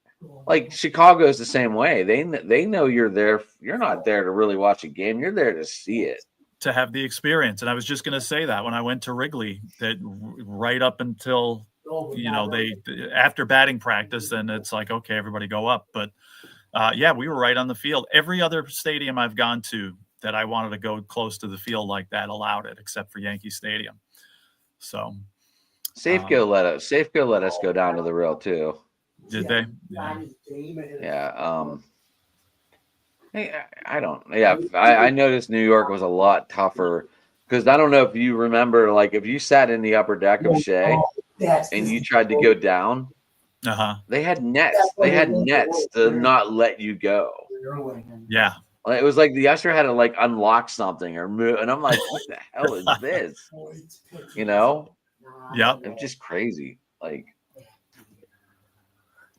like Chicago's the same way. They know you're there. You're not there to really watch a game. You're there to see it,
to have the experience. And I was just going to say that when I went to Wrigley, that right up until they after batting practice, then it's like, okay, everybody go up. But we were right on the field. Every other stadium I've gone to that I wanted to go close to the field like that allowed it, except for Yankee Stadium. So
Safeco let us go down to the rail too.
Did they?
Yeah. Hey, I don't. Yeah, I noticed New York was a lot tougher because I don't know if you remember, like if you sat in the upper deck of Shea and you tried to go down, they had nets. They had nets to not let you go.
Yeah.
It was like the usher had to like unlock something or move, and I'm like, what the hell is this?
Yeah.
It's just crazy. Like,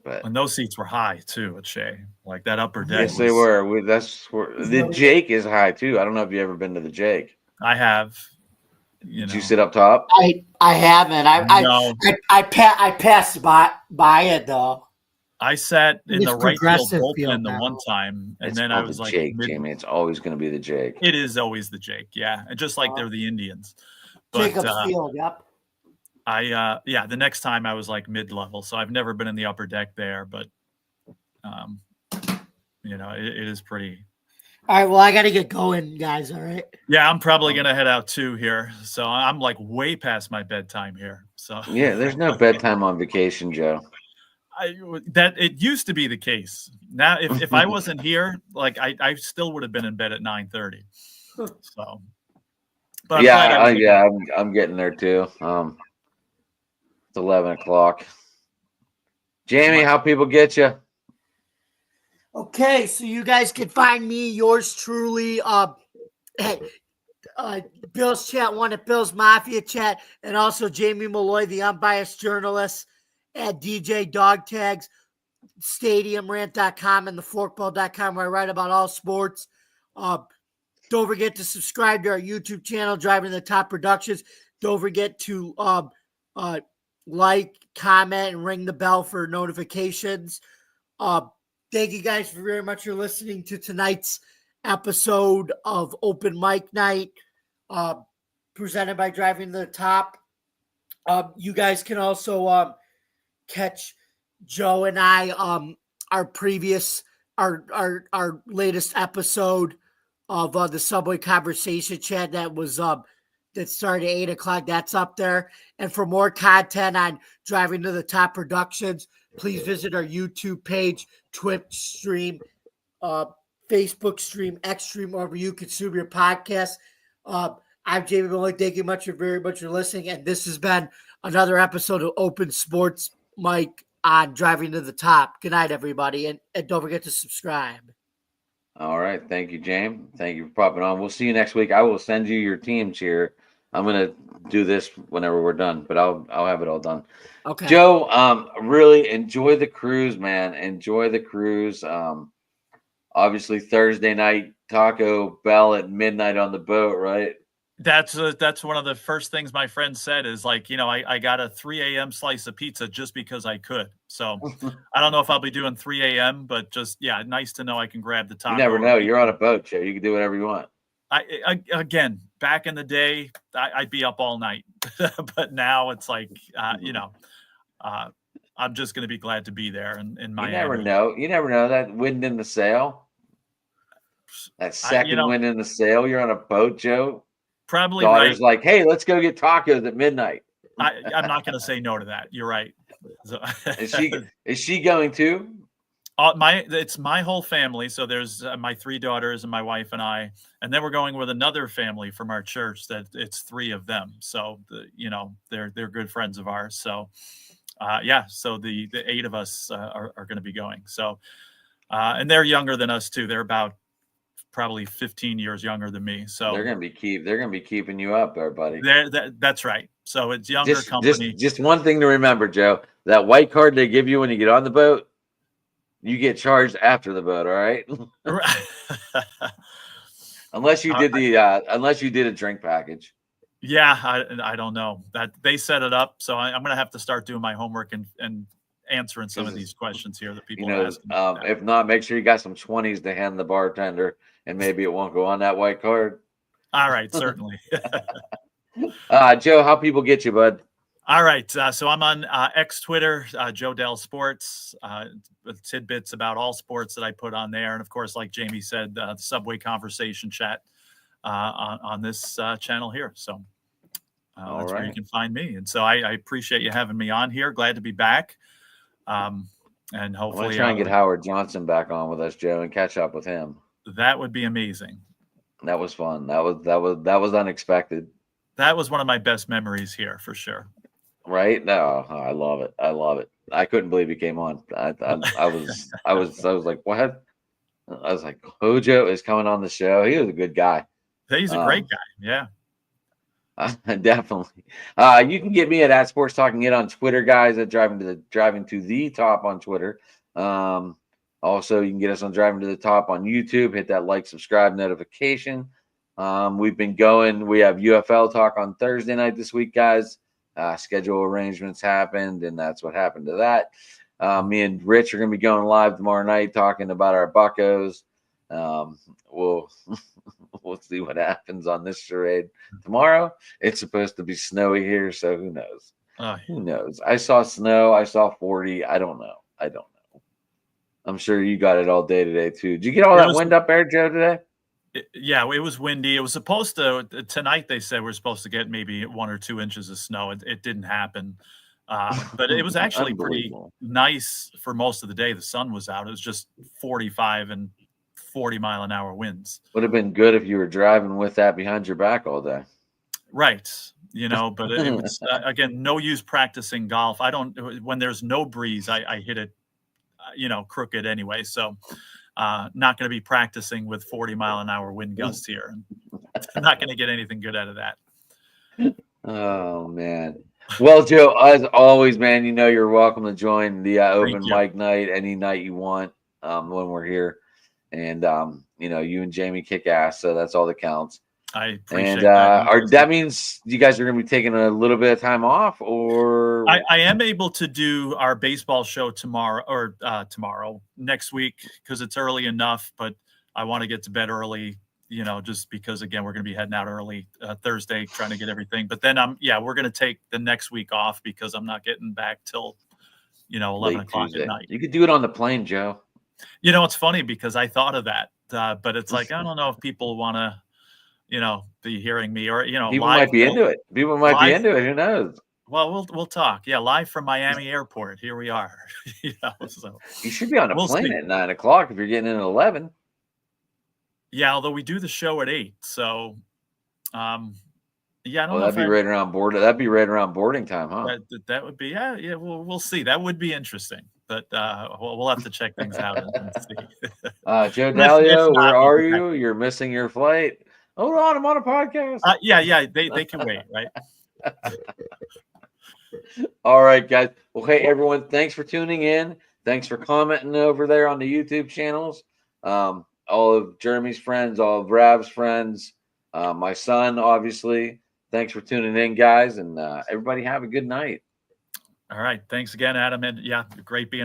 but
and those seats were high too at Shea, like that upper deck.
Yes, they were. That's where the Jake is high too. I don't know if you ever been to the Jake.
I have.
Did you sit up top?
I haven't. I passed by it though.
I sat in the right field bullpen the
now.
one time, and
It's
then I
called
was
the
like,
Jake, Jamie. It's always going to be the Jake.
It is always the Jake, yeah, and just like they're the Indians. But
Jacobs Field, yep.
The next time I was like mid-level, so I've never been in the upper deck there, but it is pretty
All right. Well, I got to get going, guys. All right.
Yeah, I'm probably gonna head out too here. So I'm like way past my bedtime here. So
Yeah, there's no bedtime on vacation, Joe.
that it used to be the case. Now, if I wasn't here, like I still would have been in bed at 9:30. So, but I'm glad everybody-
I'm getting there too. It's 11 o'clock. Jamie, how people get you?
Okay, so you guys can find me, yours truly, Bill's Chat One at Bill's Mafia Chat, and also Jamie Malloy, the unbiased journalist, at DJ Dog Tags, StadiumRant.com, and theforkball.com, where I write about all sports. Don't forget to subscribe to our YouTube channel, Driving to the Top Productions. Don't forget to like, comment, and ring the bell for notifications. Thank you guys very much for listening to tonight's episode of Open Mic Night, presented by Driving to the Top. You guys can also catch Joe and I our latest episode of the Subway Conversation Chat that started at 8 o'clock. That's up there. And for more content on Driving to the Top Productions, please visit our YouTube page, Twitch stream, Facebook stream, X stream, wherever you consume your podcast. I'm Jamie Malloy. Thank you very much for listening. And this has been another episode of Open Sports Mike on Driving to the Top. Good night, everybody. And don't forget to subscribe.
All right. Thank you, James. Thank you for popping on. We'll see you next week. I will send you your teams here. I'm going to do this whenever we're done, but I'll have it all done.
Okay.
Joe, really enjoy the cruise, man. Enjoy the cruise. Obviously Thursday night, Taco Bell at midnight on the boat, right?
That's one of the first things my friend said is like, I got a 3 a.m. slice of pizza just because I could. So I don't know if I'll be doing 3 a.m., but just, nice to know I can grab the taco.
You never know. You're on a boat, Joe. You can do whatever you want.
Again, back in the day, I'd be up all night, but now it's like, I'm just going to be glad to be there in Miami.
You never know that wind in the sail. That second wind in the sail. You're on a boat, Joe.
Probably
daughter's
right.
like, hey, let's go get tacos at midnight.
I'm not going to say no to that. You're right. So,
is she going to?
It's my whole family. So there's my 3 daughters and my wife and I, and then we're going with another family from our church that it's 3 of them. So they're good friends of ours. So so the 8 of us are going to be going. So and they're younger than us too. They're about probably 15 years younger than me. So
they're going to be keeping you up there, buddy.
That's right. So it's younger company.
Just one thing to remember, Joe, that white card they give you when you get on the boat, you get charged after the boat. All right. unless you did a drink package.
Yeah. I don't know that they set it up. So I'm going to have to start doing my homework and answering some of these questions here that people are asking.
If not, make sure you got some 20s to hand the bartender, and maybe it won't go on that white card.
All right, certainly.
Joe, how people get you, bud?
All right, so I'm on X Twitter, Joe Dell Sports, tidbits about all sports that I put on there, and of course, like Jamie said, the Subway Conversation Chat on this channel here. So that's where you can find me. And so I appreciate you having me on here. Glad to be back. And hopefully,
I'm try and get Howard Johnson back on with us, Joe, and catch up with him.
That would be amazing.
That was fun. That was unexpected.
That was one of my best memories here for sure.
Right? No, I love it. I love it. I couldn't believe he came on. I was like, what? I was like, Hojo is coming on the show. He was a good guy.
He's a great guy. Yeah.
Definitely. You can get me at Sports Talking It on Twitter, guys, at Driving to the Top on Twitter. Also, you can get us on Driving to the Top on YouTube. Hit that like, subscribe, notification. We've been going. We have UFL talk on Thursday night this week, guys. Schedule arrangements happened, and that's what happened to that. Me and Rich are going to be going live tomorrow night talking about our Buccos. We'll see what happens on this charade tomorrow. It's supposed to be snowy here, so who knows? Who knows? I saw snow. I saw 40. I don't know. I'm sure you got it all day today too. Did you get all that wind up there, Joe, today?
Yeah, it was windy. It was supposed to tonight. They said we're supposed to get maybe 1 or 2 inches of snow. It didn't happen, but it was actually pretty
Unbelievable.
nice for most of the day. The sun was out. It was just 45 and 40-mile-an-hour winds.
Would have been good if you were driving with that behind your back all day.
Right. But it was again, no use practicing golf. I don't when there's no breeze. I hit it, crooked anyway. So. Not going to be practicing with 40-mile-an-hour wind gusts here. I'm not going to get anything good out of that.
Oh man. Well, Joe, as always, man, you're welcome to join the open
you.
mic night any night you want when we're here, and you and Jamie kick ass, so that's all that counts.
I appreciate
And
that.
that means you guys are going to be taking a little bit of time off, or
I am able to do our baseball show tomorrow next week because it's early enough, but I want to get to bed early, just because again, we're going to be heading out early Thursday, trying to get everything. But then we're going to take the next week off because I'm not getting back till, 11
late
o'clock
Tuesday.
at night.
You could do it on the plane, Joe.
It's funny because I thought of that, but it's like, I don't know if people want to, be hearing me or,
People
live
might be into it. People might be
live-
into it. Who knows?
Well, we'll talk. Yeah, live from Miami Airport. Here we are. So
You should be on a
We'll
plane
see.
at 9 o'clock if you're getting in at 11.
yeah, although we do the show at 8, so I don't know.
That'd be right around board. That'd be right around boarding time, huh?
That would be yeah. We'll see. That would be interesting, but we'll have to check things out and see.
Joe
If
Dalio,
not,
where are
we'll be
you? You're missing your flight. Hold on, I'm on a podcast.
Yeah. They can wait, right?
All right, guys. Well, hey, everyone, thanks for tuning in. Thanks for commenting over there on the YouTube channels. All of Jeremy's friends, all of Rav's friends, my son, obviously. Thanks for tuning in, guys, and everybody have a good night.
All right. Thanks again, Adam. And yeah, great being